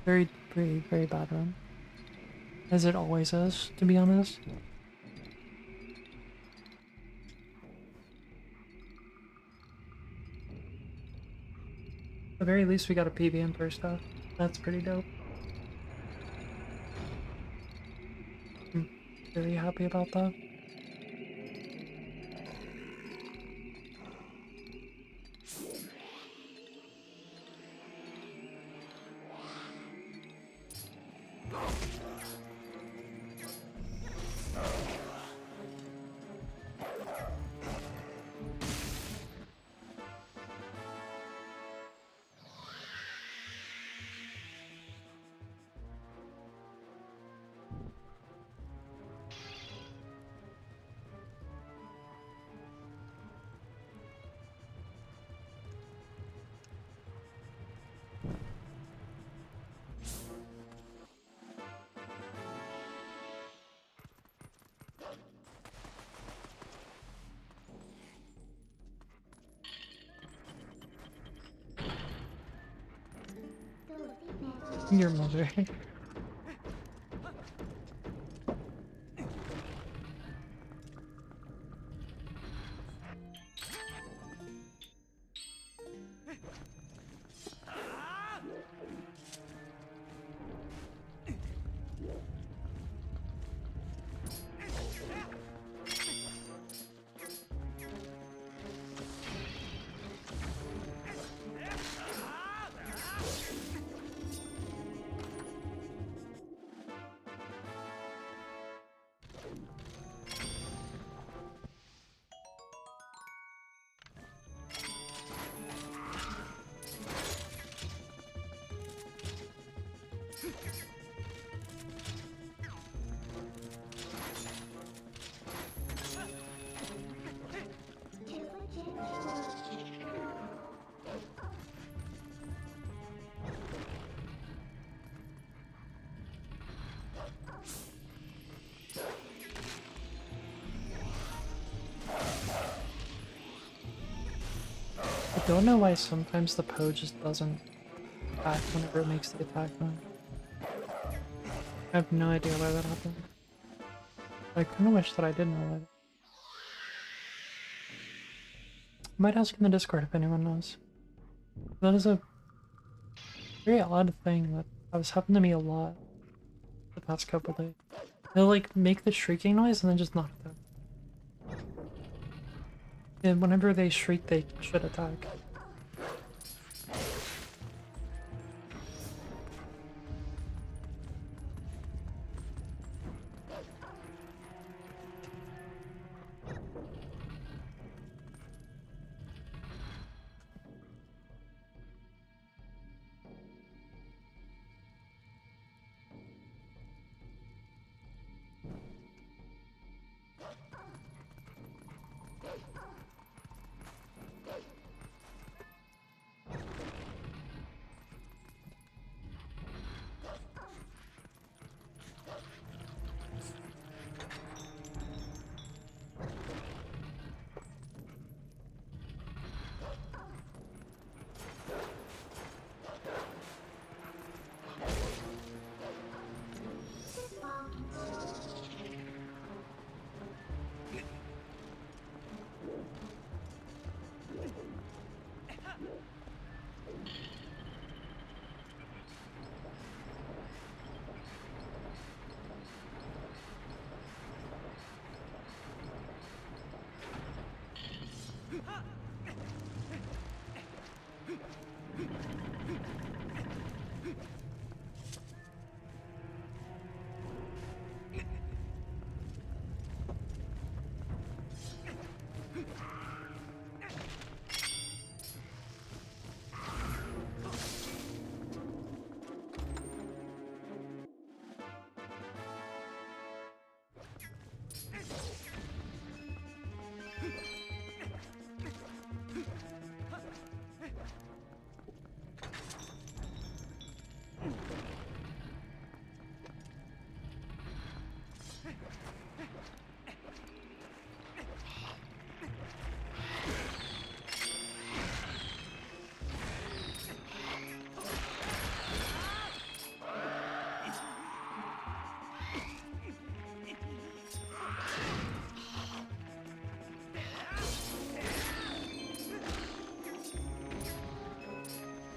Very bad run. as it always is, to be honest. At the very least, we got a PB first off. That's pretty dope. I'm very happy about that. Your mother. I don't know why sometimes the Poe just doesn't attack whenever it makes the attack noise. I have no idea why that happened. I kinda wish that I did know why. I might ask in the Discord if anyone knows. That is a very odd thing that has happened to me a lot the past couple days. They'll like make the shrieking noise and then just not attack. And whenever they shriek, they should attack.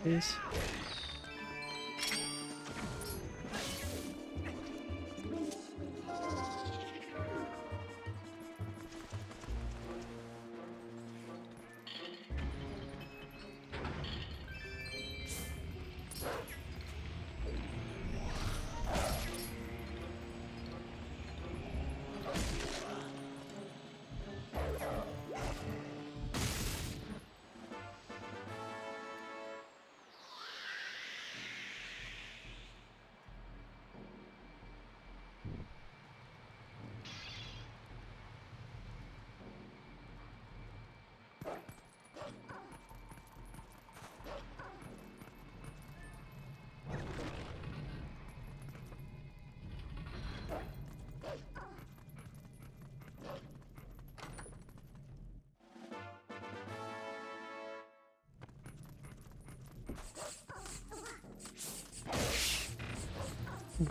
these.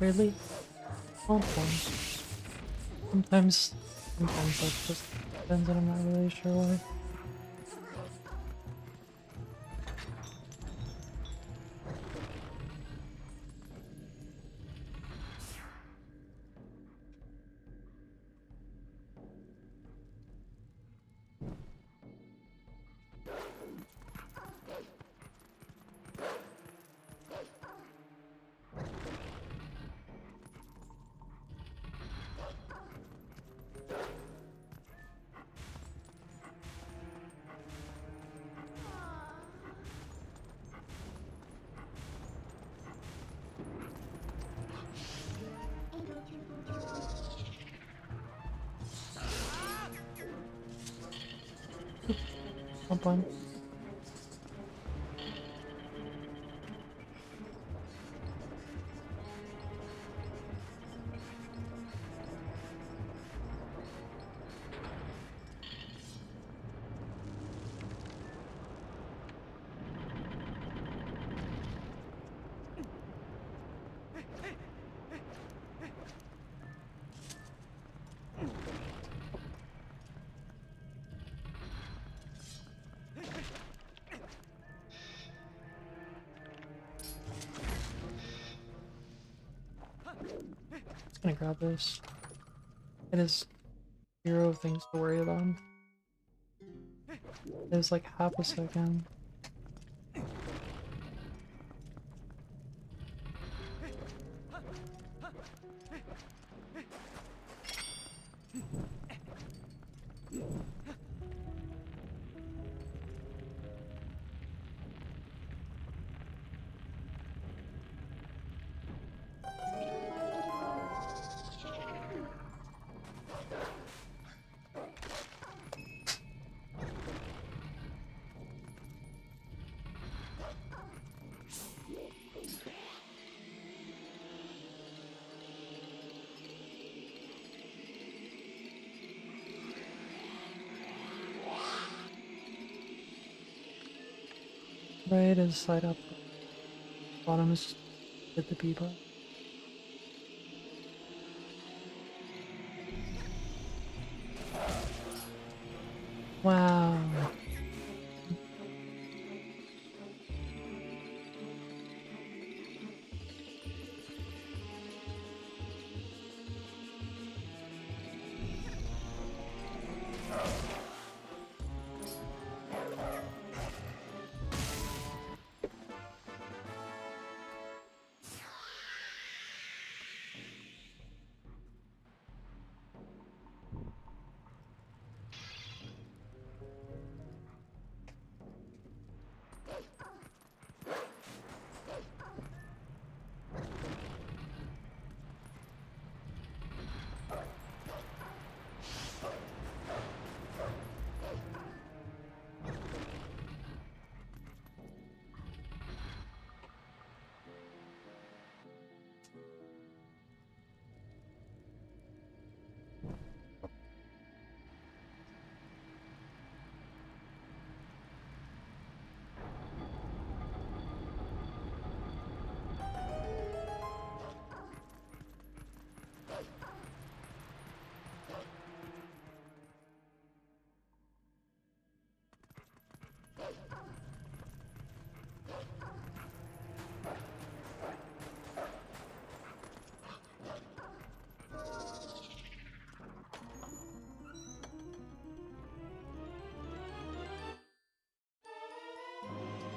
Really? Sometimes. Sometimes that just depends and I'm not really sure why. Sometimes. Just gonna grab this. It is 0 things to worry about. It was like half a second. Right is side up. Bottom is hit the B button. Wow.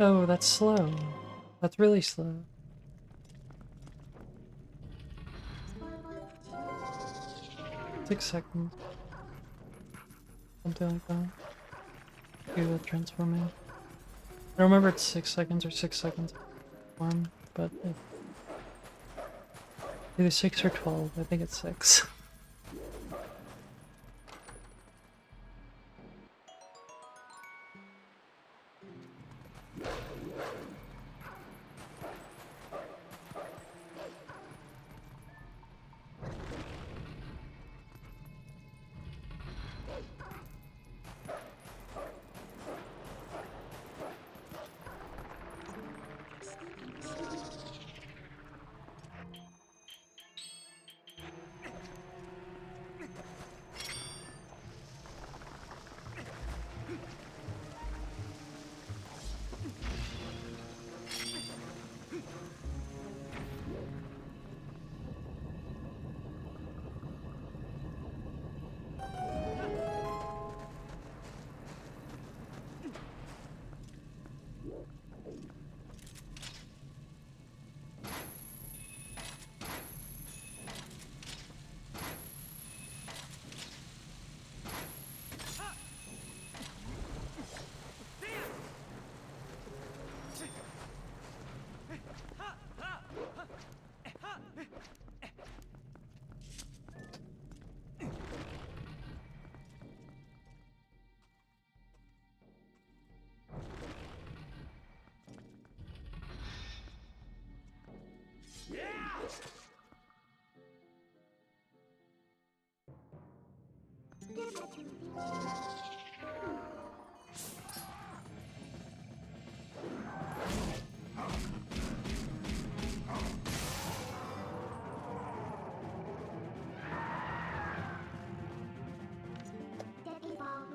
Oh, that's slow. That's really slow. 뻘뻘 6 seconds. Something like that. Okay, with transforming. I don't remember it's 6 seconds or 6 seconds form, but it's either 6 or 12. I think it's 6. Deadly ball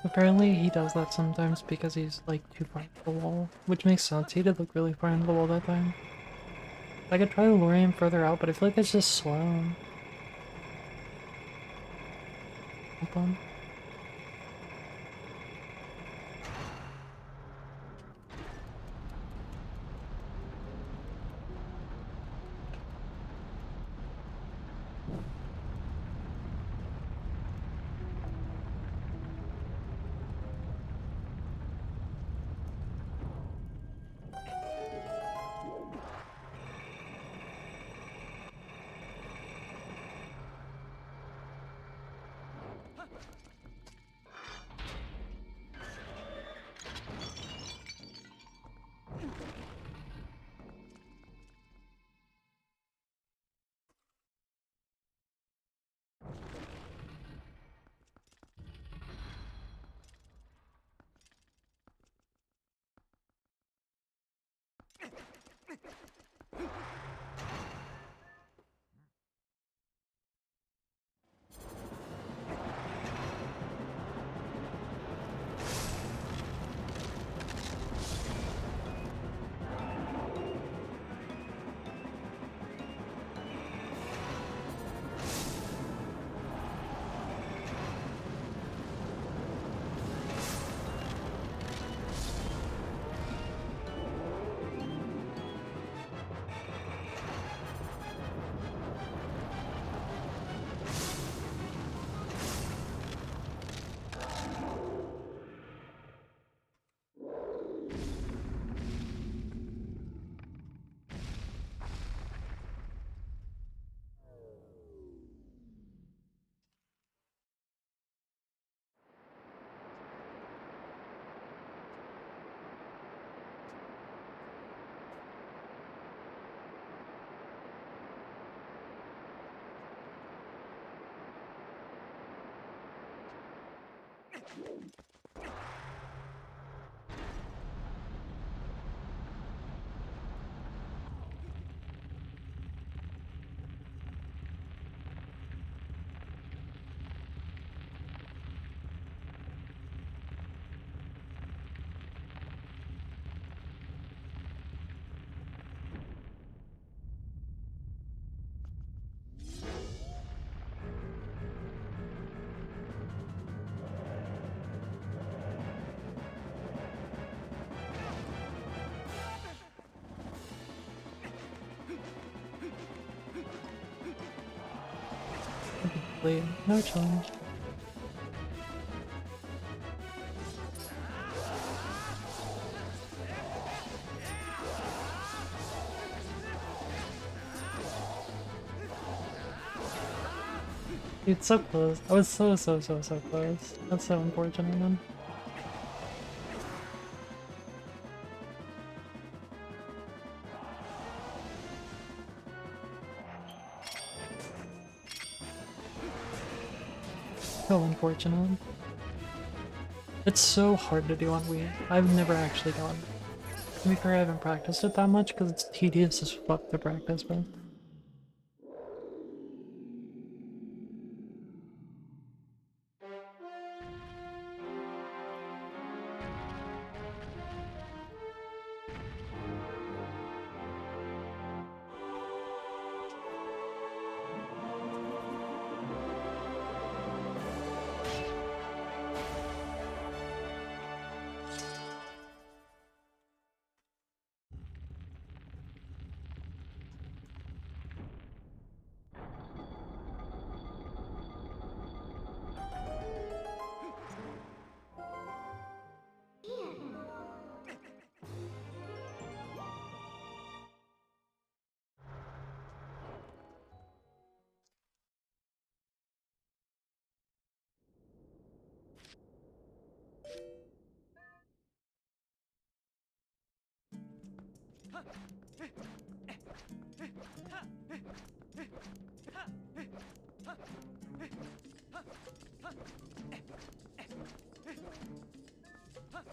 Apparently he does that sometimes because he's like too far into the wall, which makes sense. He did look really far into the wall that time. I could try luring him further out, but I feel like it's just slow. Hold on. Wait, no challenge. Dude, so close. I was so close. That's so unfortunate, man. So unfortunate. It's so hard to do on Wii. I've never actually gotten it. To be fair, I haven't practiced it that much because it's tedious as fuck to practice, but...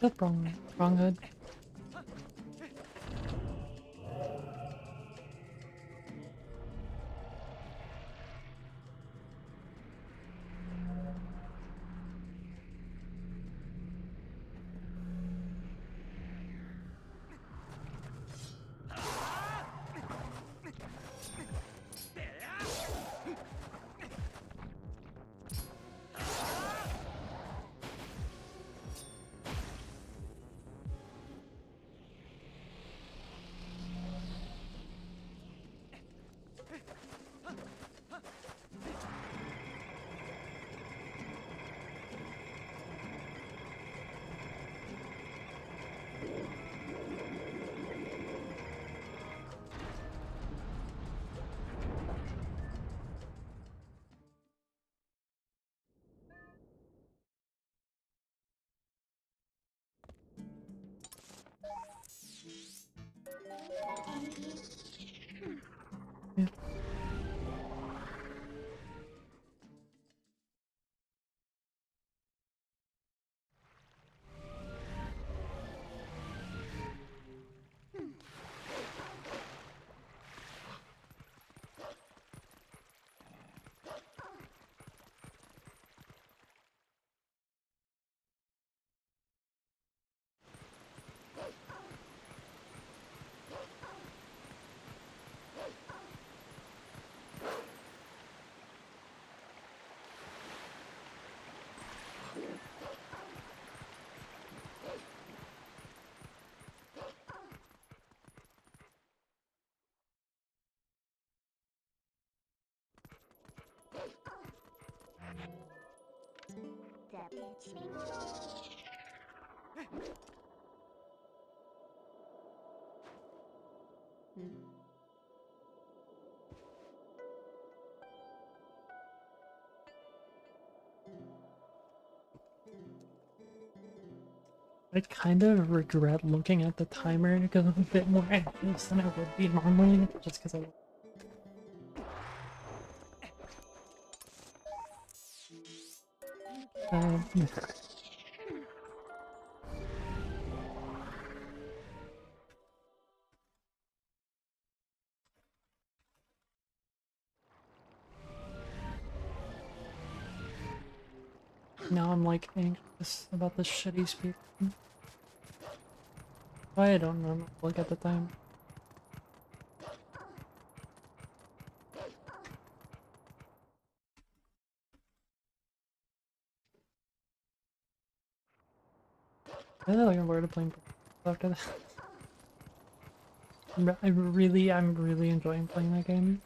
Yep, wrong hood. I kind of regret looking at the timer because I'm a bit more anxious than I would be normally, just because I... Yeah. Now I'm like anxious about the shitty speed. I don't know. Look at the time. I feel like I'm bored of playing after that. I'm really enjoying playing that game.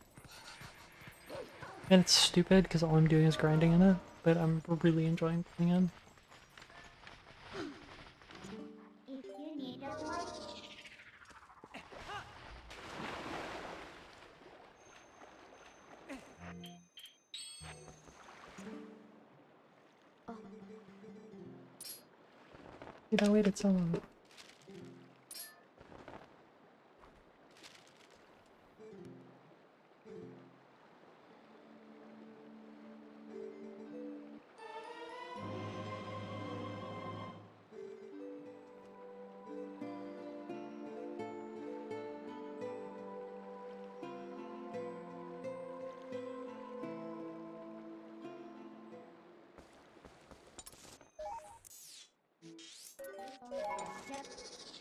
And it's stupid because all I'm doing is grinding in it, but I'm really enjoying playing it. If you need a light, Dude, I waited so long.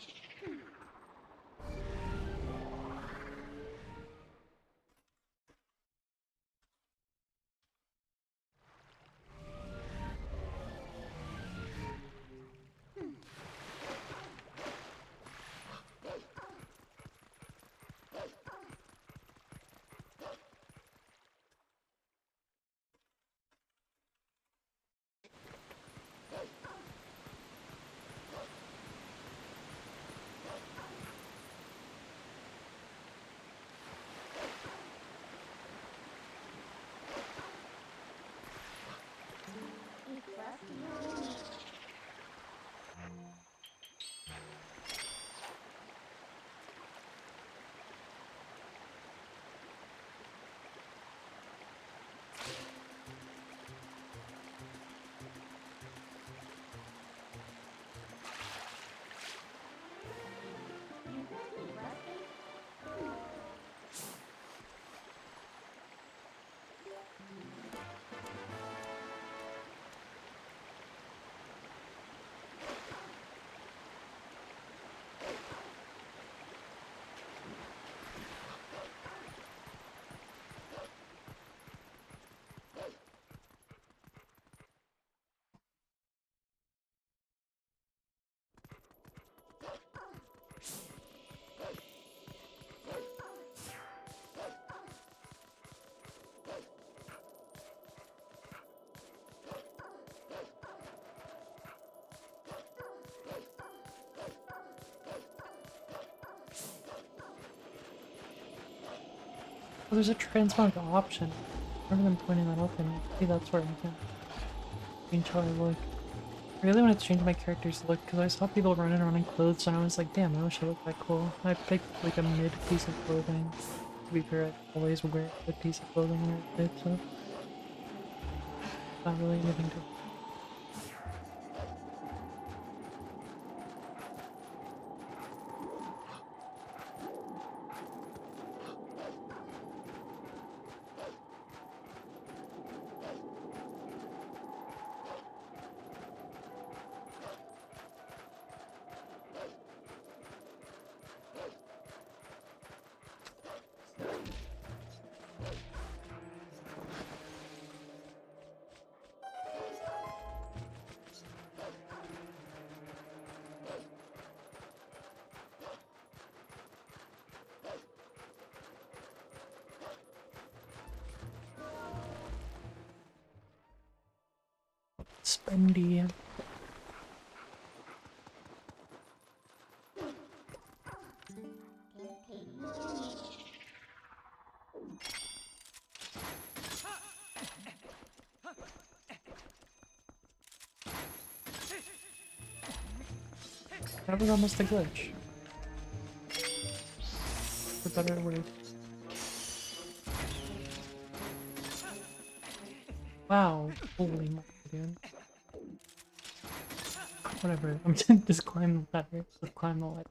if what you need. You ready, Rusty? Oh, there's a transmog option. Rather than pointing that out, then maybe that's where I can change how I look. I really wanted to change my character's look because I saw people running around in clothes and I was like, damn, I wish I looked that cool. I picked like a mid piece of clothing. To be fair, I always wear a good piece of clothing in my outfit, so not really anything to... spendy. That was almost a glitch. For better word. Wow. Holy moly, dude. Whatever. I'm just climb the ladder. Just climb the ladder.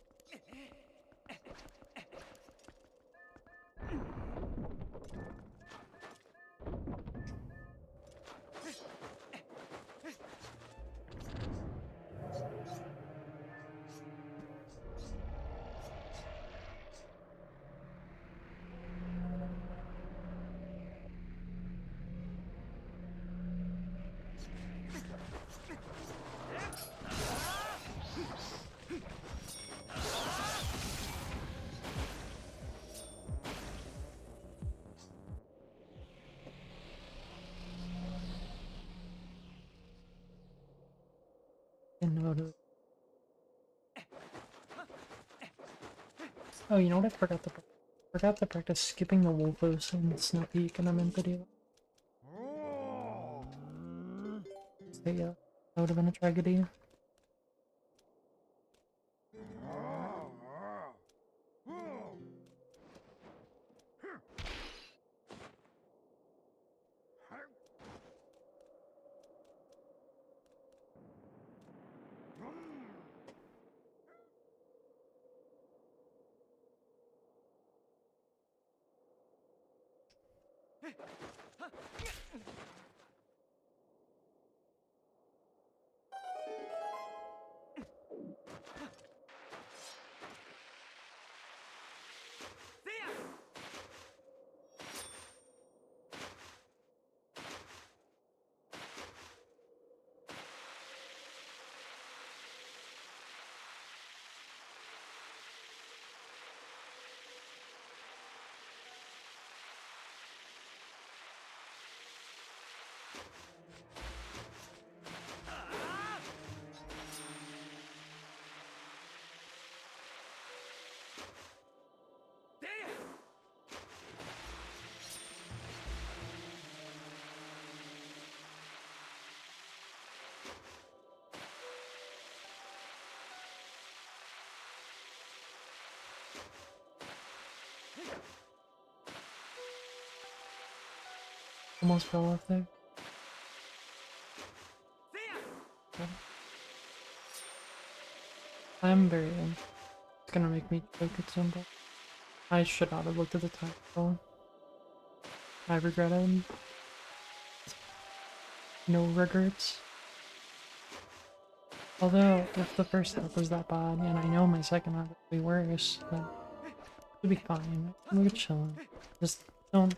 And no to... Oh, you know what I forgot to practice? Forgot to practice skipping the Wolfos and Snow Peak and I'm in video. So yeah, that would have been a tragedy. Almost fell off there. Okay. I'm very ill. It's gonna make me choke at some point. I should not have looked at the time at all. I regret it. No regrets. Although, if the first half was that bad, and I know my second half will be worse, then it'll be fine. We're chilling. Just don't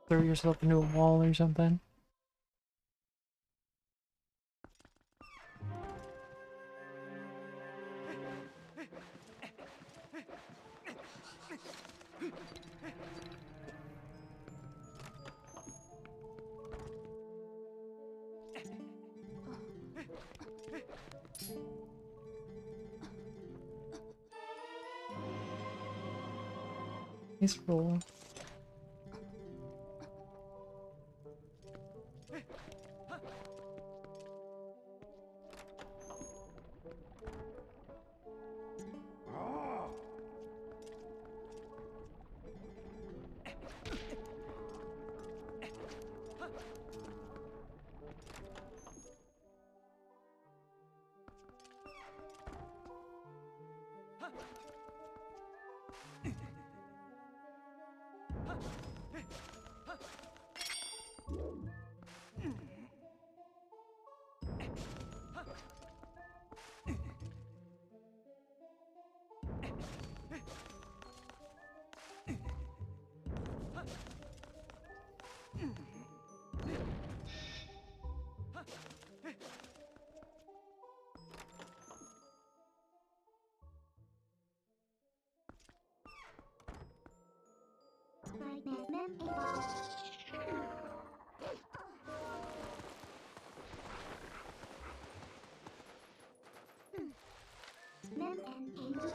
throw yourself into a wall or something. Nice roll. Mem and angry.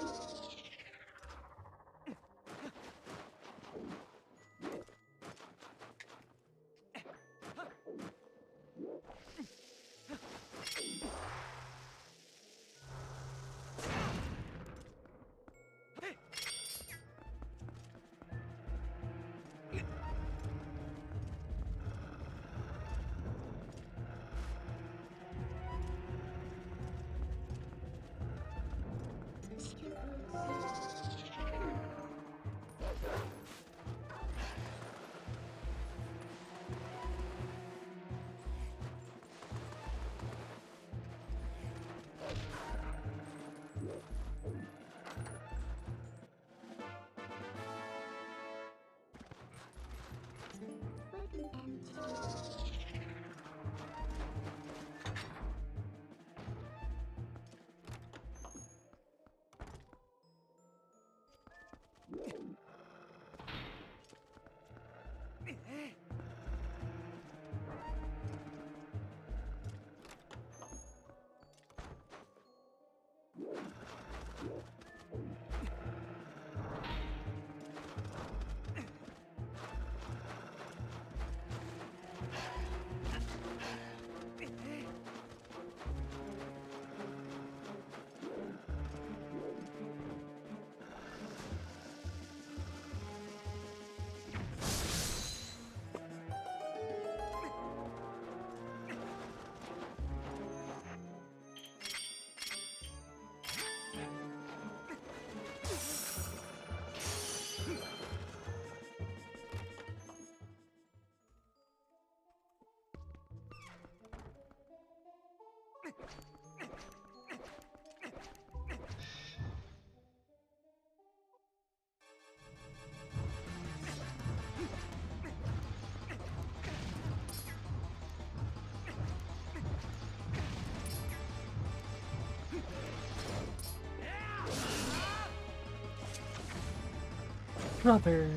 Brother.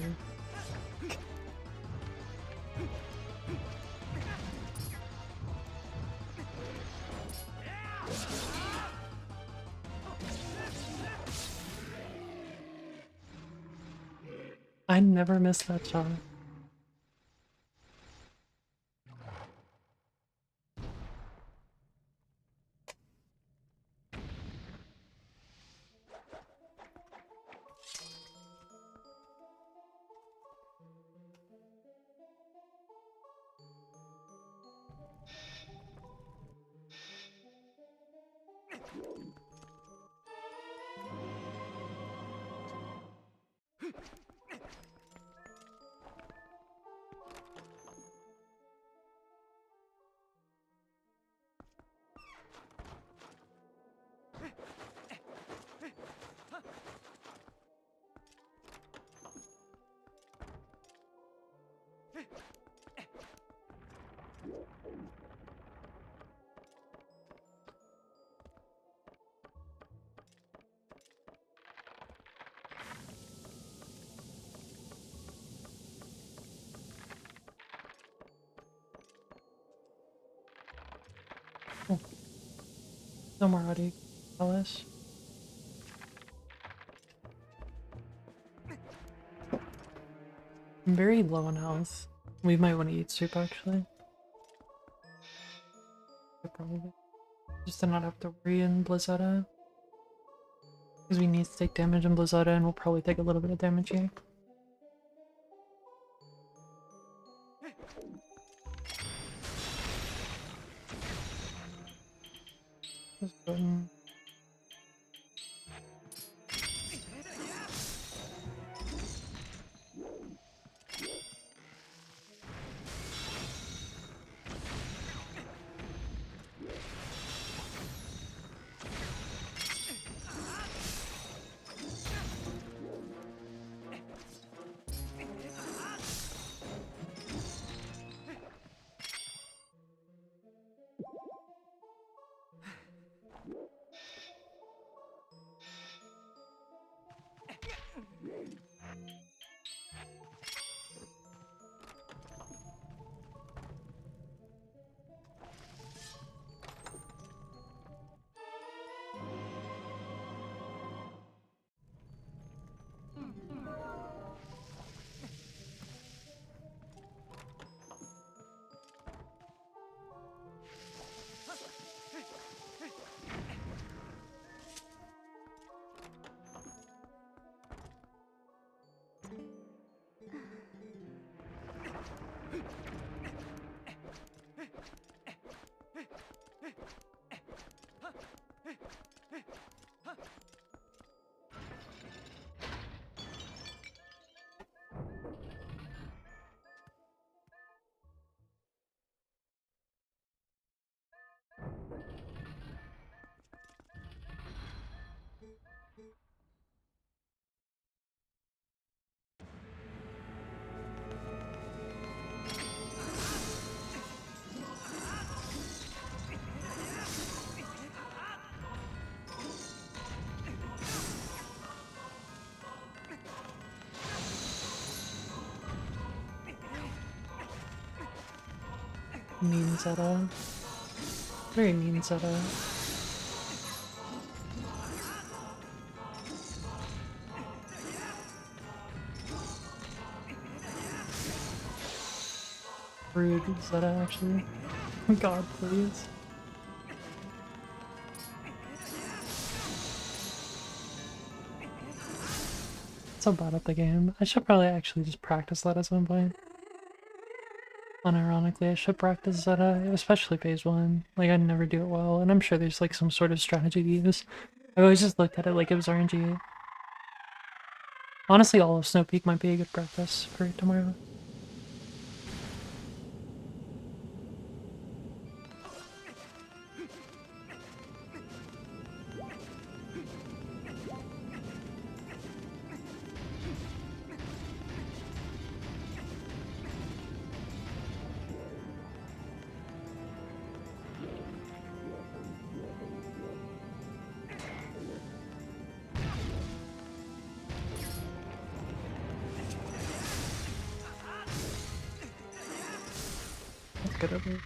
I never missed that shot. Oh, no more audio. Tell us. I'm very low on health. We might want to eat soup actually. Probably. Just to not have to worry in Blizzetta. Because we need to take damage in Blizzetta and we'll probably take a little bit of damage here. Just button. Mean Zeta. Very mean Zeta. Rude Zeta, actually. God, please. So bad at the game. I should probably actually just practice that at some point. Unironically, I should practice Zeta, especially phase 1. Like, I never do it well, and I'm sure there's like some sort of strategy to use. I always just looked at it like it was RNG. Honestly, all of Snow Peak might be a good practice for tomorrow. That's good of it.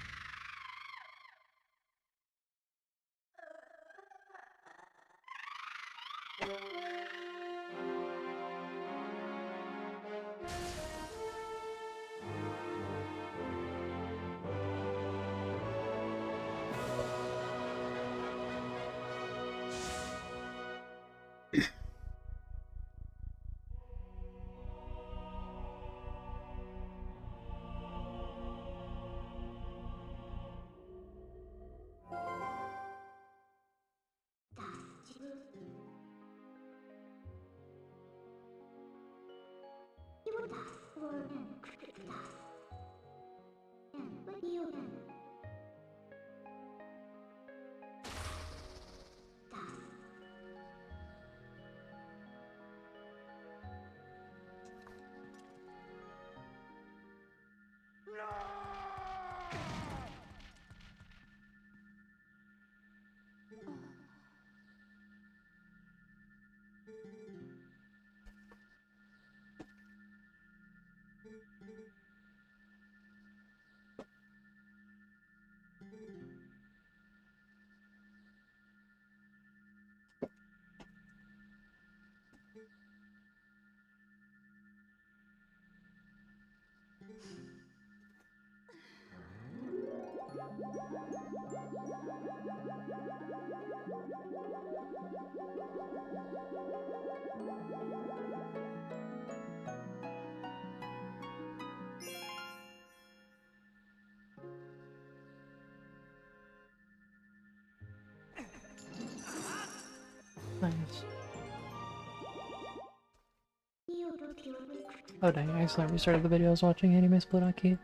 Nice. Oh dang, I accidentally restarted the video I was watching Anime Split Aki.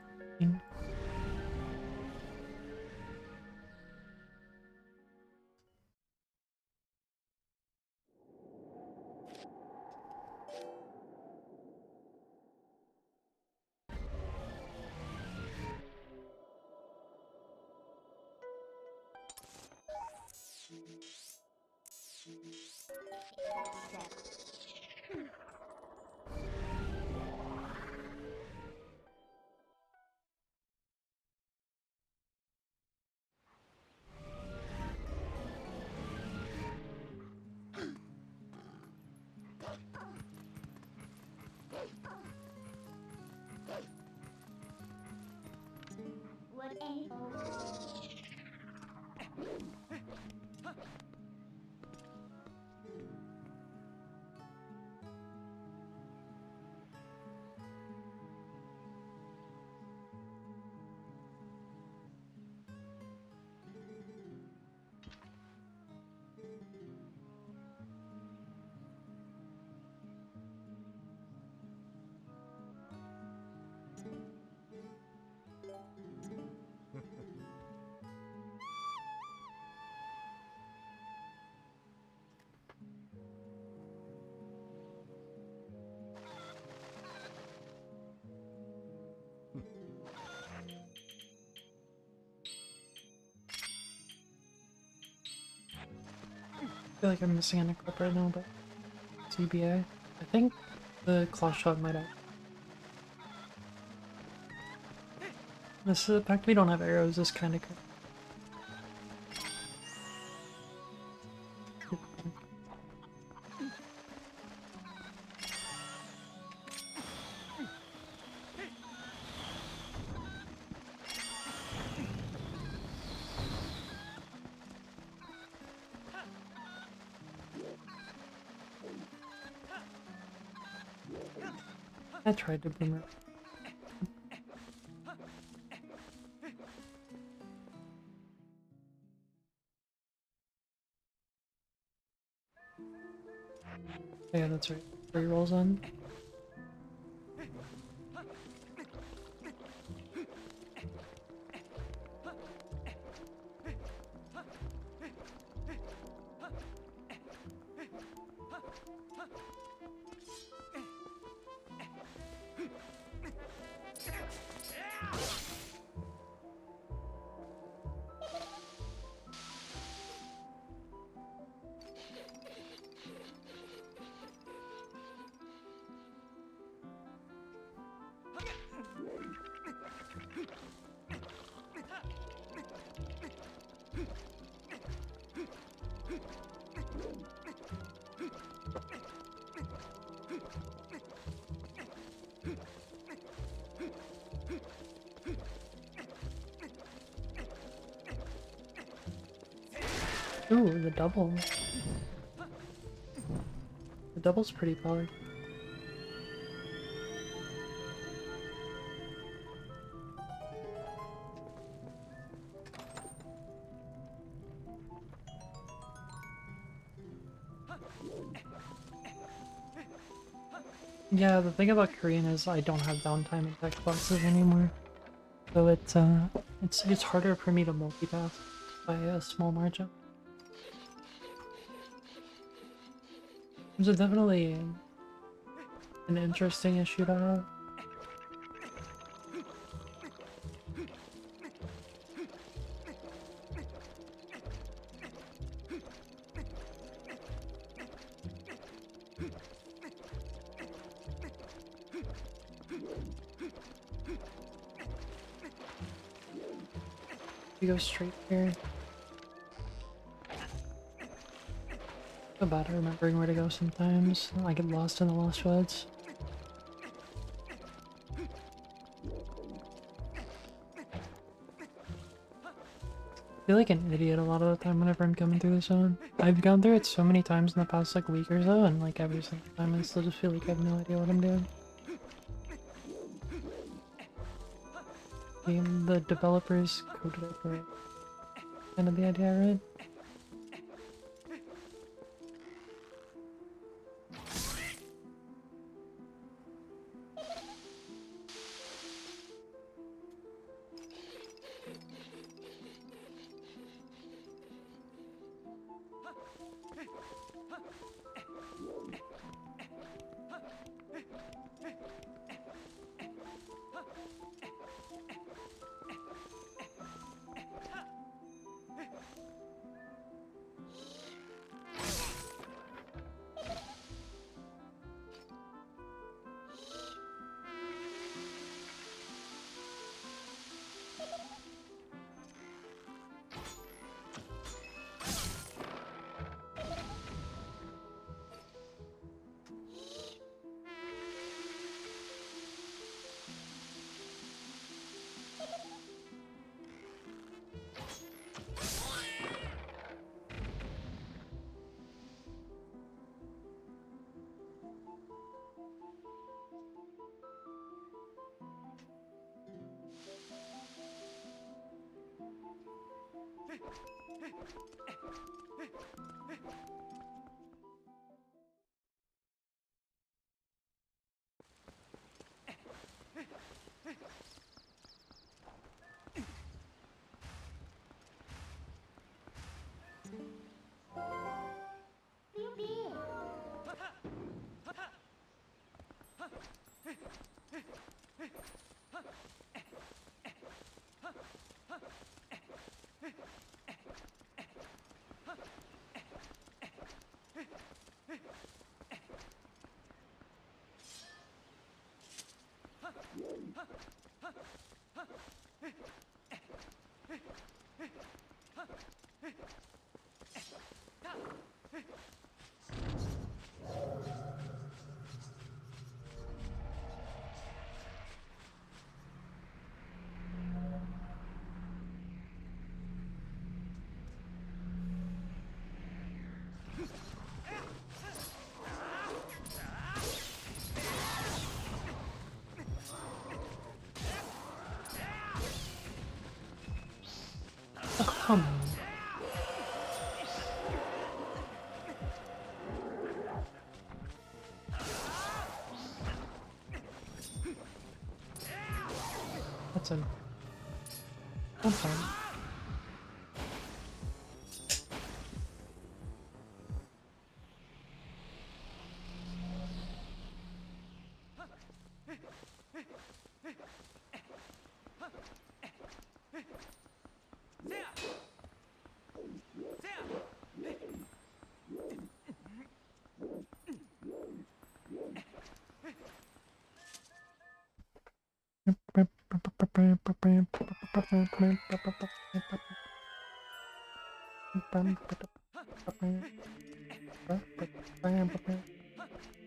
feel like I'm missing an equip right now, but CBA. I think the claw shot might have. This is the fact we don't have arrows is kind of. I tried to boomerang. Yeah, that's right. Three rolls on. Ooh, the double. The double's pretty powered. Yeah, the thing about Korean is I don't have downtime in text boxes anymore. So it's harder for me to multitask by a small margin. It's definitely an interesting issue to have. We go straight here. Feel bad at remembering where to go sometimes. I get lost in the Lost Woods. I feel like an idiot a lot of the time whenever I'm coming through the zone. I've gone through it so many times in the past like week or so, and like every single time I still just feel like I have no idea what I'm doing. The developers coded it right. Kind of the idea, right? Oh, come on. That's a... I'm fine.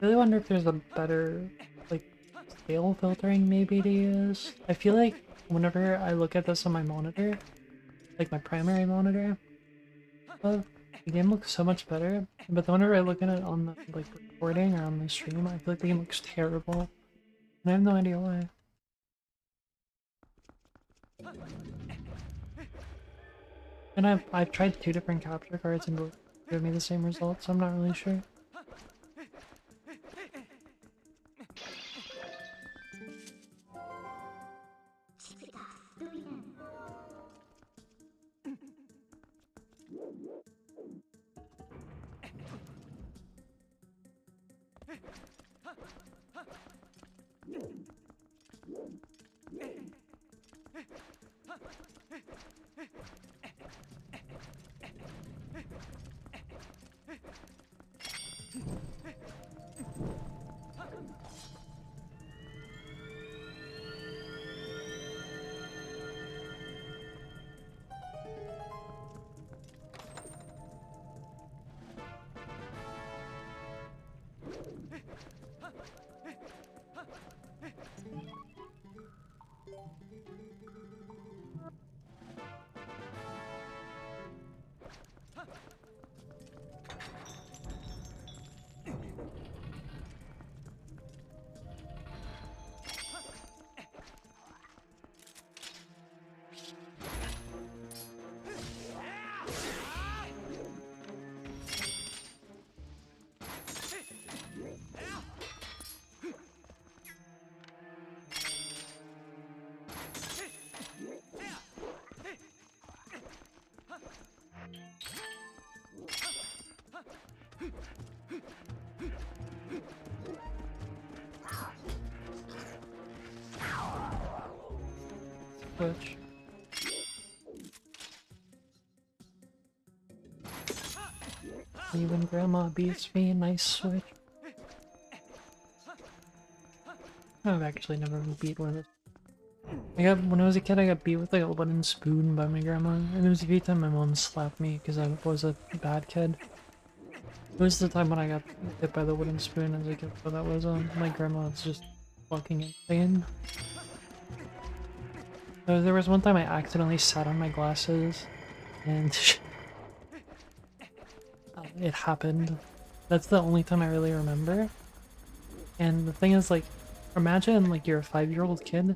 Really wonder if there's a better, like, scale filtering maybe to use. I feel like whenever I look at this on my monitor, like my primary monitor, the game looks so much better. But whenever I look at it on the like recording or on the stream, I feel like the game looks terrible. And I have no idea why. And I've tried 2 different capture cards and both give me the same results, so I'm not really sure. Switch. Even grandma beats me, nice switch. I've actually never been beat with it. When I was a kid, I got beat with like a wooden spoon by my grandma, and there was a few times my mom slapped me because I was a bad kid. It was the time when I got hit by the wooden spoon as a kid, but that was my grandma was just fucking insane. There was one time I accidentally sat on my glasses, and it happened. That's the only time I really remember. And the thing is, like, imagine like you're a 5-year-old kid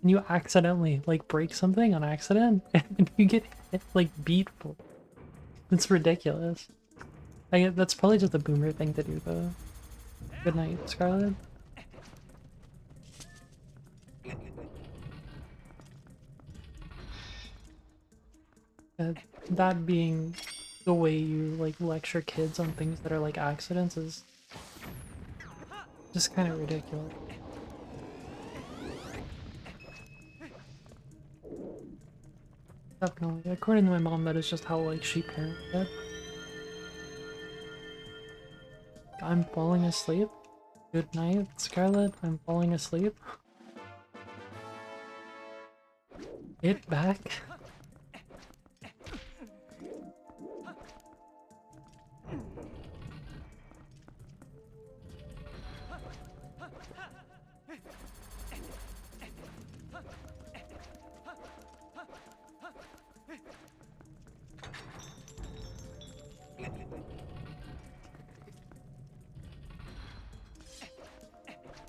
and you accidentally like break something on accident and you get hit, like beat for it. It's ridiculous. That's probably just a boomer thing to do though. Good night, Scarlet. Uh, that being the way you like lecture kids on things that are like accidents is just kind of ridiculous. Definitely. According to my mom, that is just how like she parented. I'm falling asleep. Good night, Scarlet. I'm falling asleep. Get back.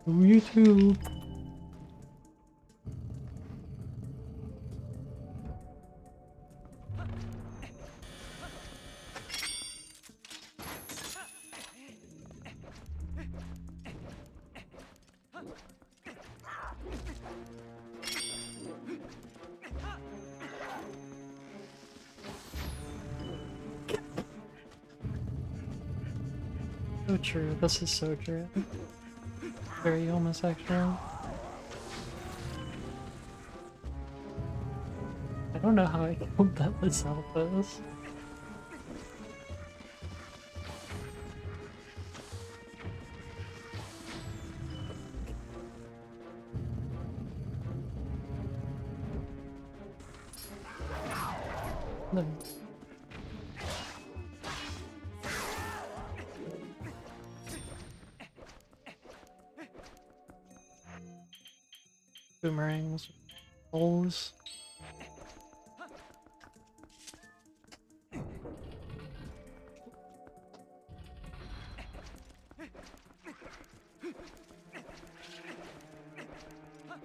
You too. So true. This is so true. Very homosexual. I don't know how I killed that myself, this. No. Boomerangs, holes. See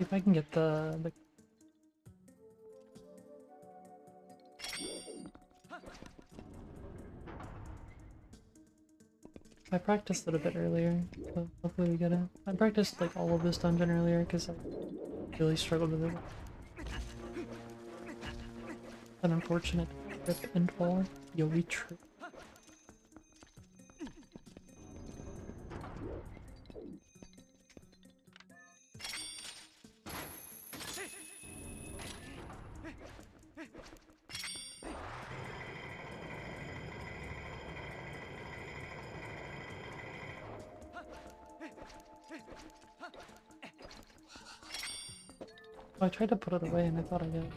if I can get the I practiced it a bit earlier, so hopefully we get it. I practiced like all of this dungeon earlier because I really struggled with it. An unfortunate trip and fall. Yowie trip. Oh, I tried to put it away and I thought I got it.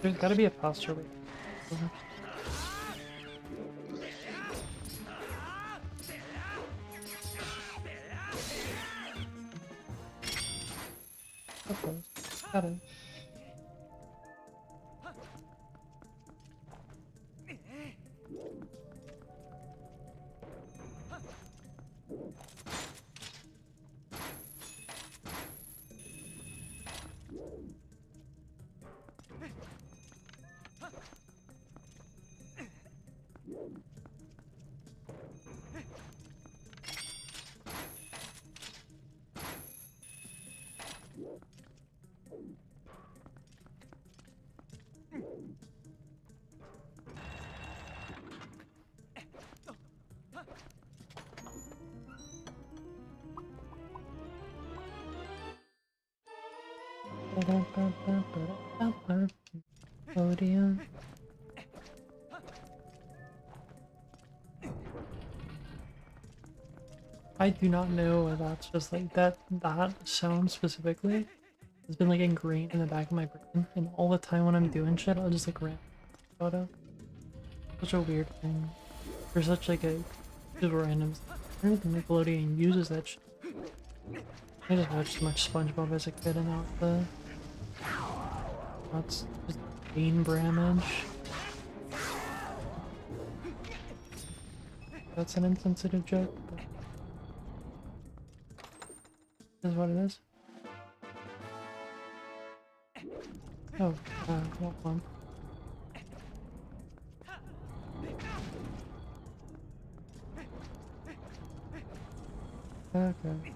There's gotta be a posture way. Okay, got it. Podium. I do not know if that's just like that sound specifically has been like ingrained in the back of my brain, and all the time when I'm doing shit I'll just like rant about it. Such a weird thing. For such like a just random I don't even think Nickelodeon uses that shit. I just watched too much SpongeBob as a kid and that's just Bean Bramage. That's an insensitive joke, but it is what it is. Oh, what one? Okay.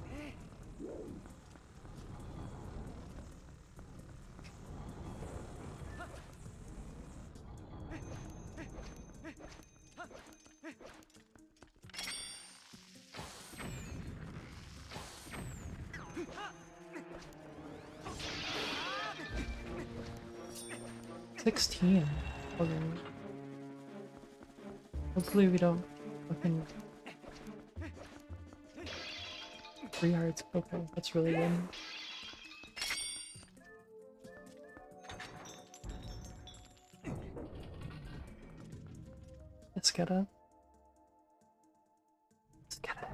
$16. Okay. Hopefully we don't fucking 3 hearts. Okay, that's really good. Let's get it. Let's get it.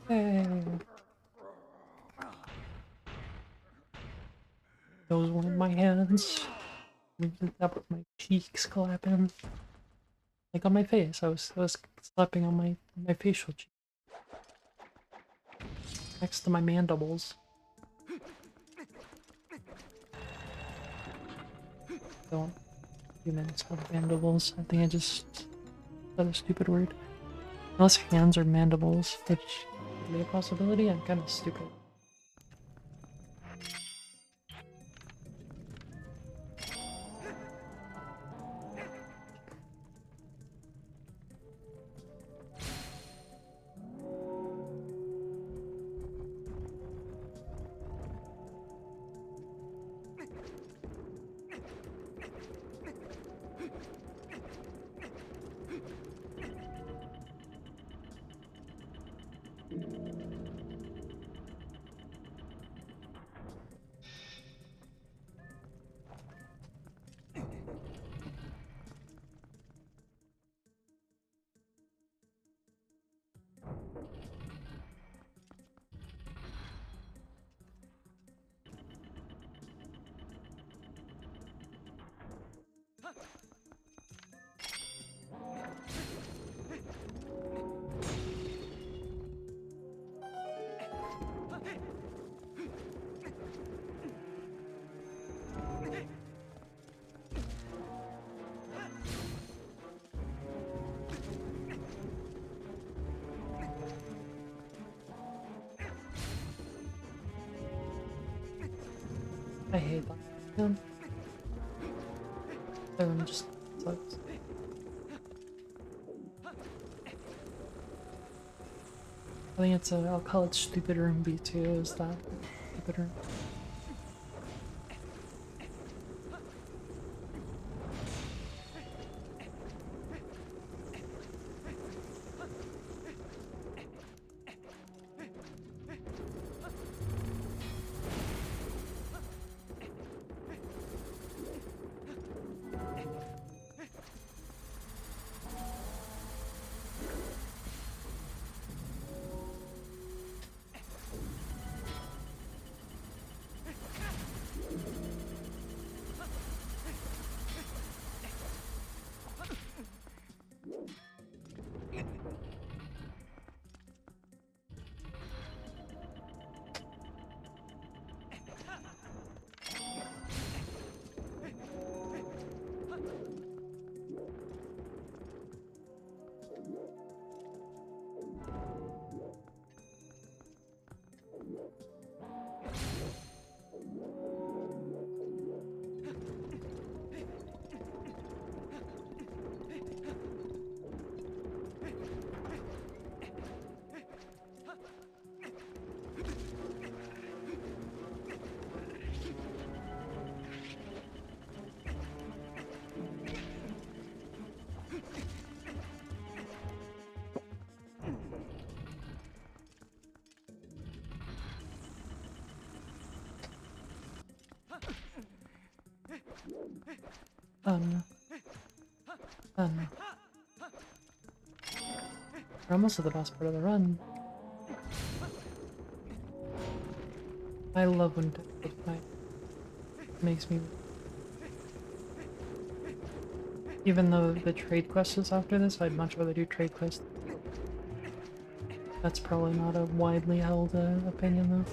Hey, those weren't my hands. That was my cheeks clapping. Like on my face. I was slapping on my facial cheek. Next to my mandibles. Don't humans have mandibles. I think I just said a stupid word. Unless hands are mandibles, which could be a possibility. I'm kind of stupid. I hate that. Man. Everyone just sucks. I think it's I'll call it stupid room B2, is that stupid room? Oh no. Oh no. We're almost at the best part of the run. I love when it makes me. Even though the trade quest is after this, I'd much rather do trade quest. That's probably not a widely held opinion though.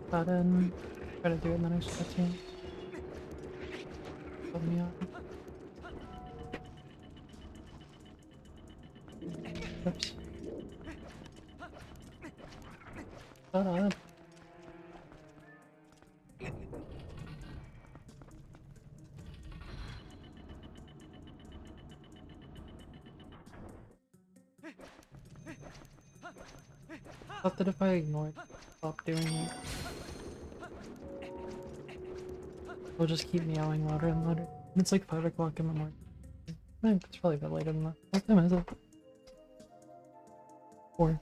That in. Try to do it in the next 15. Help me out. Oops. Shut up. Thought that if I ignored, stop doing it, it'll just keep meowing louder and louder. And it's like 5 o'clock in the morning. It's probably a bit later than that. What time is it? 4.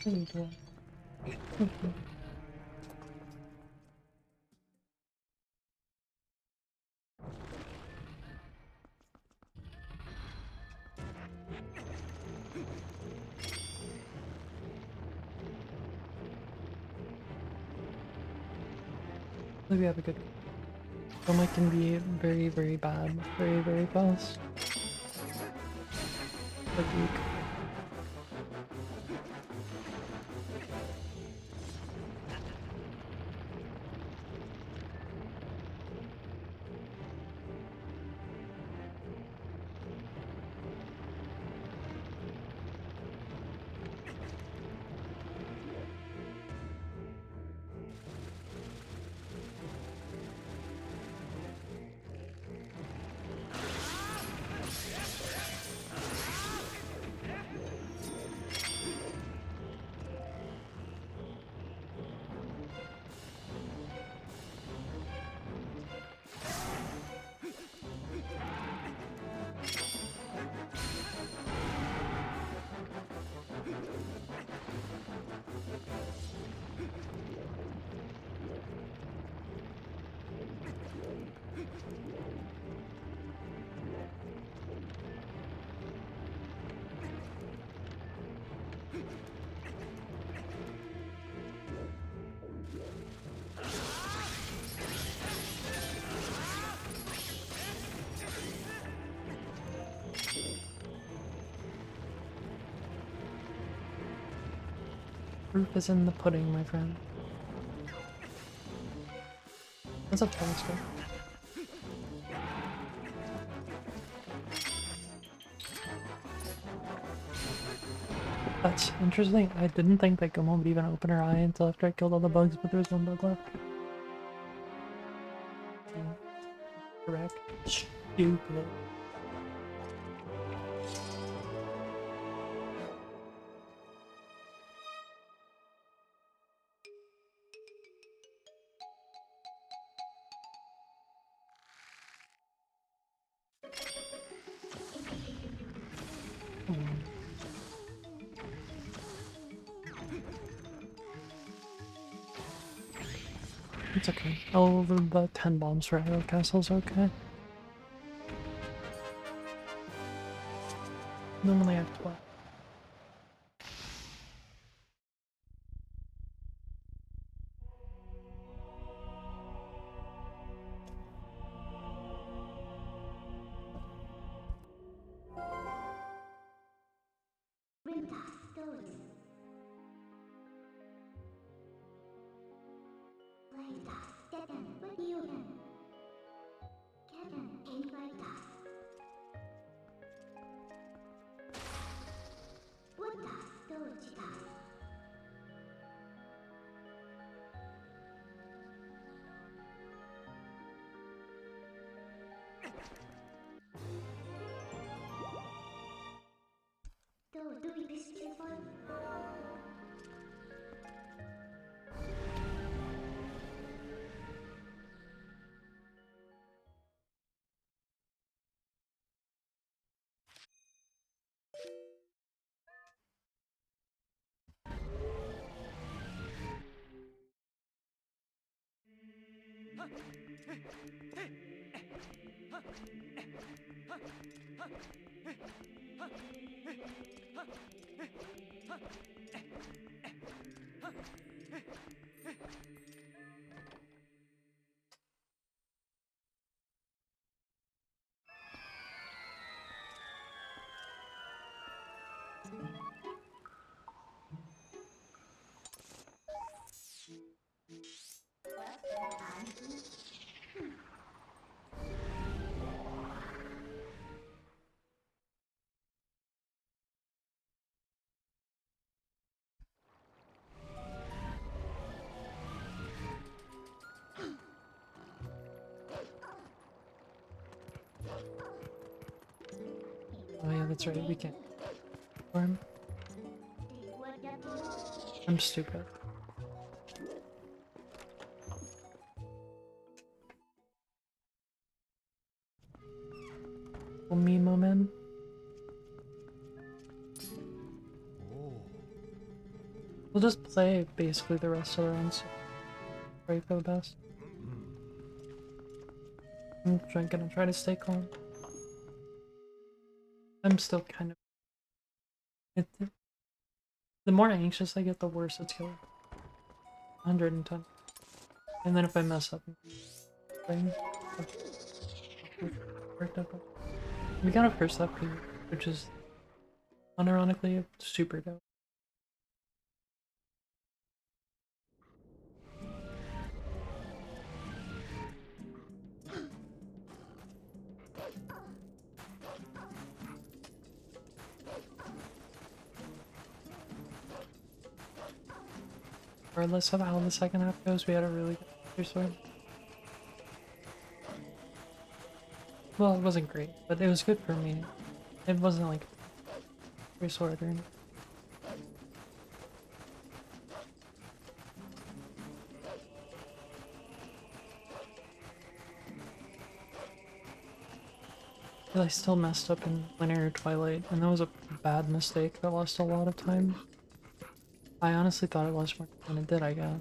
There you go. Okay. Maybe we have a good. Film can be very, very bad, very, very fast. Like weak. Proof is in the pudding, my friend. What's up, Telescope? That's interesting. I didn't think that Gomo would even open her eye until after I killed all the bugs, but there was one bug left. Correct. Stupid. It's okay. Oh, the 10 bombs for Arrow Castle's okay. Normally I have 12. Winter stories. Later, Detten with you then. Kevin ain't like us. Doing this is fun. Oh yeah, that's right, we can't farm. I'm stupid. Little Mimo man. We'll just play basically the rest of the rounds. So pray for the best. Gonna try to stay calm. I'm still kind of. The more anxious I get, the worse it's going. 110. And then if I mess up, we got a first up, which is unironically super dope. Regardless of how the second half goes, we had a really good first sword. Well, it wasn't great, but it was good for me. It wasn't like first sword or anything. But I still messed up in linear twilight, and that was a bad mistake that lost a lot of time. I honestly thought it lost more than it did, I guess.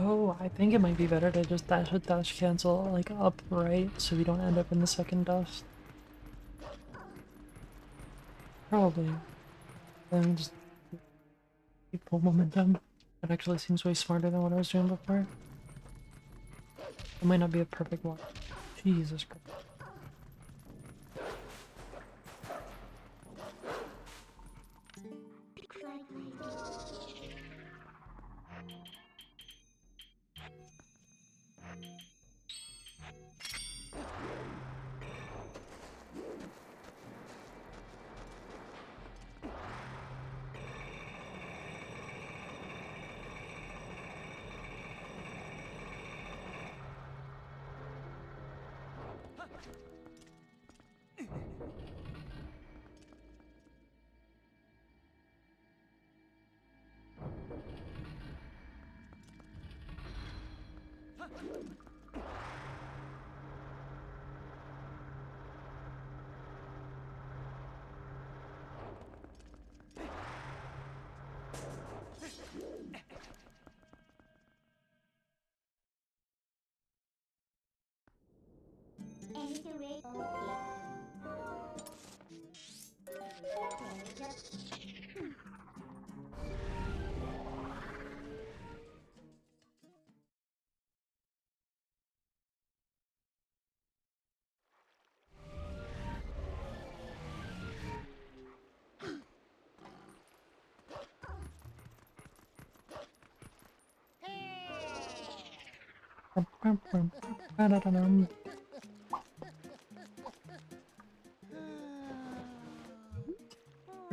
Oh, I think it might be better to just dash cancel like upright so we don't end up in the second dust. Probably. Then just keep full momentum. That actually seems way smarter than what I was doing before. It might not be a perfect one. Jesus Christ.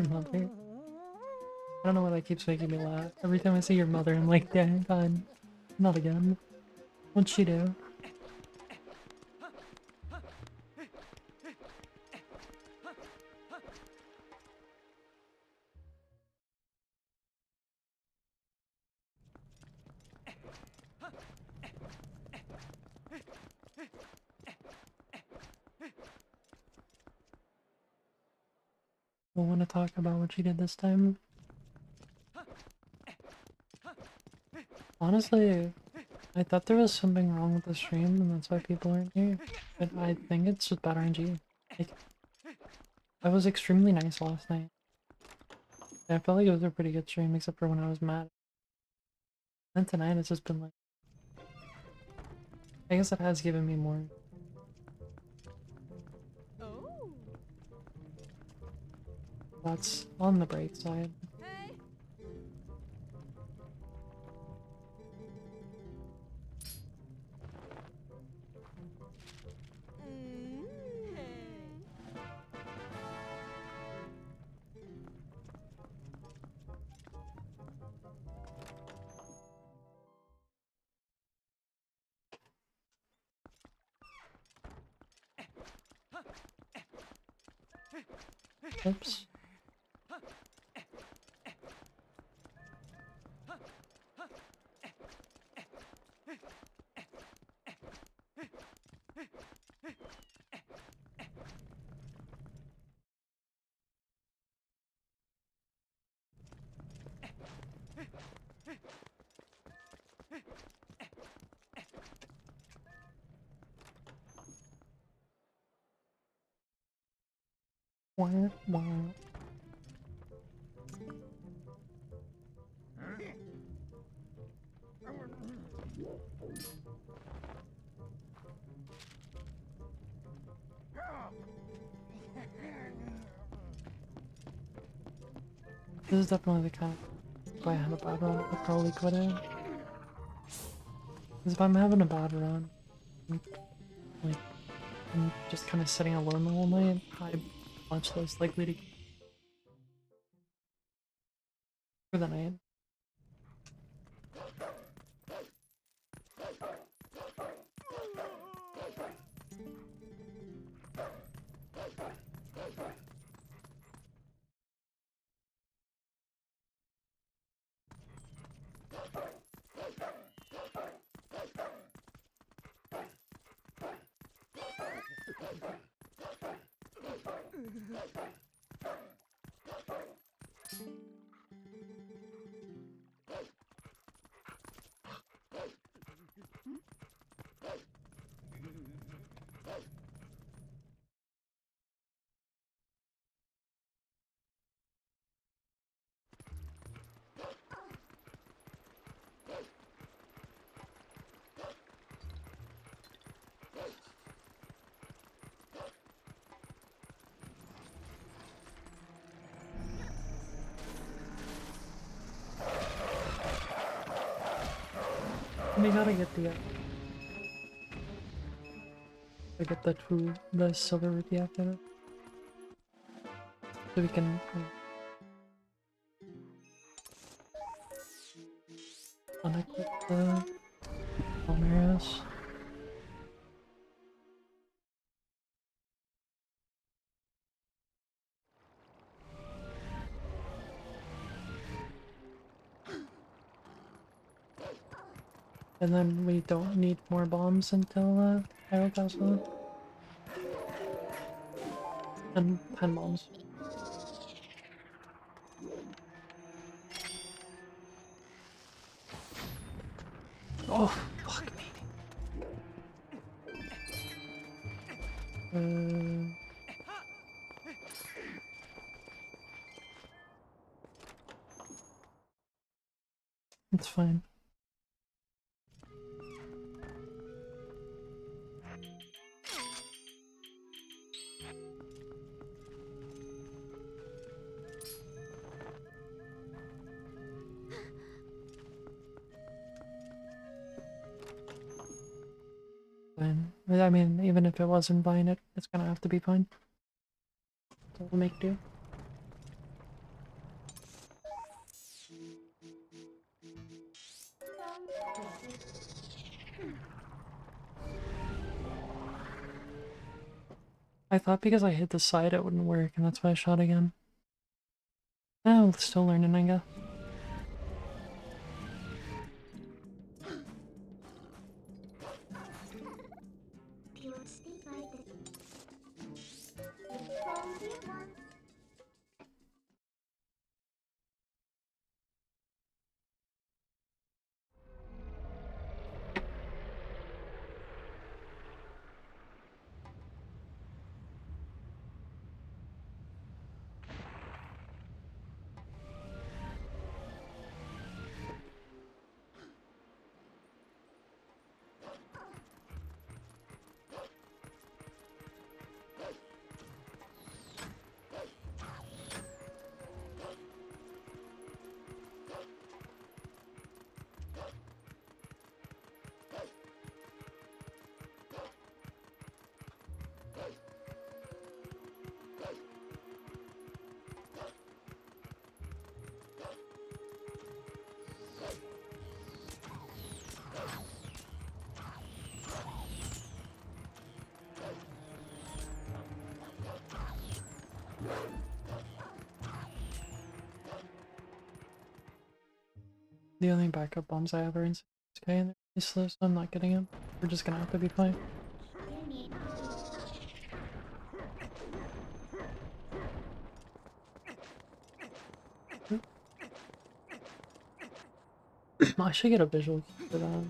Mother. I don't know why that keeps making me laugh. Every time I see your mother, I'm like, dang, God, not again. What'd she do? Don't want to talk about what she did this time. Honestly, I thought there was something wrong with the stream, and that's why people aren't here. But I think it's just bad RNG. Like, I was extremely nice last night. I felt like it was a pretty good stream, except for when I was mad. Then tonight, it's just been like... I guess it has given me more. That's on the bright side. Oops. Wah, wah. This is definitely the kind of... If I had a bad run, I'd probably quit it. Because if I'm having a bad run, like, I'm just kind of sitting alone the whole night, I'm much less likely to for the night. We gotta get the silver rupee after it. So we can unequip the Palmeros. And then we don't need more bombs until Arrow Castle. And 10 bombs. Oh, fuck me. It's fine. Fine. I mean, even if it wasn't fine, it's gonna have to be fine. So we'll make do. I thought because I hit the side it wouldn't work, and that's why I shot again. Oh, still learning, I guess. Pure speed like this. From here one. The only backup bombs I have are in 6K and they're useless, so I'm not getting them. We're just gonna have to be fine. I should get a visual for that.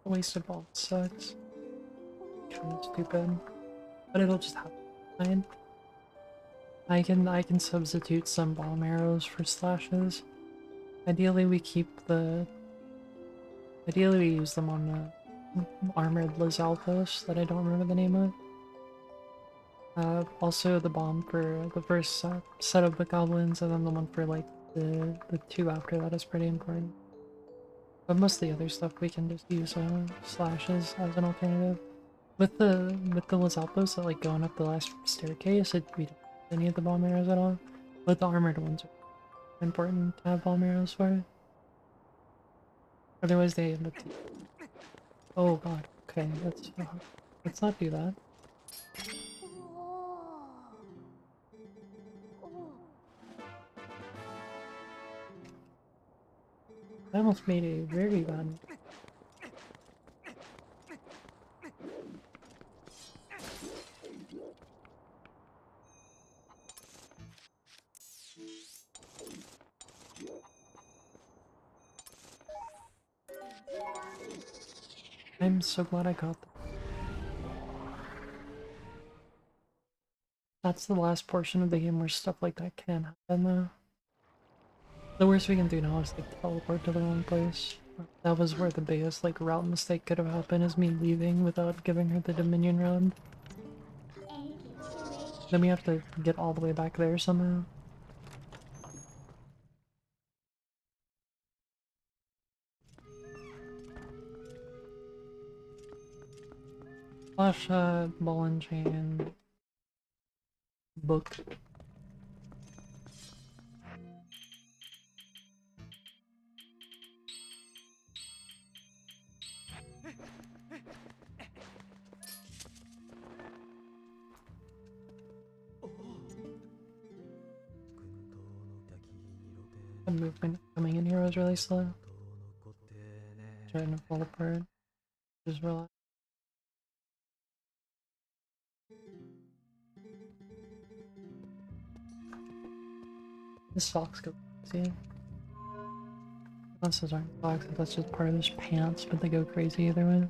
Wasted ball sucks. Kinda stupid. But it'll just happen. Fine. I can substitute some bomb arrows for slashes. Ideally we use them on the armored Lizalthos that I don't remember the name of. Also the bomb for the first set of the goblins, and then the one for like the two after that is pretty important. But most of the other stuff we can just use slashes as an alternative. With the Lizalthos that like going up the last staircase, we don't use any of the bomb arrows at all. But the armored ones are important to have bomb arrows for. Otherwise they end up. Oh god. Okay, let's not do that. I almost made a very bad. I'm so glad I got that. That's the last portion of the game where stuff like that can happen though. The worst we can do now is like teleport to the wrong place. That was where the biggest like route mistake could have happened, is me leaving without giving her the Dominion road. Then we have to get all the way back there somehow. Flash ball and chain, book. The movement coming in here was really slow. Trying to fall apart. Just relax. His socks go crazy. Unless those aren't socks, that's just part of his pants, but they go crazy either way.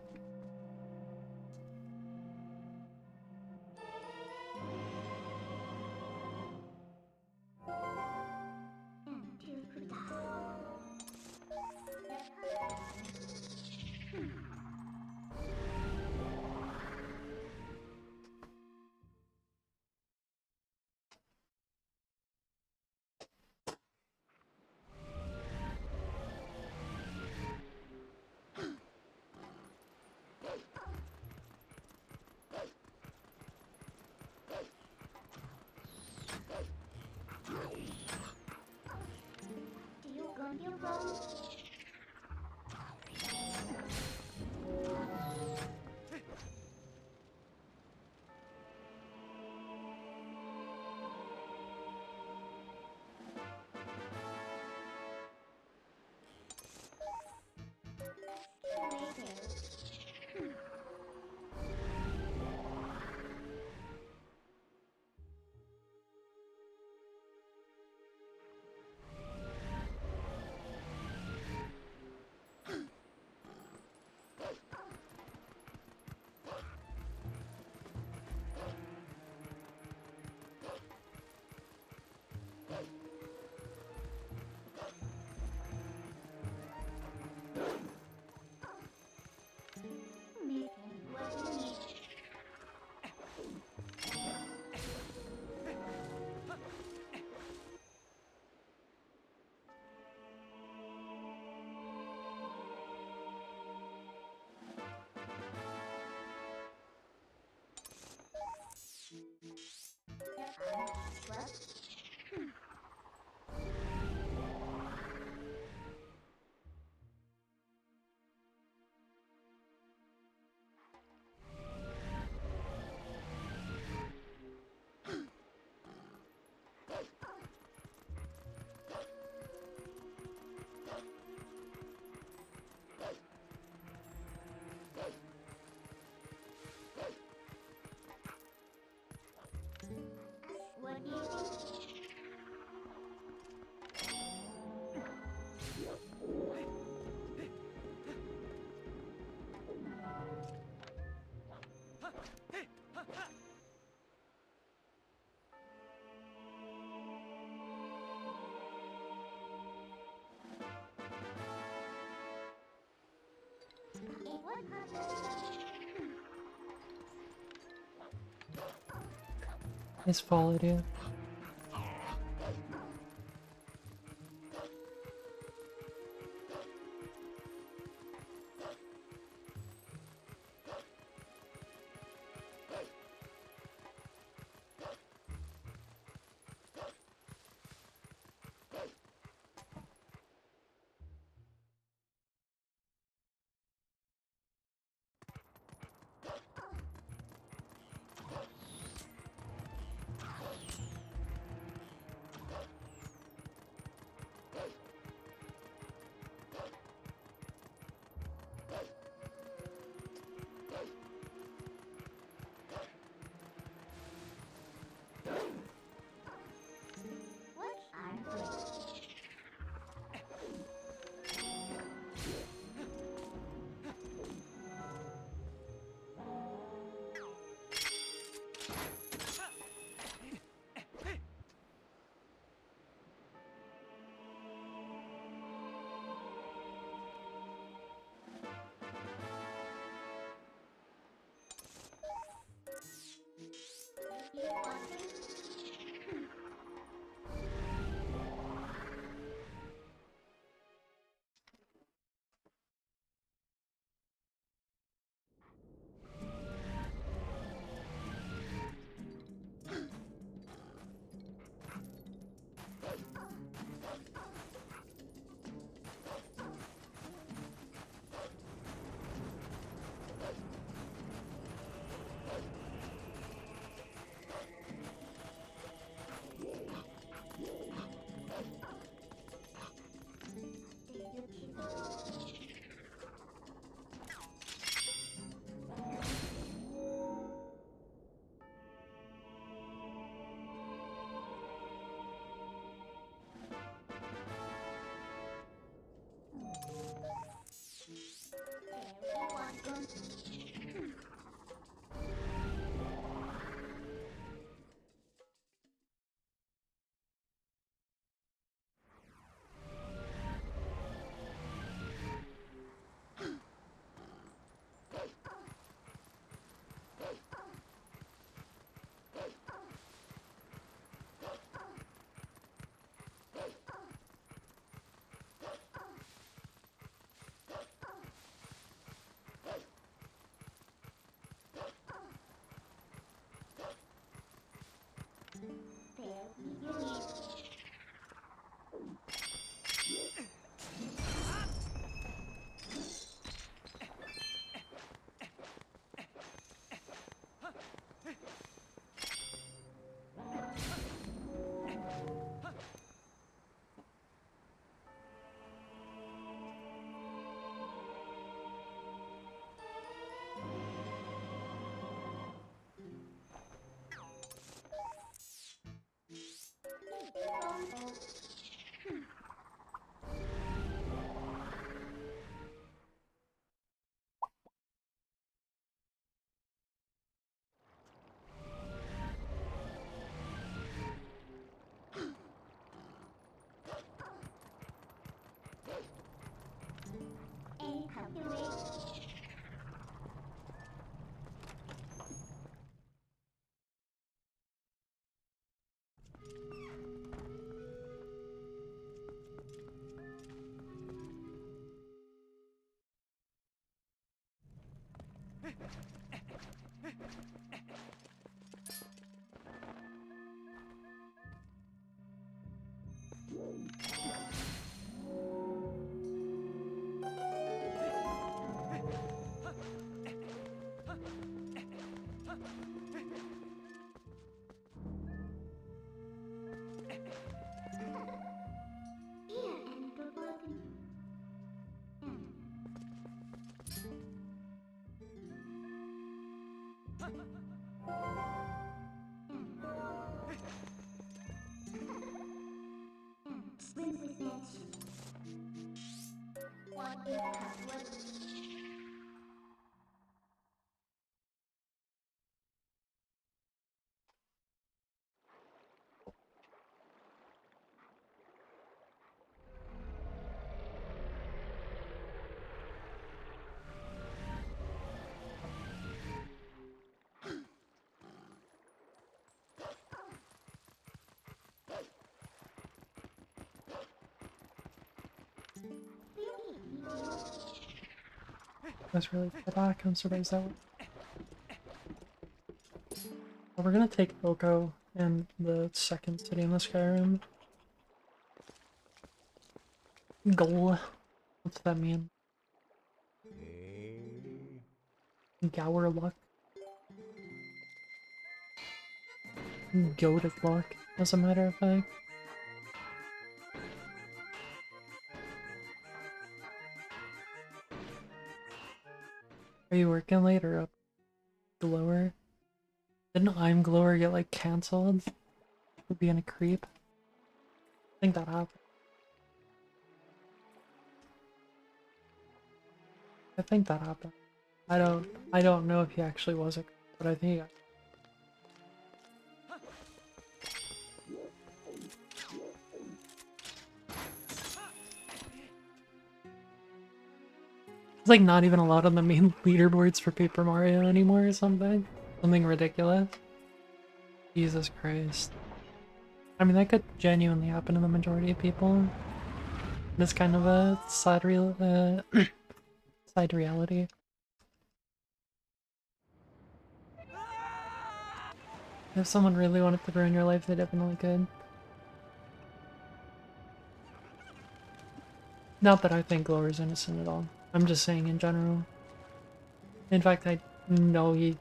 Nice follow, dude. Swim with Nancy. What if what? That's really far back. I'm surprised that. We're gonna take Oko and the second city in the Skyrim. Goal. What's that mean? Gower luck. Goated luck, as a matter of fact. Are you working late or up? Glower? Didn't I'm Glower get like cancelled for being a creep? I think that happened. I think that happened. I don't know if he actually was a creep, but I think he got. It's like not even allowed on the main leaderboards for Paper Mario anymore or something. Something ridiculous. Jesus Christ. I mean, that could genuinely happen to the majority of people. This kind of a side side reality. If someone really wanted to ruin your life, they definitely could. Not that I think Glower's innocent at all. I'm just saying in general. In fact, I know he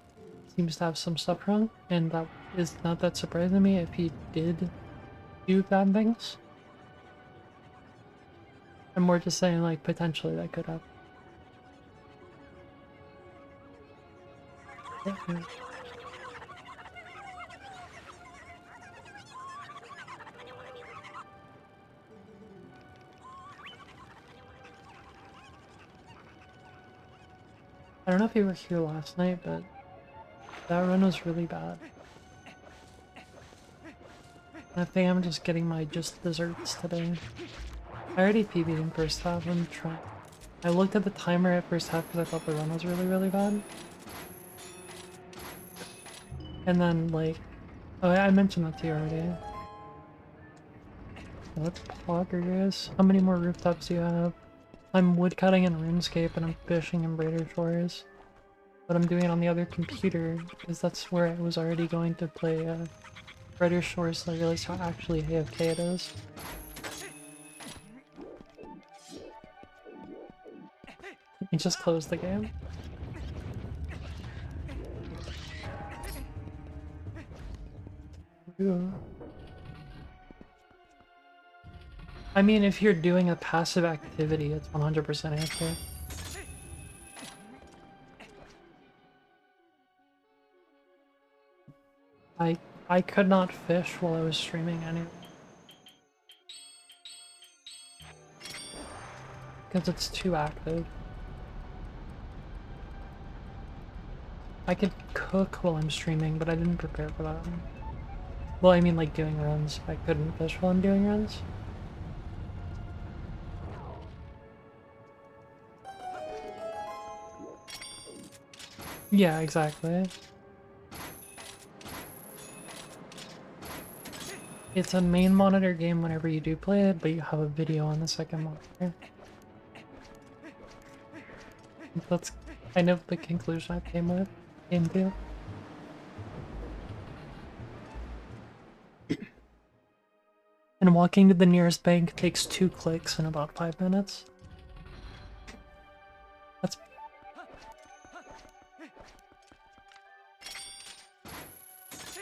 seems to have some stuff wrong, and that is not that surprising to me if he did do bad things. I'm more just saying, like, potentially that could happen. I don't know if you were here last night, but that run was really bad. I think I'm just getting my desserts today. I already PB'd in first half. I'm trying. I looked at the timer at first half because I thought the run was really bad. And then, like, oh, I mentioned that to you already. Let's poggers. How many more rooftops do you have? I'm woodcutting in RuneScape and I'm fishing in Braider Shores. What I'm doing on the other computer is that's where I was already going to play Braider Shores, so I realized how actually AFK it is. I just closed the game. Ooh. I mean, if you're doing a passive activity, it's 100% AFK. I could not fish while I was streaming anyway. Because it's too active. I could cook while I'm streaming, but I didn't prepare for that. Well, I mean, like, doing runs. I couldn't fish while I'm doing runs. Yeah, exactly. It's a main monitor game whenever you do play it, but you have a video on the second monitor. That's kind of the conclusion I came to. And walking to the nearest bank takes 2 clicks in about 5 minutes. That's...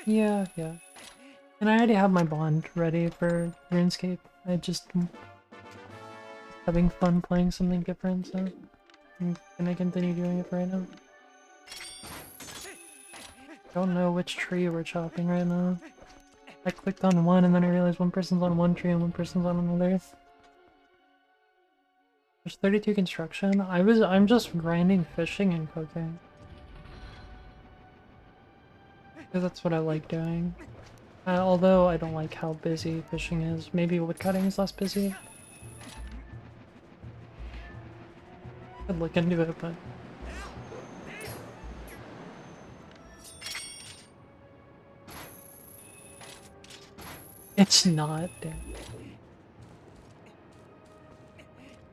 yeah, yeah. And I already have my bond ready for RuneScape. I just having fun playing something different, so I'm gonna continue doing it for right now. Don't know which tree we're chopping right now. I clicked on one and then I realized one person's on one tree and one person's on another. There's 32 construction. I'm just grinding fishing and cooking. Because that's what I like doing. Although I don't like how busy fishing is. Maybe woodcutting is less busy. I'd look into it, but... it's not, damn.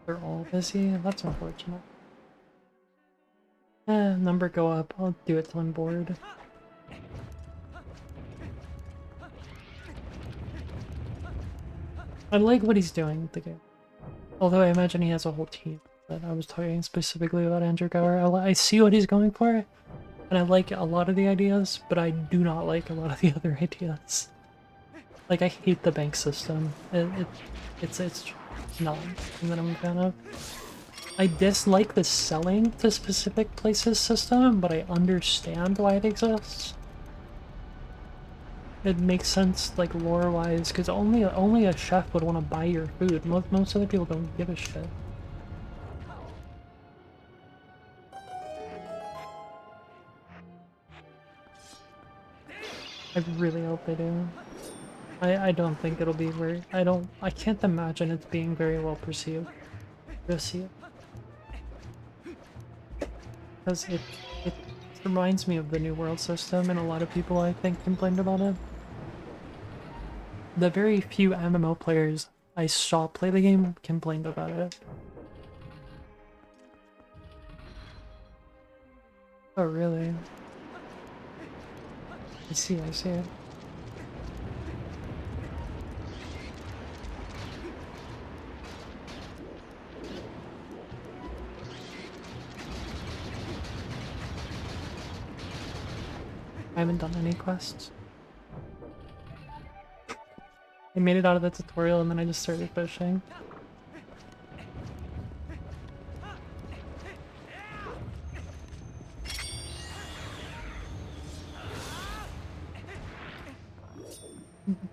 They're all busy? That's unfortunate. Number go up. I'll do it till I'm bored. I like what he's doing with the game. Although I imagine he has a whole team. But I was talking specifically about Andrew Gower. I see what he's going for, and I like a lot of the ideas, but I do not like a lot of the other ideas. Like, I hate the bank system. It's not something that I'm a fan of. I dislike the selling to specific places system, but I understand why it exists. It makes sense, like, lore-wise, because only a chef would want to buy your food. Most other people don't give a shit. I really hope they do. I don't think it'll be very... I can't imagine it being very well perceived. Received. Because it reminds me of the New World system, and a lot of people, I think, complained about it. The very few MMO players I saw play the game complained about it. Oh, really? I see, I see. I haven't done any quests. I made it out of the tutorial and then I just started fishing.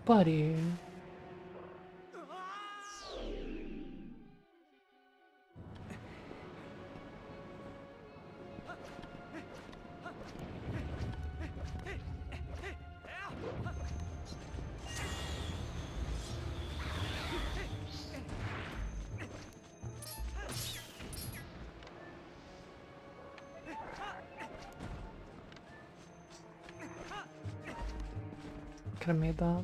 Buddy. Could have made that.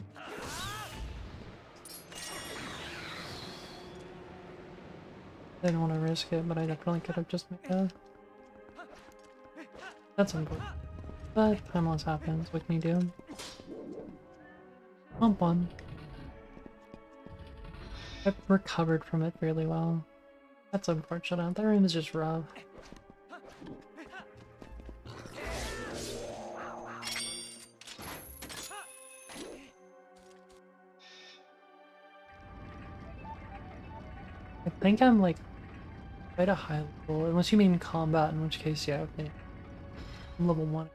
Didn't want to risk it, but I definitely could have just made that. That's important. But time loss happens. What can you do? Bump one. I've recovered from it fairly well. That's unfortunate. That room is just rough. I think I'm like quite a high level, unless you mean combat, in which case, yeah, okay. I'm level 1.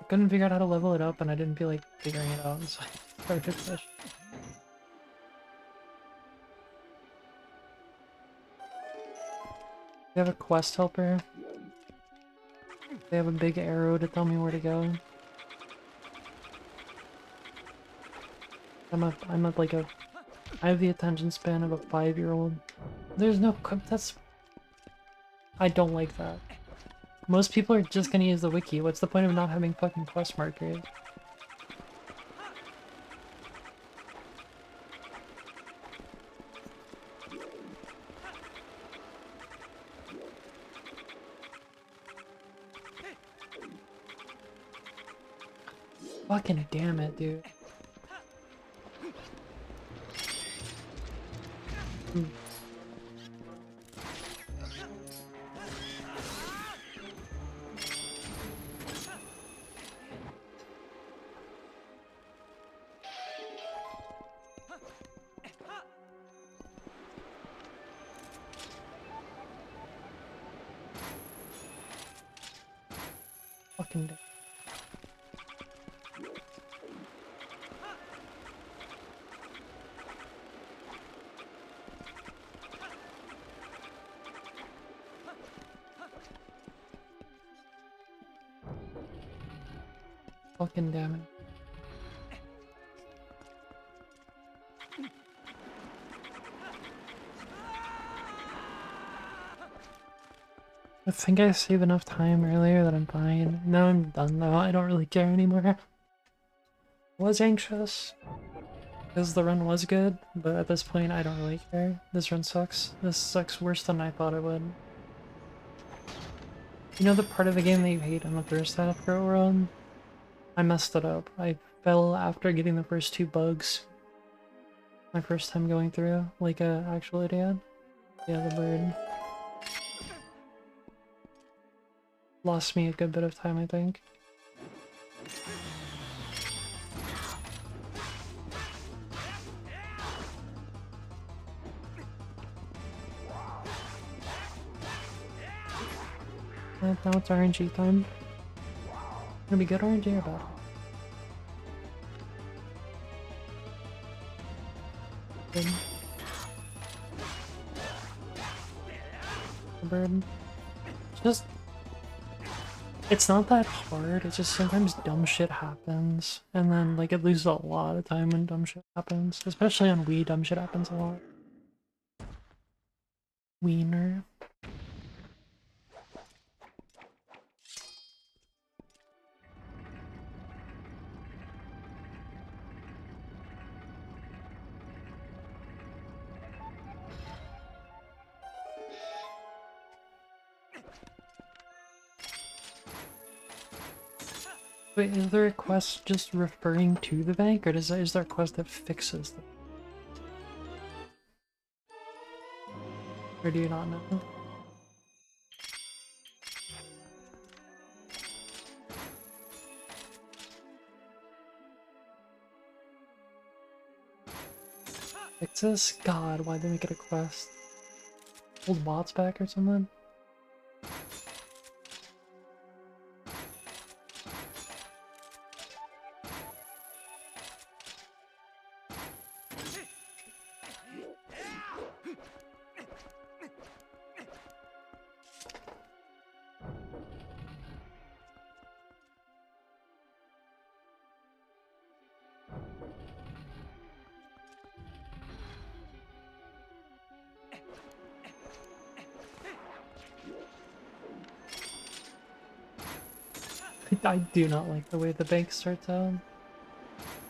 I couldn't figure out how to level it up and I didn't feel like figuring it out, so I started fish. They have a quest helper. They have a big arrow to tell me where to go. I have the attention span of a 5-year-old. There's no, that's... I don't like that. Most people are just gonna use the wiki. What's the point of not having fucking quest markers? Fucking damn it, dude. Fucking damn. Fucking damn it. I think I saved enough time earlier that I'm fine. Now I'm done though, I don't really care anymore. I was anxious, because the run was good, but at this point I don't really care. This run sucks. This sucks worse than I thought it would. You know the part of the game that you hate on the first half, Girl World? I messed it up. I fell after getting the first 2 bugs. My first time going through, like a actual idiot. Yeah, the bird. Lost me a good bit of time, I think. And now it's RNG time. Gonna be good RNG or bad? Good. The bird. Just... It's not that hard, it's just sometimes dumb shit happens. And then, like, it loses a lot of time when dumb shit happens. Especially on Wii, dumb shit happens a lot. Wiener. Wait, is there a quest just referring to the bank, or is there a quest that fixes them? Or do you not know? Fixes? God, why'd they make it a quest? Hold bots back or something? I do not like the way the bank starts out.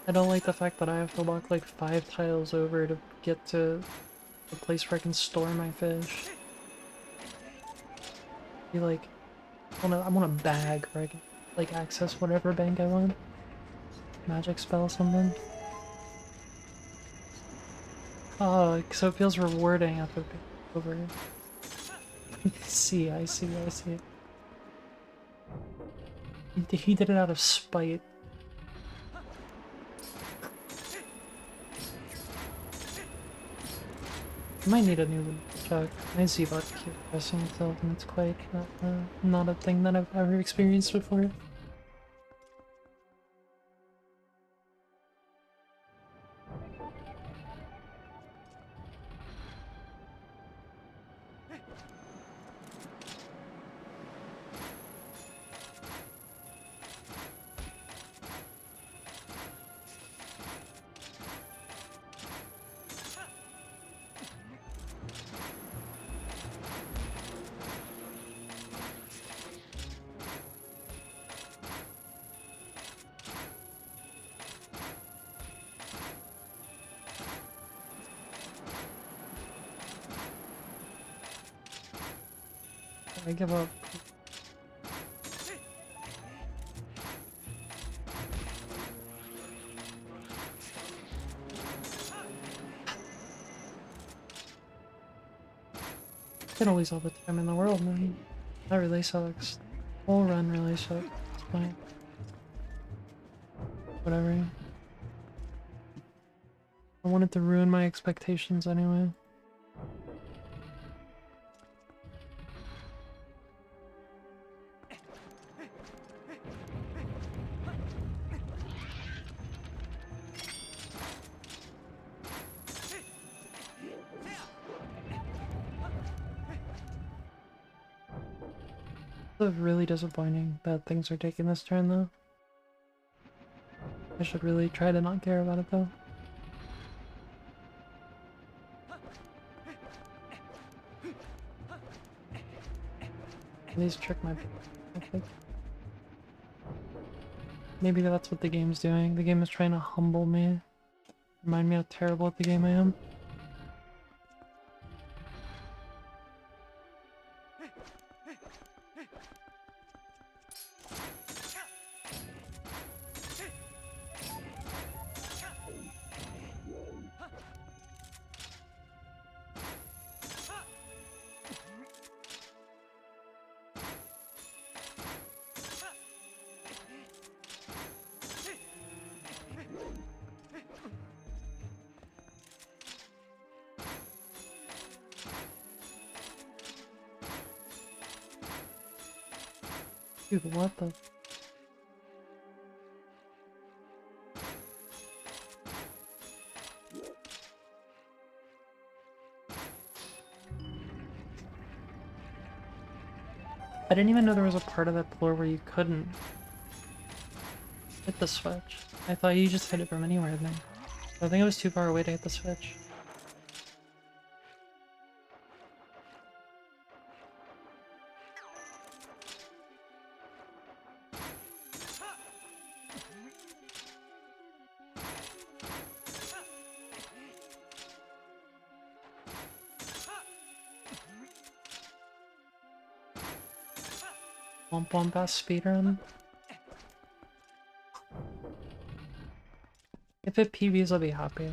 I don't like the fact that I have to walk like 5 tiles over to get to the place where I can store my fish. Be like, I want a bag where I can like access whatever bank I want. Magic spell something. Oh, so it feels rewarding after the over. See, I see, I see. He did it out of spite. I might need a new chuck. I see about keep pressing itself, and it's quite not a thing that I've ever experienced before. I give up. Get always all the time in the world, man. That really sucks. Whole run really sucks. It's fine. Whatever. I wanted to ruin my expectations anyway. It's really disappointing that things are taking this turn though. I should really try to not care about it though. These trick my I think. Maybe that's what the game's doing. The game is trying to humble me. Remind me how terrible at the game I am. Dude, what the? I didn't even know there was a part of that floor where you couldn't hit the switch. I thought you just hit it from anywhere then. I think I was too far away to hit the switch. Womp womp ass speedrun. If it PBs, I'll be happy.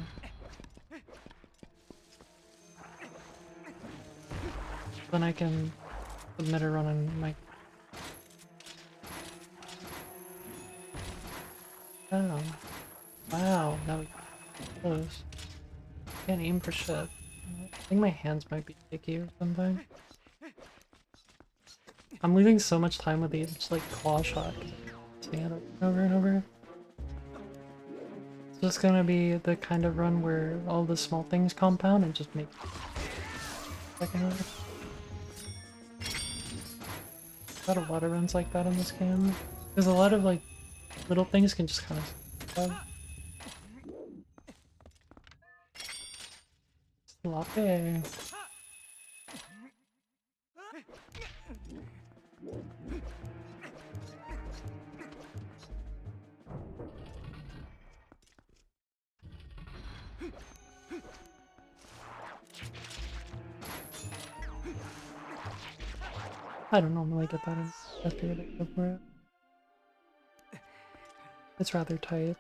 Then I can submit a run on my... Oh. Wow, that was close. Can't aim for shit. I think my hands might be sticky or something. I'm losing so much time with each like claw shot. Seeing it over and over. It's just gonna be the kind of run where all the small things compound and just make second order. Got a lot of runs like that in this game. There's a lot of like little things can just kind of sloppy. I don't normally get that after I go for it. It's rather tight.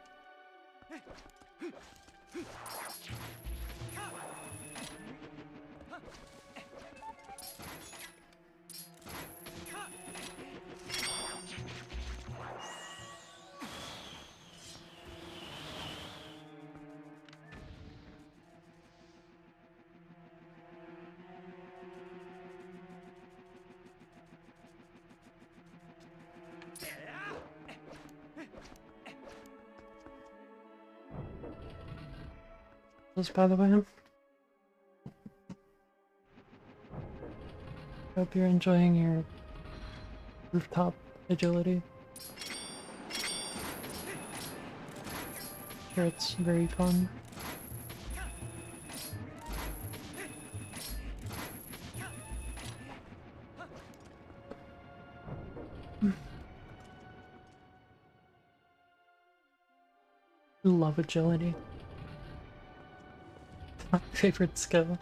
Just by the way, hope you're enjoying your rooftop agility. Sure, it's very fun. Love agility. My favorite skill.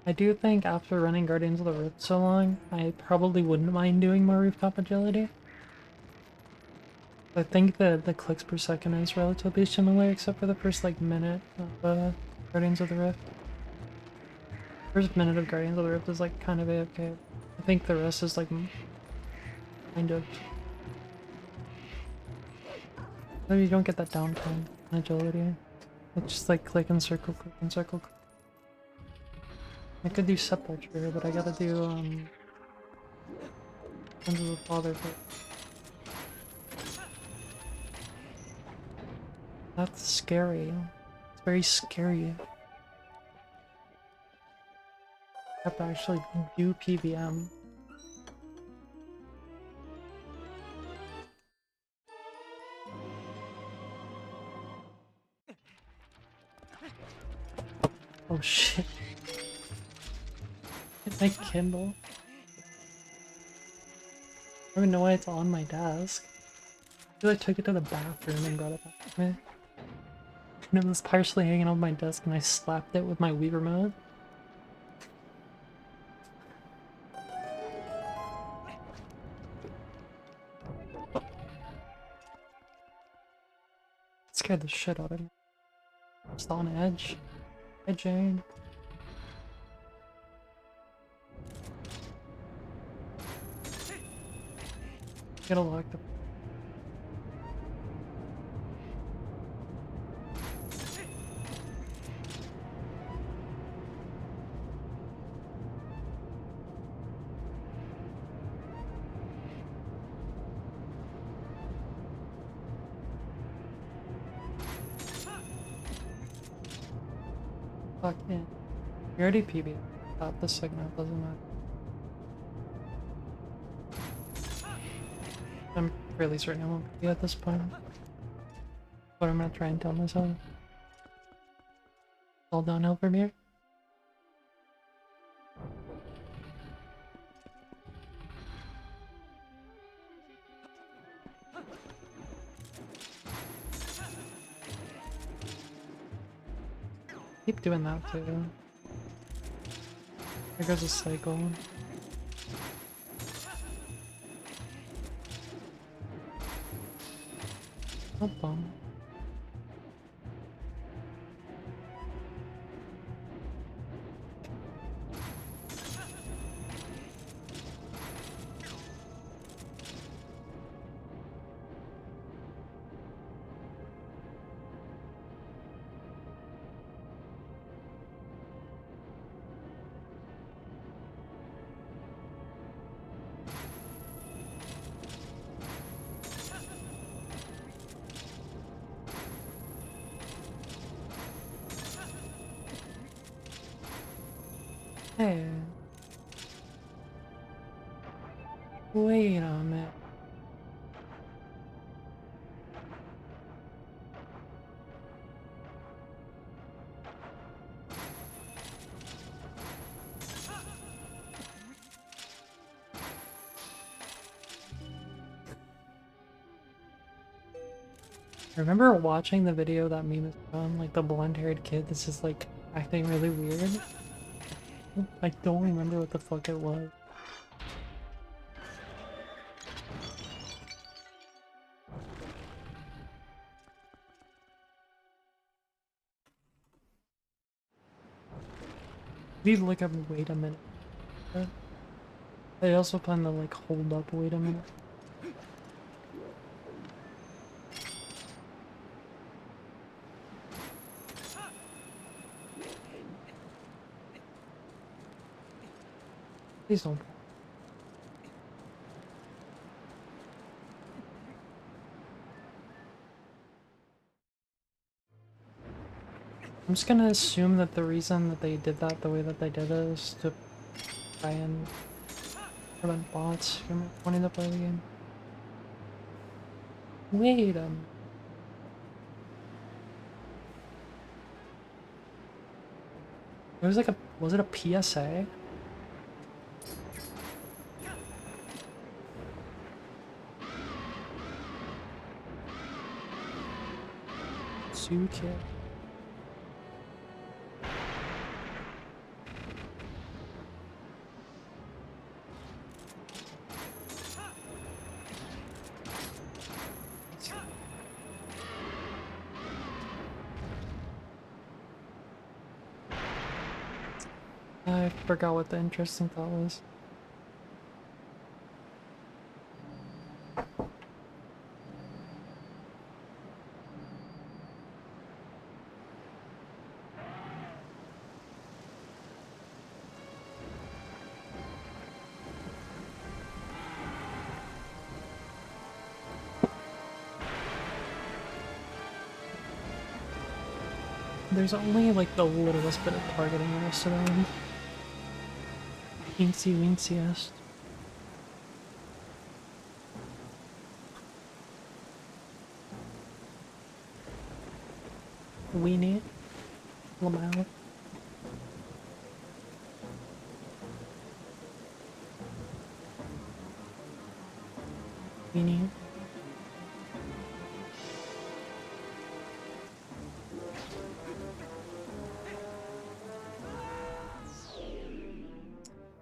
I do think after running Guardians of the Rift so long, I probably wouldn't mind doing more rooftop agility. I think the clicks per second is relatively similar, except for the first like minute of Guardians of the Rift. First minute of Guardians of the Rift is like kind of AFK. I think the rest is like kind of. Maybe you don't get that downtime in agility. It's just like click and circle, click and circle. Click. I could do sepulture, but I gotta do Sons of the Father first. That's scary. It's very scary. I have to actually do PVM. Oh shit. Hit my Kindle. I don't even know why it's on my desk. I feel like I took it to the bathroom and brought it back with me. And it was partially hanging on my desk and I slapped it with my Wii remote. It scared the shit out of me. Just on edge. Hey Jane. Gotta lock the. Fuck in. You already PB. Stop the signal, doesn't matter. I'm fairly certain I won't be at this point. But I'm gonna try and tell myself. It's all downhill from here. Keep doing that too. Here goes a cycle. Oh bum. Hey. Wait a minute. I remember watching the video that meme is from, like the blonde-haired kid that's just like acting really weird. I don't remember what the fuck it was. Please look up wait a minute. I also plan to like hold up wait a minute. Please don't. I'm just gonna assume that the reason that they did that the way that they did it is to try and prevent bots from wanting to play the game. Wait a minute. It was like a, was it a PSA? Zoo kid. I forgot what the interesting thought was. There's only like the littlest bit of targeting the rest of them. Teensy weensiest. Weenie. Lamau. Weenie.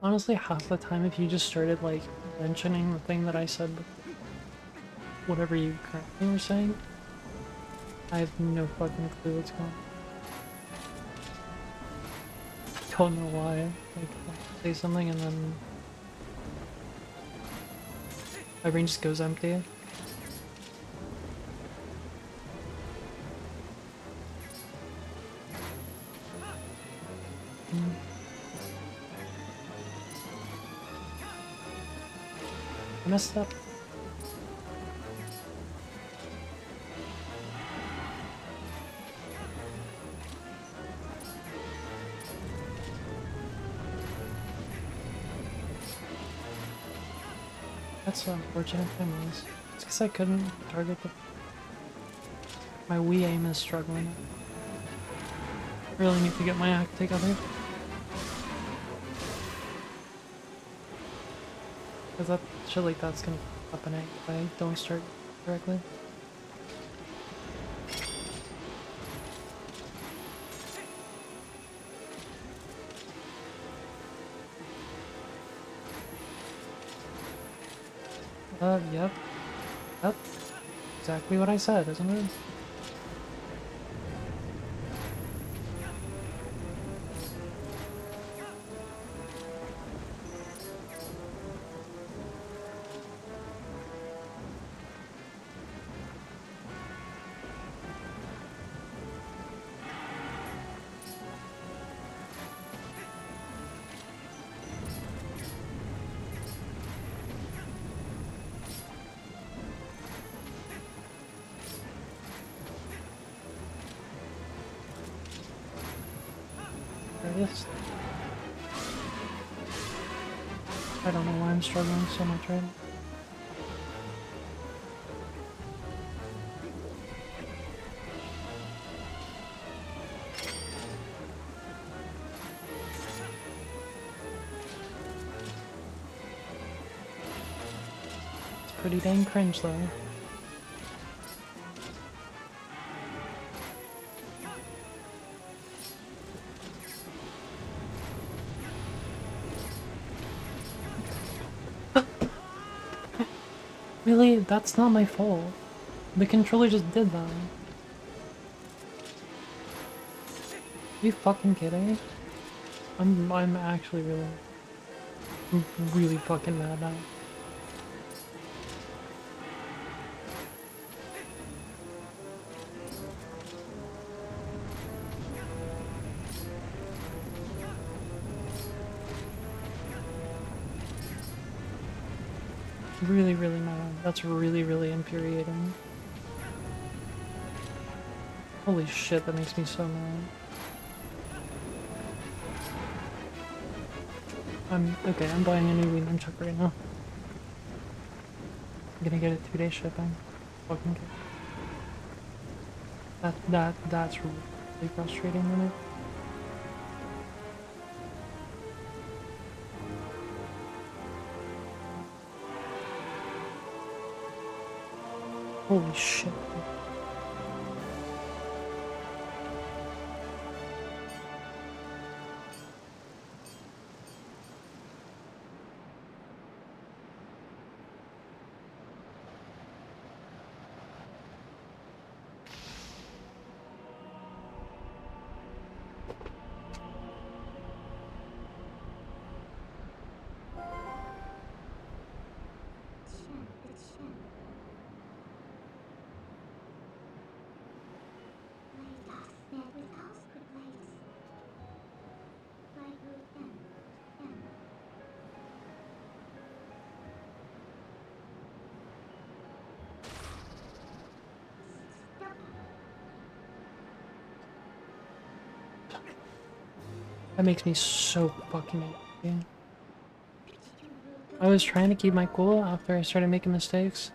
Honestly, half the time if you just started like mentioning the thing that I said, whatever you currently were saying, I have no fucking clue what's going on. Don't know why. Like, I'll say something and then my brain just goes empty. I messed up. That's so unfortunate, anyways. It's because I couldn't target the... My Wii aim is struggling. I really need to get my act together. Because that shit like that's gonna happen if I don't start correctly. Yep. Yep. Exactly what I said, isn't it? Yes. I don't know why I'm struggling so much right now. It's pretty dang cringe though. Really? That's not my fault. The controller just did that. Are you fucking kidding? I'm actually really fucking mad now. Really mad. That's really infuriating. Holy shit, that makes me so mad. I'm buying a new Wii nunchuck right now. I'm gonna get it 2-day shipping. Fucking kid. That's really frustrating to me. Holy shit. That makes me so fucking angry. I was trying to keep my cool after I started making mistakes,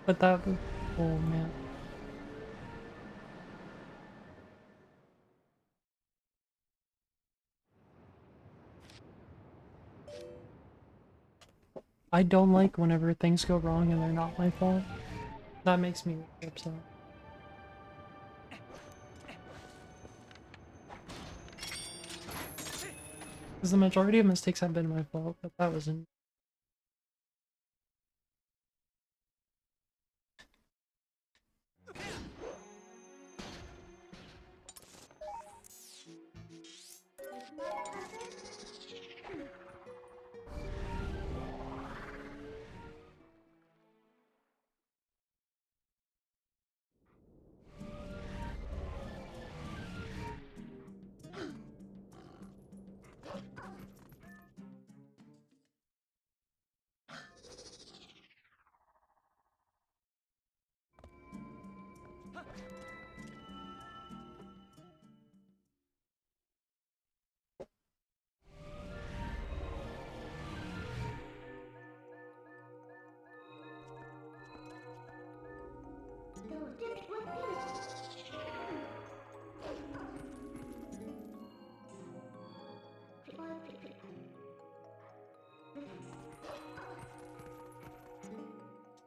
but that... Oh man. I don't like whenever things go wrong and they're not my fault. That makes me really upset. Because the majority of mistakes have been my fault, but that wasn't.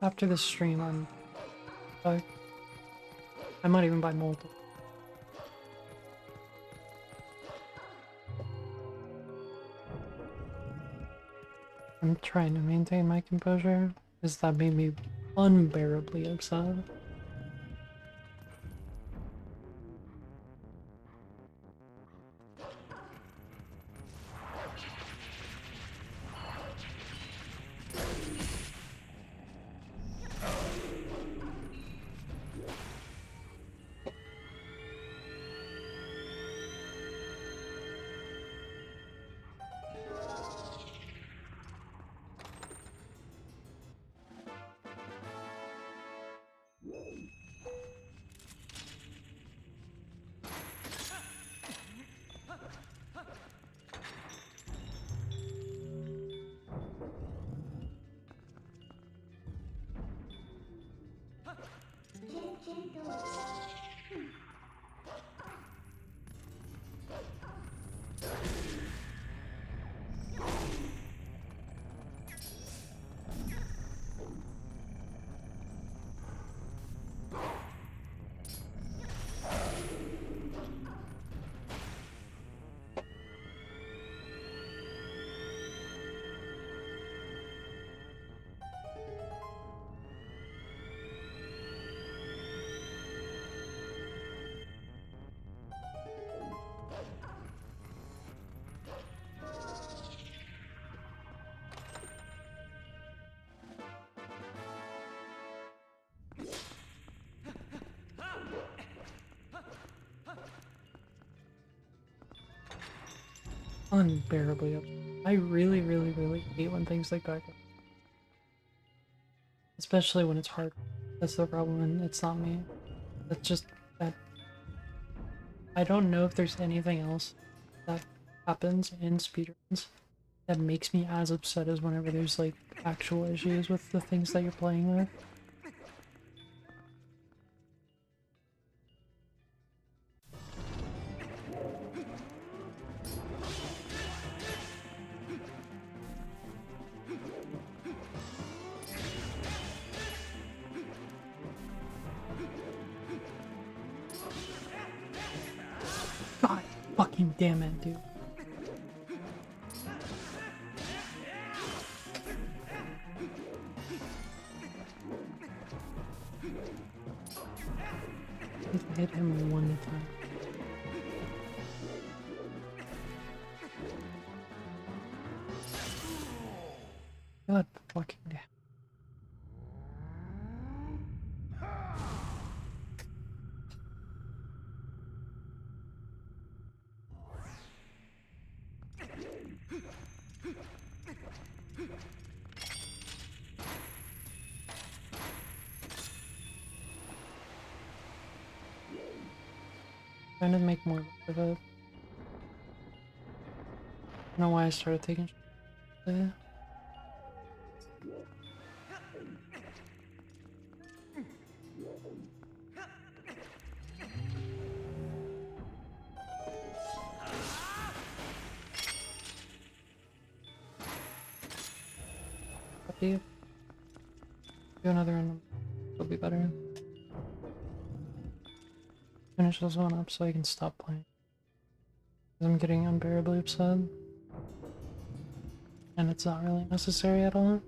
After this stream, I might even buy multiple. I'm trying to maintain my composure, because that made me unbearably upset. Unbearably upset. I really, really, really hate when things like that go. Especially when it's hard. That's the problem, and it's not me. That's just that. I don't know if there's anything else that happens in speedruns that makes me as upset as whenever there's like actual issues with the things that you're playing with. God fucking damn it, dude. Just hit him one time. God fucking damn. Trying to make more of it. don't know why I started taking shit. Do another one. It'll be better. Finish this one up so I can stop playing. I'm getting unbearably upset. And it's not really necessary at all.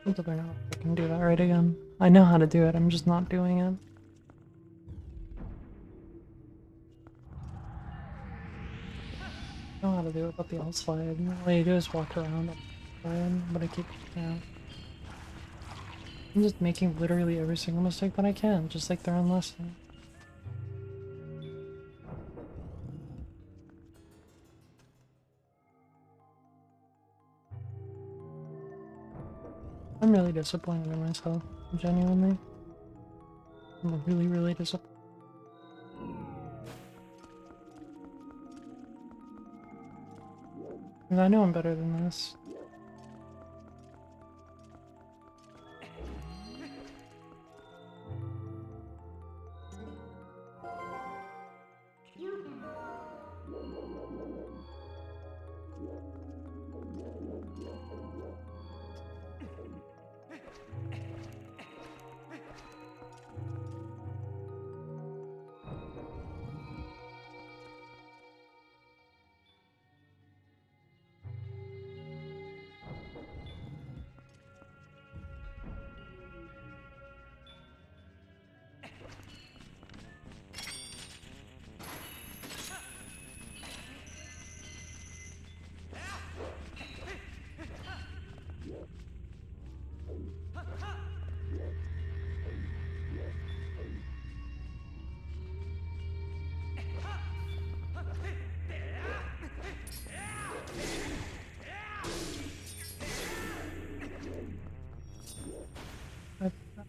Until they're not, I can do that right again. I know how to do it, I'm just not doing it. I know how to do it, but the L slide. All you do is walk around up the slide, but I keep, I'm just making literally every single mistake that I can, just like they're on lesson. I'm really disappointed in myself, genuinely. I'm really, really disappointed. Because I know I'm better than this.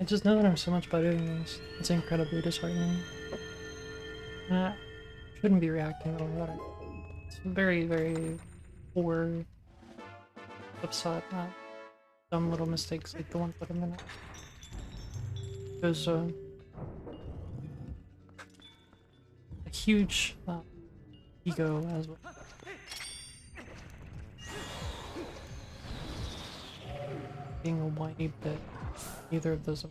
I just know that I'm so much better than this. It's incredibly disheartening. I shouldn't be reacting the way that I... It's very, very poor, upset at dumb little mistakes like the ones that I'm gonna... There's a huge ego as well. Being a whiny bit. Neither of those.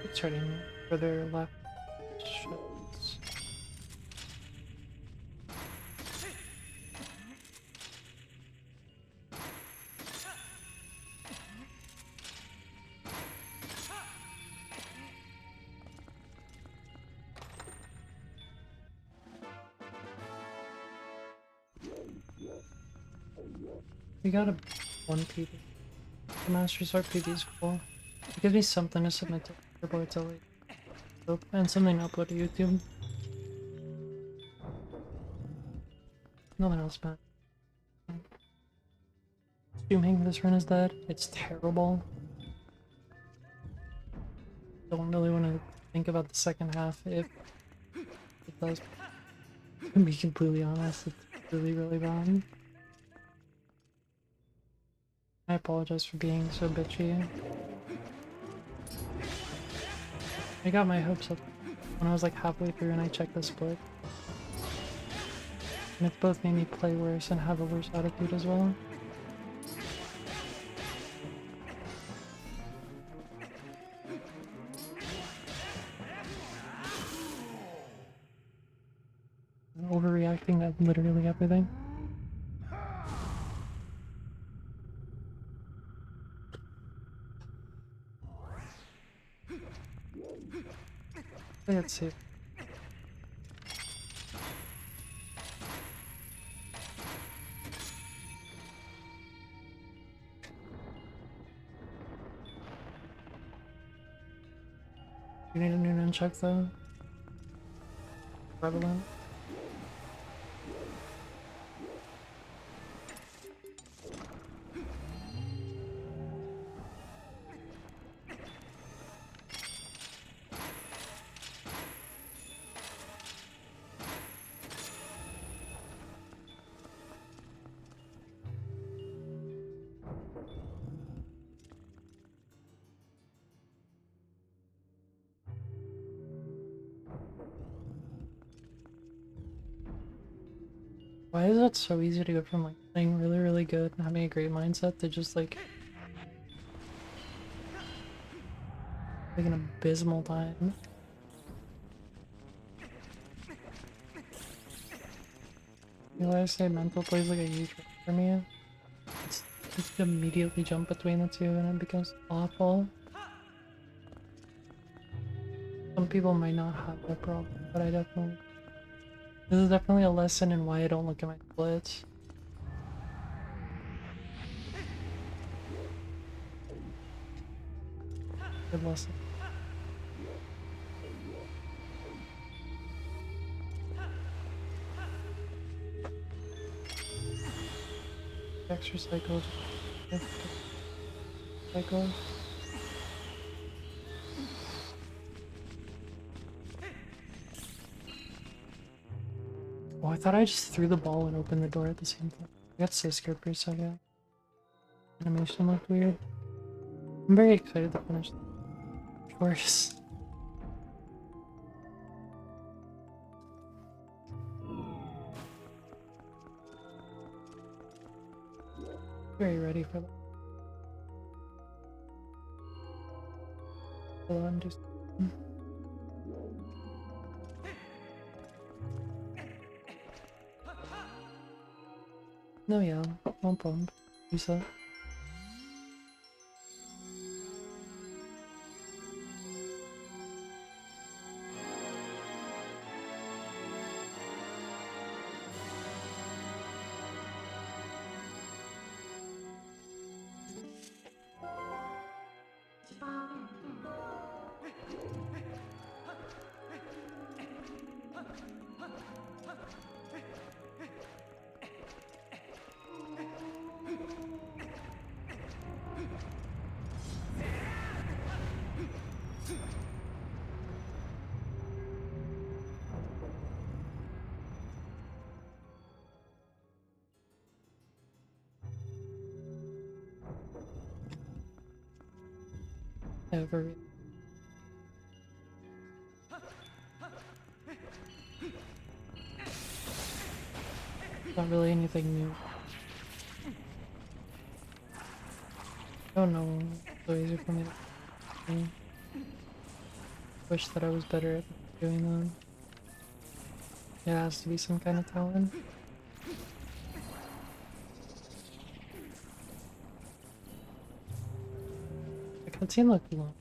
It's hurting further left. Shit. We got a 1 PB. The Master Sword PB is cool. It gives me something to submit to leaderboard to like, and something to upload to YouTube. Nothing else, man. Assuming this run is dead, it's terrible. Don't really want to think about the second half if it does. To be completely honest, it's really, really bad. I apologize for being so bitchy. I got my hopes up when I was like halfway through and I checked the split. And it's both made me play worse and have a worse attitude as well. Overreacting to literally everything. Play it safe. You need a new nunchuck though? Prevalent. Why is it so easy to go from like playing really, really good and having a great mindset to just like an abysmal time? You know, I say mental plays like a huge role for me. It's just immediately jump between the two and it becomes awful. Some people might not have that problem, but I definitely. This is definitely a lesson in why I don't look at my splits. Good lesson. Extra cycles. Cycle. Oh, I thought I just threw the ball and opened the door at the same time. I got so scared for a second. Animation looked weird. I'm very excited to finish this. Of course. Very ready for that. Hold on, just. No, yeah, no problem. Use that. Ever. Not really anything new. I don't know. It's so easy for me to do. Wish that I was better at doing that. It has to be some kind of talent. The cutscene looked long.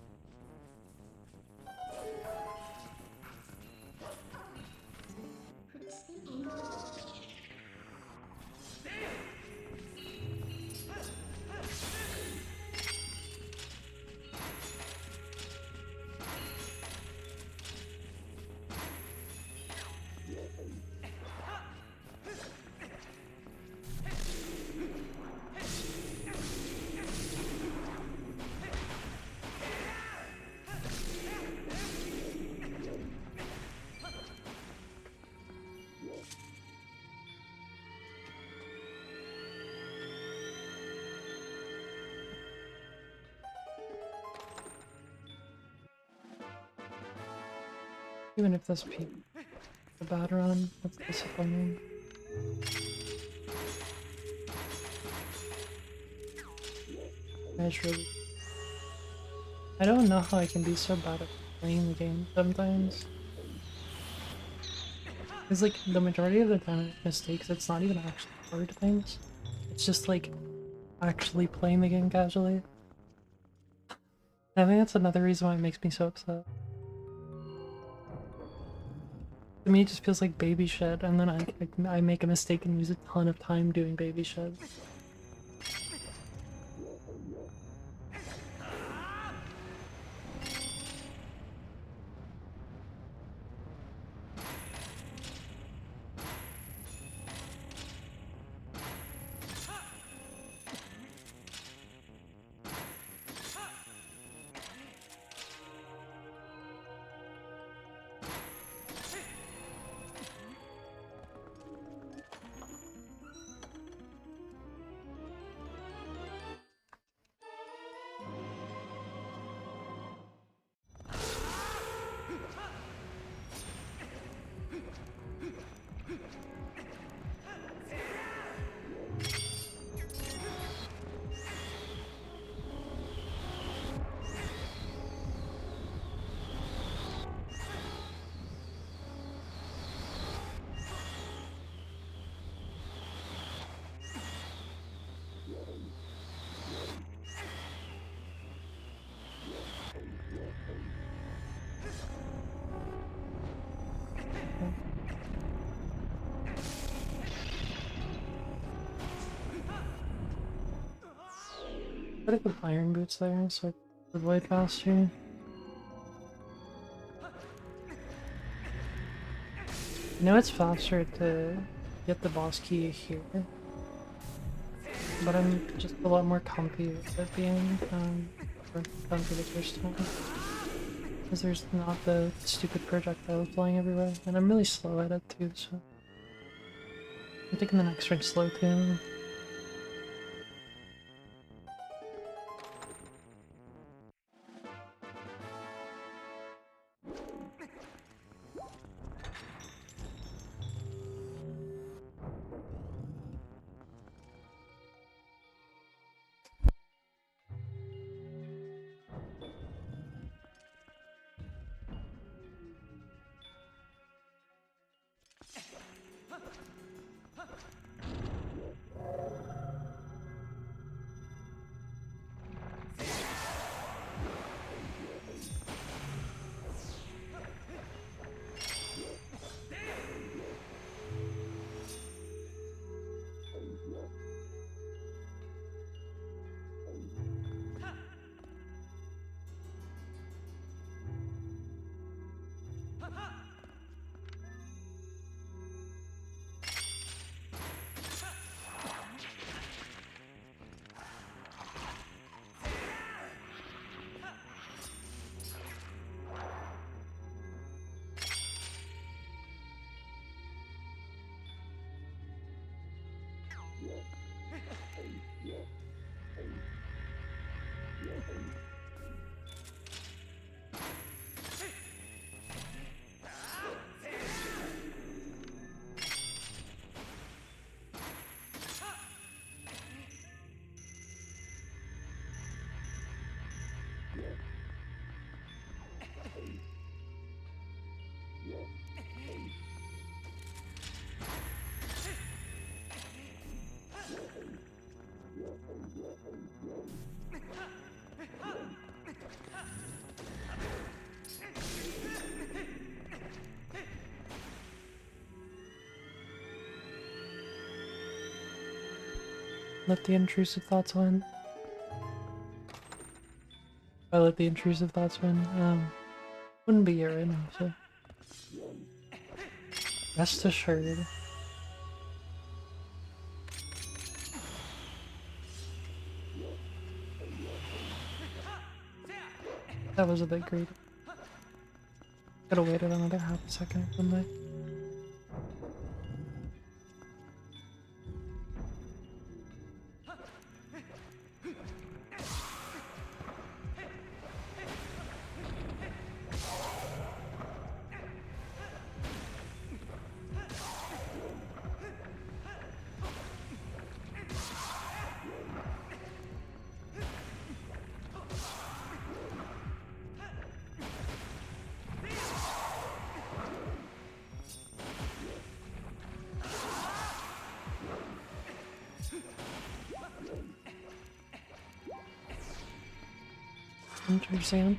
Even if this peak a bad run, that's disappointing. That's really. I don't know how I can be so bad at playing the game sometimes. Because, like, the majority of the time I make mistakes, it's not even actually hard things. It's just, like, actually playing the game casually. I think that's another reason why it makes me so upset. To me, it just feels like baby shit, and then I make a mistake and use a ton of time doing baby shit. Put a good iron boots there so I can avoid faster. I know it's faster to get the boss key here, but I'm just a lot more comfy with it being comfy the first time. Because there's not the stupid projectiles flying everywhere, and I'm really slow at it too, so I'm taking the next ring slow too. Let the intrusive thoughts win. If I let the intrusive thoughts win, wouldn't be here right now, so. Rest assured. That was a bit greedy. Could've waited another half a second, couldn't I? Interesting.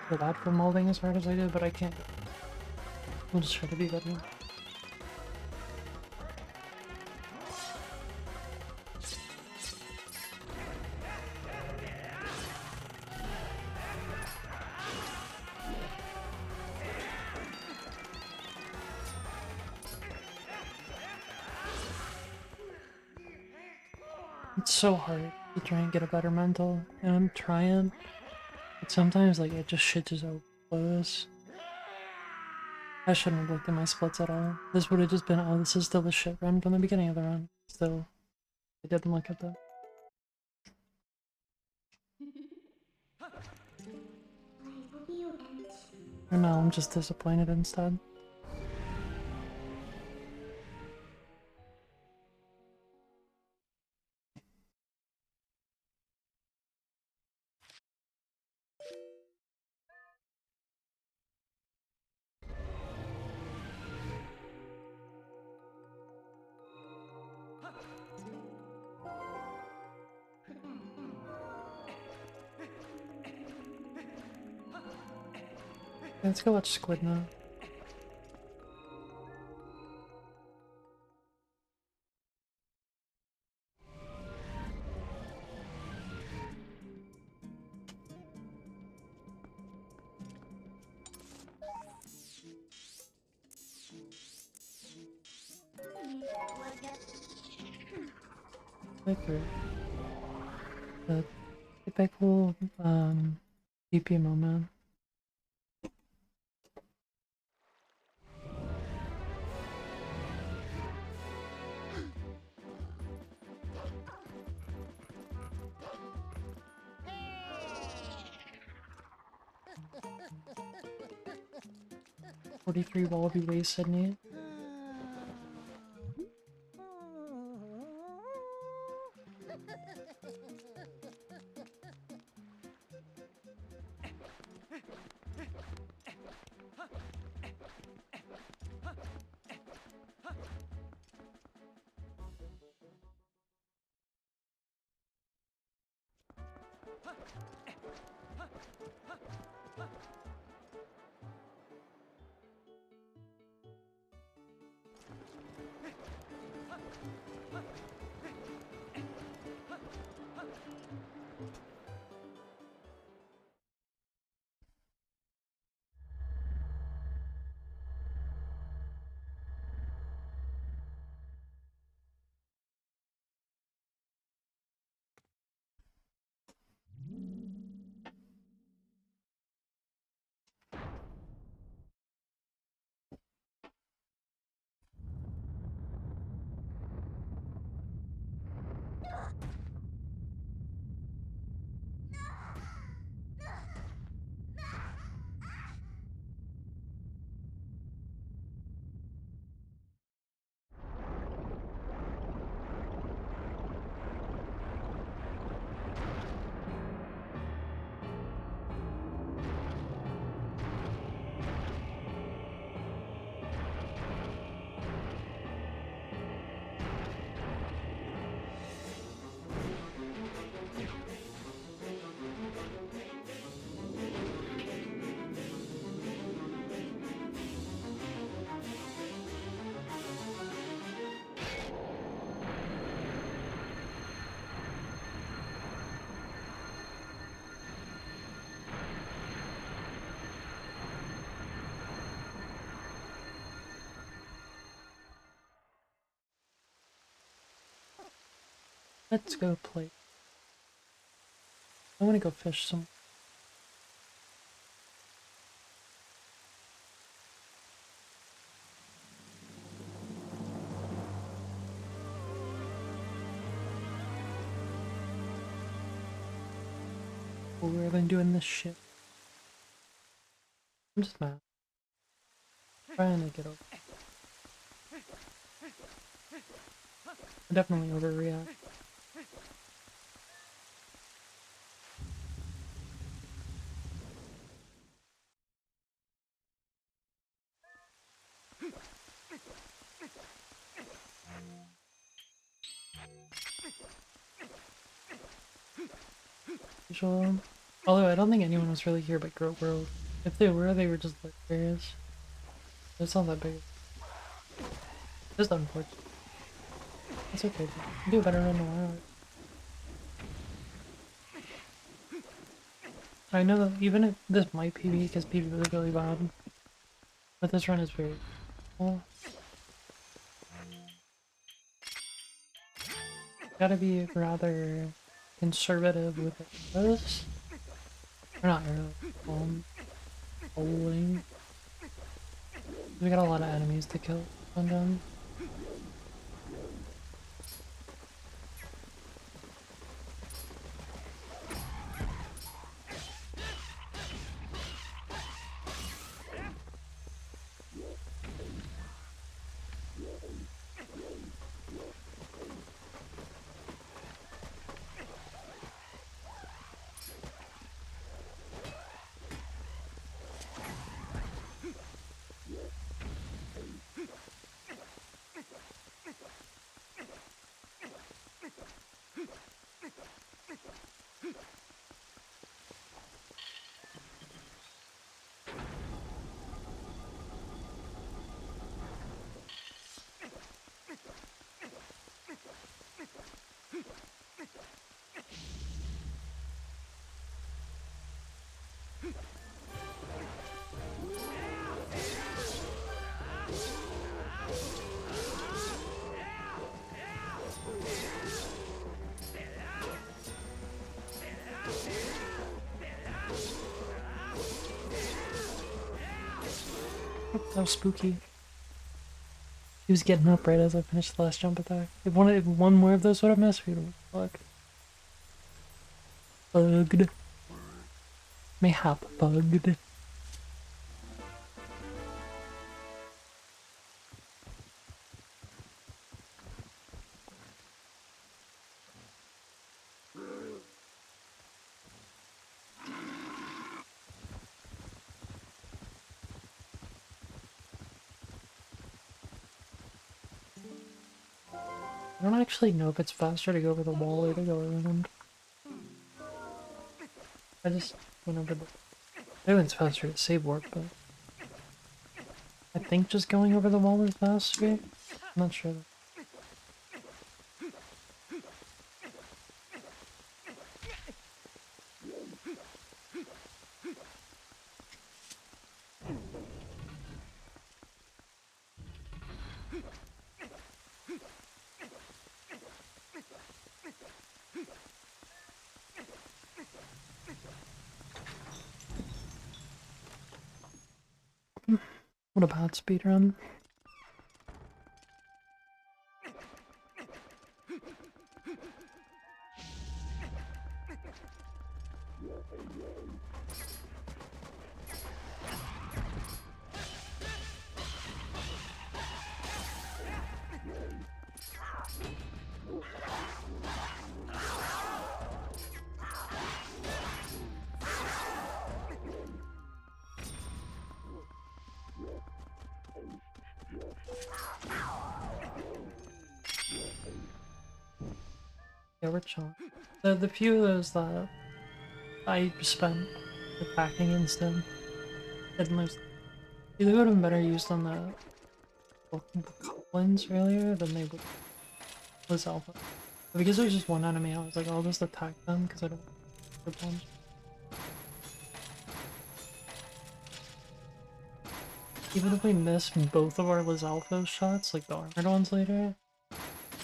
Feel bad for molding as hard as I did, but I can't. We'll just try to be better. It's so hard to try and get a better mental, and I'm trying, but sometimes like it just shit just overflows. I shouldn't have looked at my splits at all. This would have just been, oh, this is still the shit run from the beginning of the run. Still, I didn't look at that. And now I'm just disappointed instead. Let's go watch Squid now. Like the typical PP moment. "43 Wallaby Way, Sydney." Let's go play. I want to go fish some. Cooler than doing this shit. I'm just mad. Trying to get over. I definitely overreact. Visual. Although I don't think anyone was really here but Groat World. If they were just like areas. It's not that big. Just unfortunate. It's okay, dude. You do better than a while. I know that even if this might PB because PB was really bad, but this run is very cool. Gotta be rather conservative with arrows. Or not arrows, bowling. We got a lot of enemies to kill on them. That was spooky. He was getting up right as I finished the last jump attack. If one more of those would have missed, we'd have fucked. Bugged. Mayhap bugged. I don't actually know if it's faster to go over the wall or to go around. I just went over the... I know it's faster to save warp, but... I think just going over the wall is faster. I'm not sure. What about speedrun? Yeah, we're chilling. The few of those that I spent attacking instead didn't lose. They would have been better used on the goblins earlier than they would was alpha. But because there was just one enemy, I was like, I'll just attack them because I don't want to punch. Even if we miss both of our Lizalfo shots, like the armored ones later,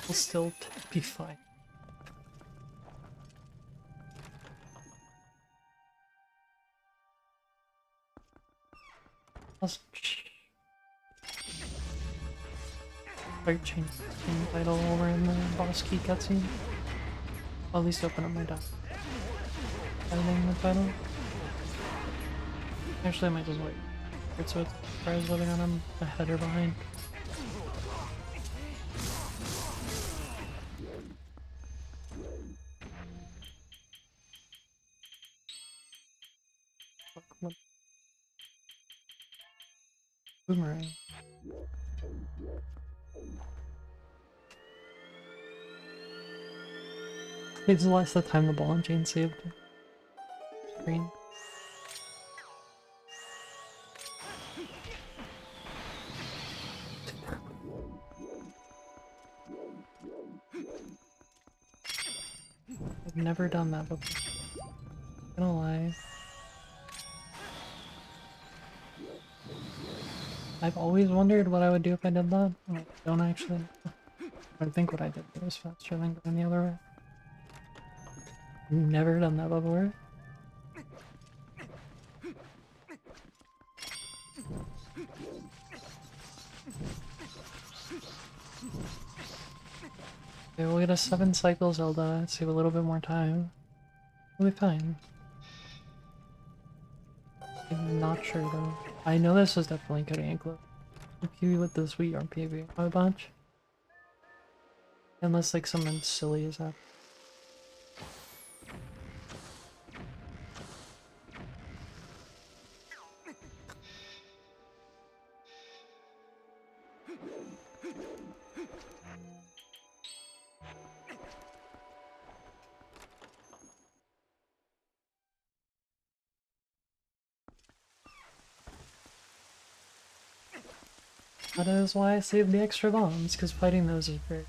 we'll still be fine. Let's start changing the title over in the boss key cutscene. I'll at least open up my doc. Editing the title. Actually, I might just wait. So it's surprised whether or not I'm ahead or behind. Fuck, what? Boomerang. It's less the time the ball and chain saved screen. I've never done that before. Not gonna lie. I've always wondered what I would do if I did that. I don't actually. I think what I did was faster than going the other way. Never done that before. Okay, we'll get a 7-cycle Zelda, save a little bit more time. We'll be fine. I'm not sure though. I know this is definitely cutting it close. If you with this Wii or PvP a bunch. Unless like something silly is happening. That is why I saved the extra bombs, because fighting those is very...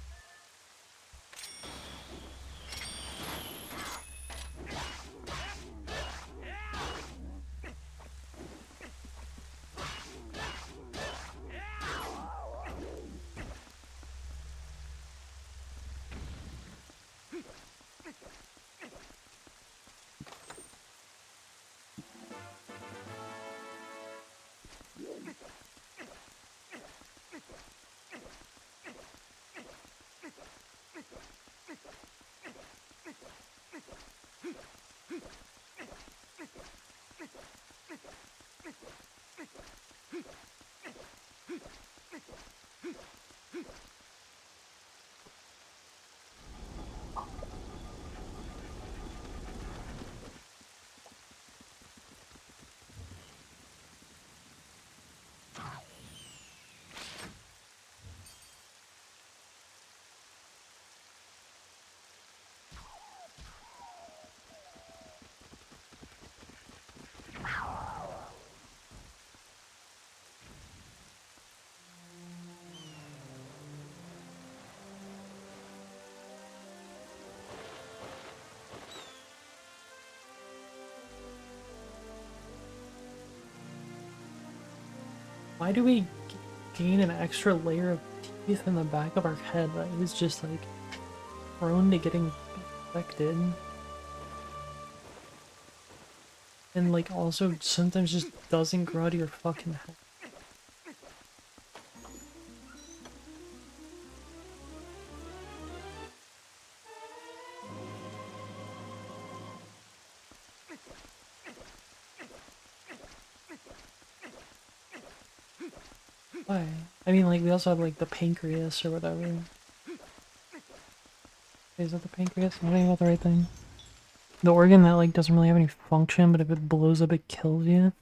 Why do we gain an extra layer of teeth in the back of our head that is just like prone to getting infected? And like also sometimes just doesn't grow out of your fucking head. Why? I mean, like, we also have, like, the pancreas or whatever. Is that the pancreas? I'm thinking about the right thing. The organ that, like, doesn't really have any function, but if it blows up, it kills you.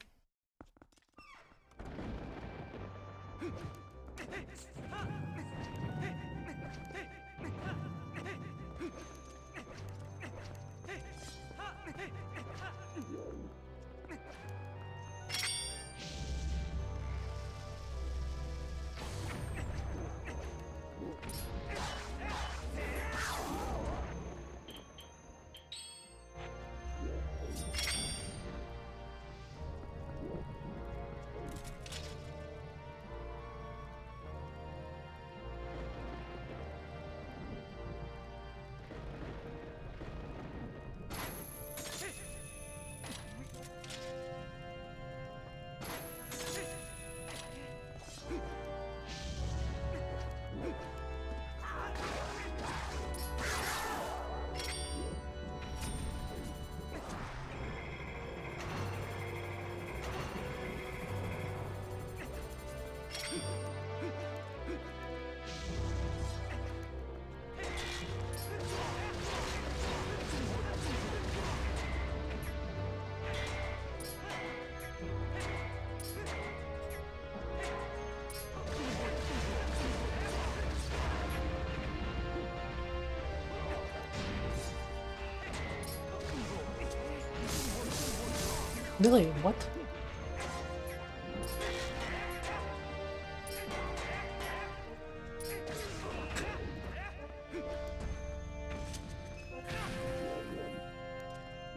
Really? What?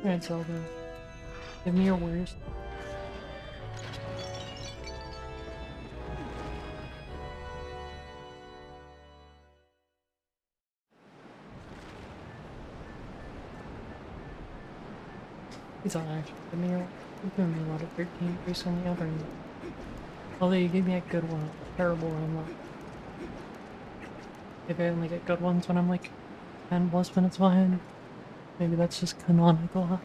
Alright, Zelda. Give me your worst. He's not actually. Give me your. You've given me a lot of 13 recently over. Although you gave me a good one, a terrible one. Maybe I only get good ones when I'm like 10 plus minutes behind. Maybe that's just canonical, huh?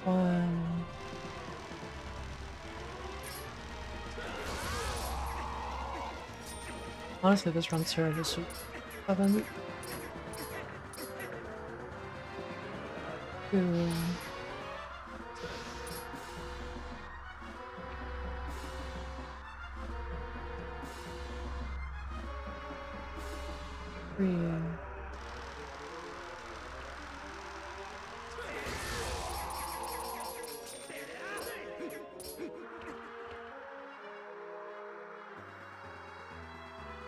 One. Honestly, this run serves as super 7. 2. 3.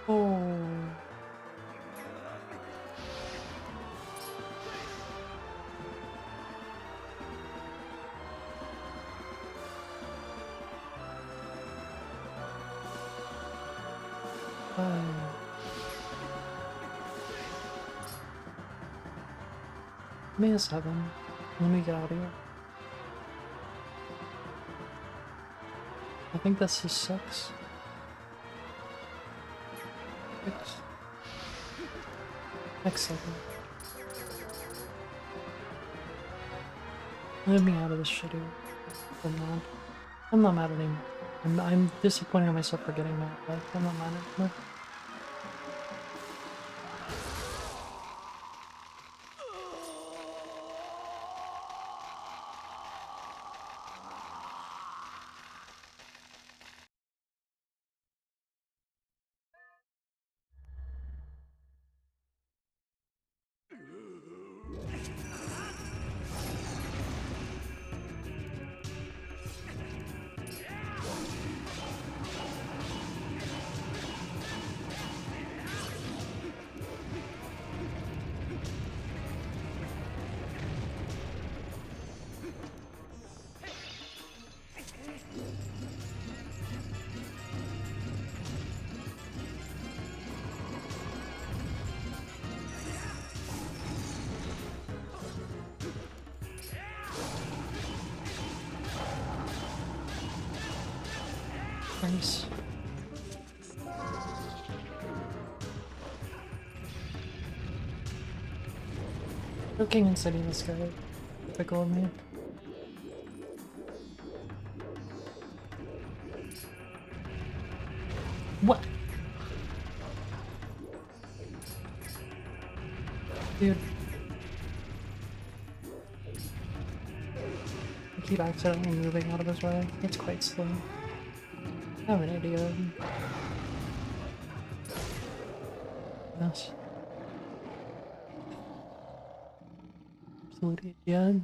Oh. Give me a 7. Let me get out of here. I think that's just 6. 6. Next 7. Let me out of this shitty. I'm not. I'm not mad anymore. I'm disappointed in myself for getting mad, but I'm not mad anymore. Nice. Looking and setting this guy. Typical of me. What? Dude. I keep accidentally moving out of his way. It's quite slow. I have an idea. Yes. Absolute idiot.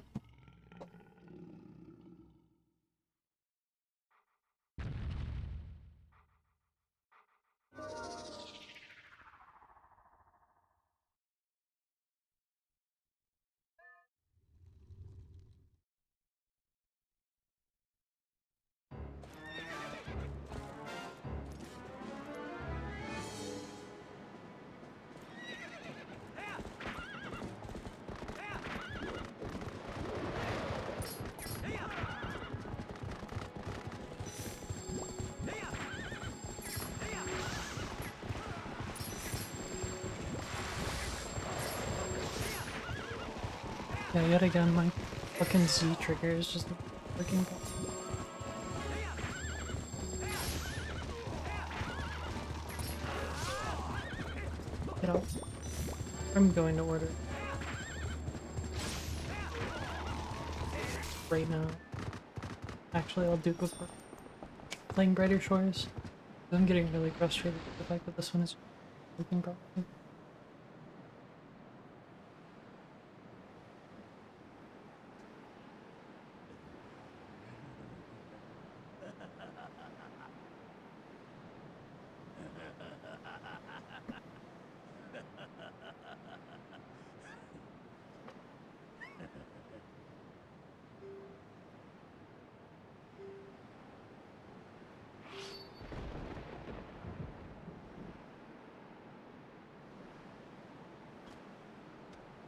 Yeah, yet again, my fucking Z trigger is just freaking. Get out. I'm going to order right now. Actually, I'll do it before playing Brighter Shores. I'm getting really frustrated with the fact that this one is working properly.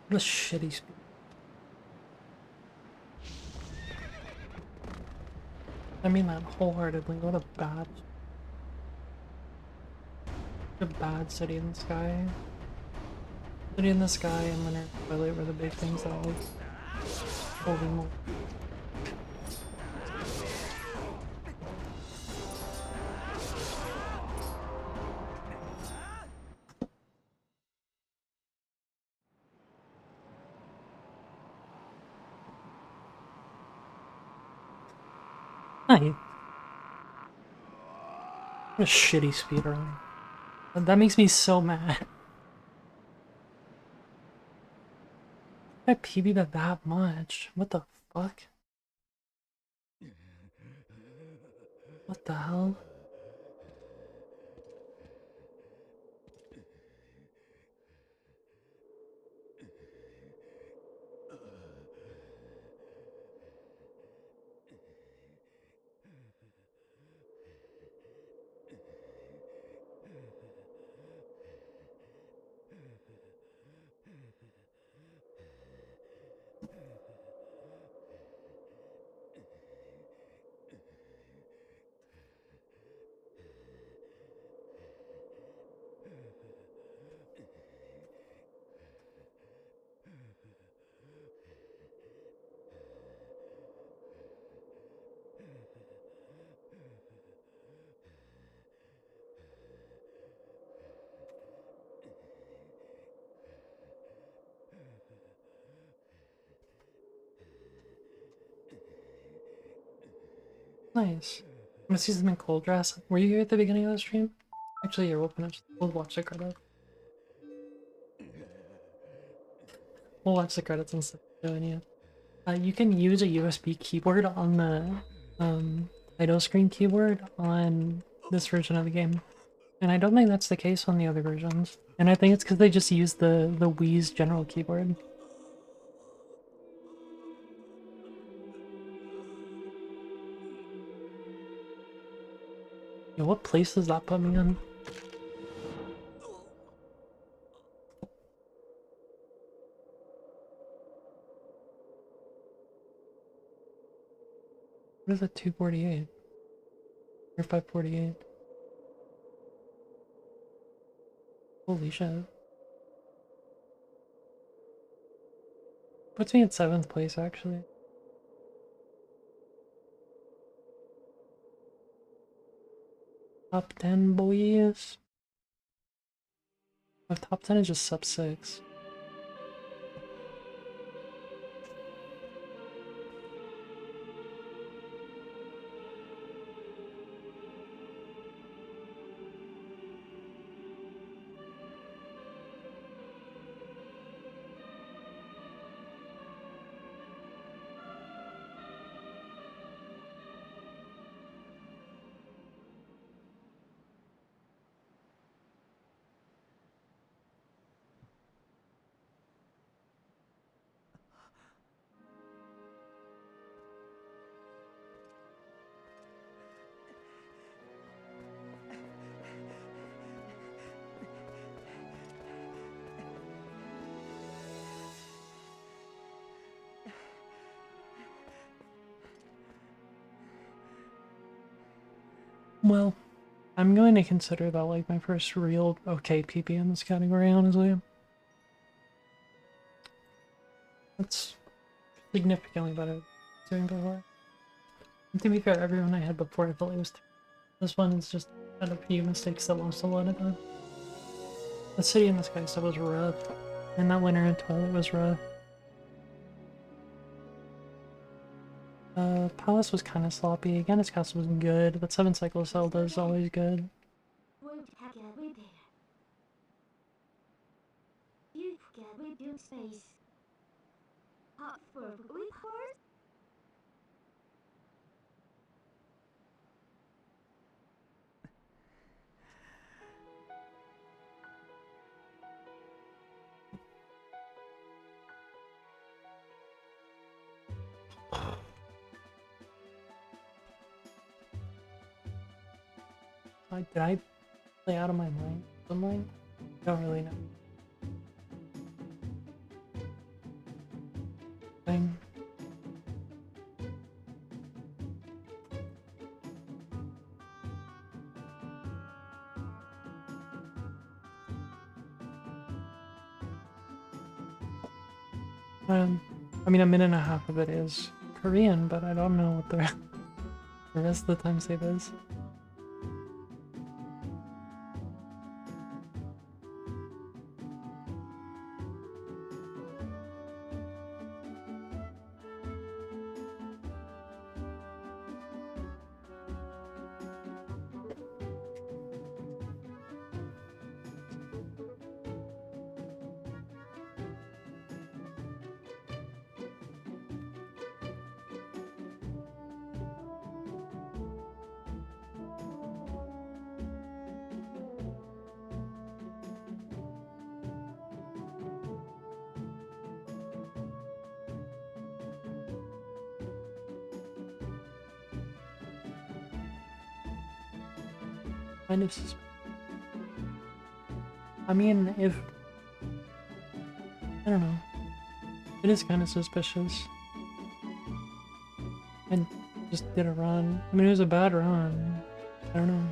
What a shitty speed. I mean that wholeheartedly. What a bad City in the Sky. City in the Sky and Winter Twilight were the big things that I like. Holy moly. Nice. What a shitty speedrun. That makes me so mad. I PB'd it that much. What the fuck? What the hell? Nice. I'm gonna see them in cold dress. Were you here at the beginning of the stream? Actually, here, we'll finish. We'll watch the credits. We'll watch the credits instead of showing you. You can use a USB keyboard on the title screen keyboard on this version of the game. And I don't think that's the case on the other versions. And I think it's because they just use the Wii's general keyboard. Yo, what place does that put me in? What is a 248? You're 548. Holy shit. Puts me in 7th place, actually. Top 10, boys. My top 10 is just sub 6. Well, I'm going to consider that like my first real okay PP in this category, honestly. That's significantly better than doing before. And to be fair, everyone I had before I felt like was this one is just had a few mistakes that lost a lot of time. The City in the Sky stuff was rough, and that winter in Twilight was rough. Palace was kind of sloppy. Against Castle was good, but 7 Cycle Zelda is always good. Won't have a repair. You forget we build space. Hot for report? Did I play out of my mind? Something? Don't really know. Thing. I mean, a minute and a half of it is Korean, but I don't know what the rest of the time save is. Kind of I mean, if... I don't know. It is kind of suspicious. And just did a run. I mean, it was a bad run. I don't know.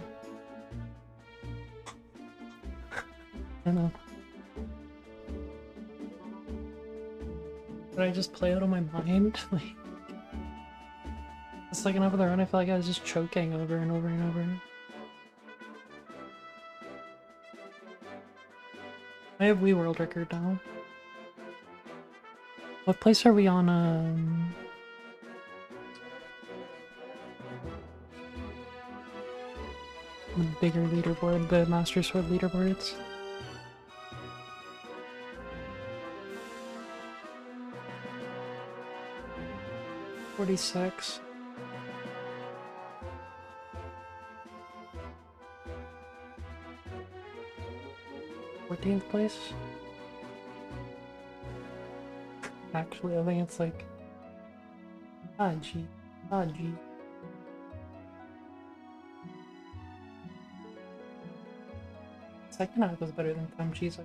I don't know. Did I just play out of my mind? Like, the second half of the run, I felt like I was just choking over and over and over. I have Wii World record now. What place are we on, the bigger leaderboard, the Master Sword leaderboards? $46. 14th place? Actually, I think it's like... Gee. Second half was better than Time Cheese.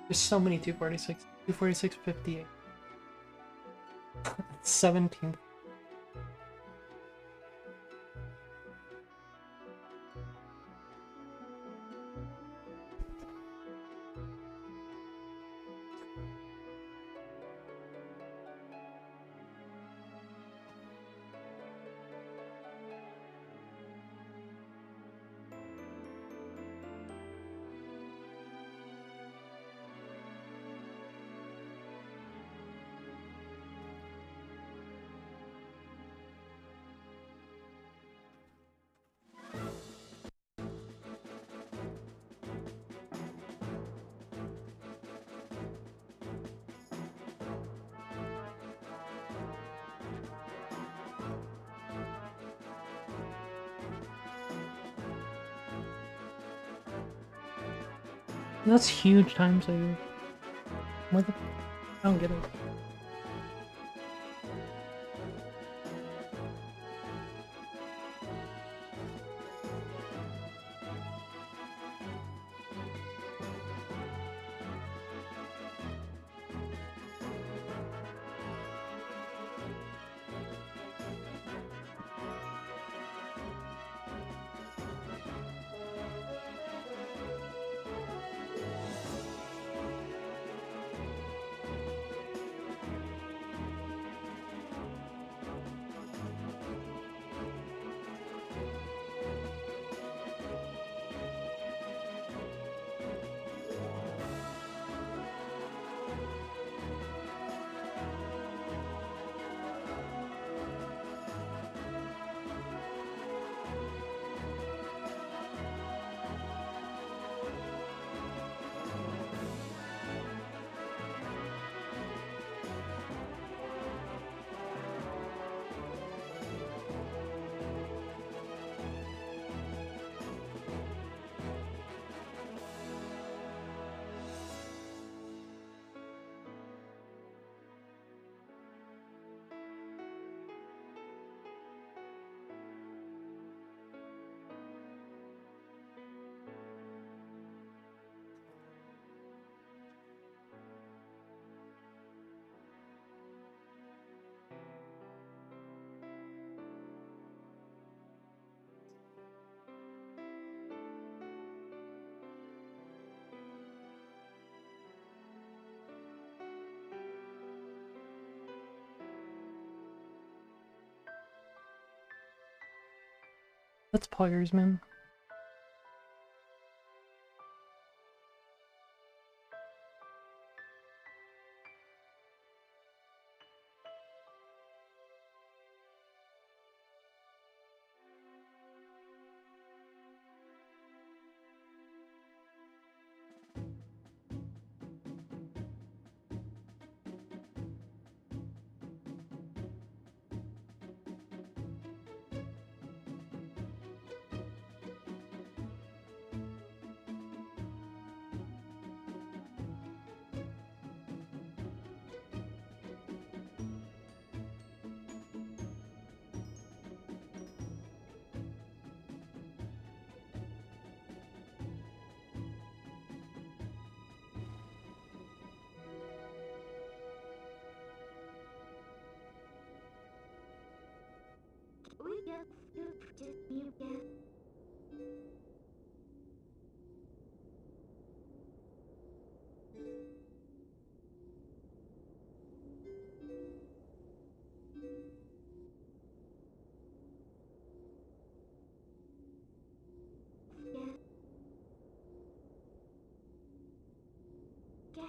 There's so many 246. 246.58. 17th. That's huge time save. What the? I don't get it. That's pliers, man. We got soup, just you guess. Yes. Get.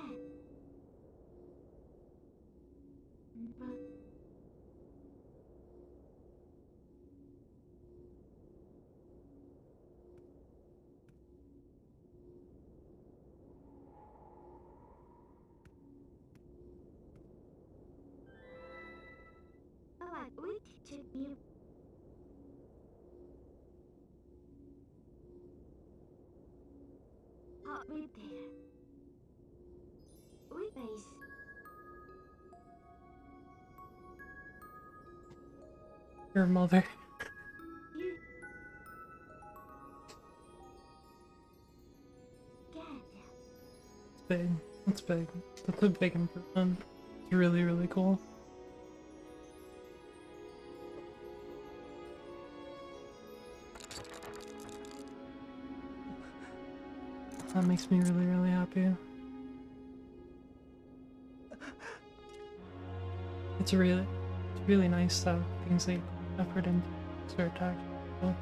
But like which should you hot repair? We base. Your mother. You get. It's big. That's big. That's a big improvement. It's really, really cool. That makes me really, really happy. It's really nice to have things that you put effort into start tactical.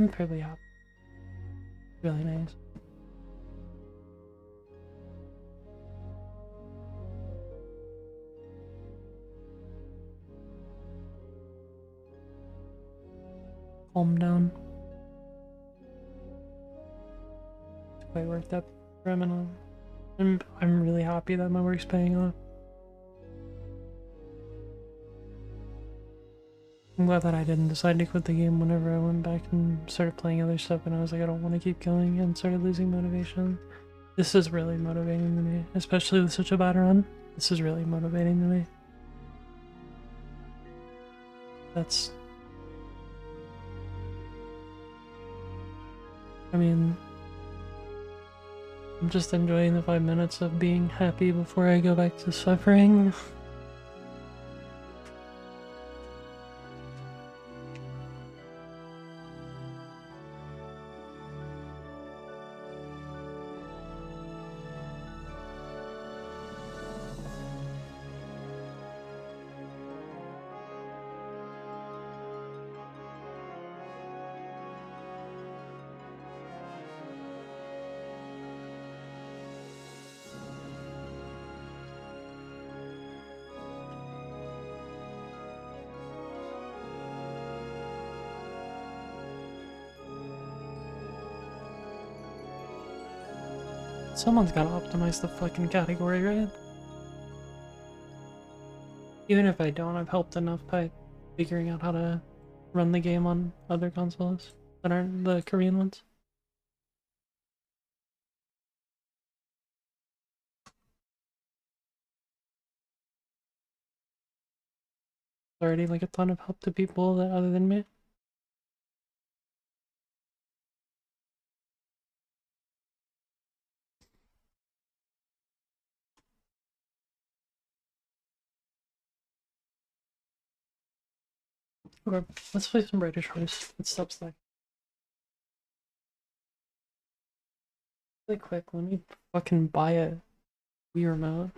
I'm fairly happy. Really nice. Calm down. It's quite worked up for him, and I'm really happy that my work's paying off. I'm glad that I didn't decide to quit the game whenever I went back and started playing other stuff and I was like, I don't want to keep going, and started losing motivation. This is really motivating to me, especially with such a bad run. This is really motivating to me. That's... I mean... I'm just enjoying the 5 minutes of being happy before I go back to suffering. Someone's gotta optimize the fucking category, right? Even if I don't, I've helped enough by figuring out how to run the game on other consoles that aren't the Korean ones. Already like a ton of help to people that other than me. Okay, let's play some British first. Let's stop stacking. Really quick, let me fucking buy a Wii remote.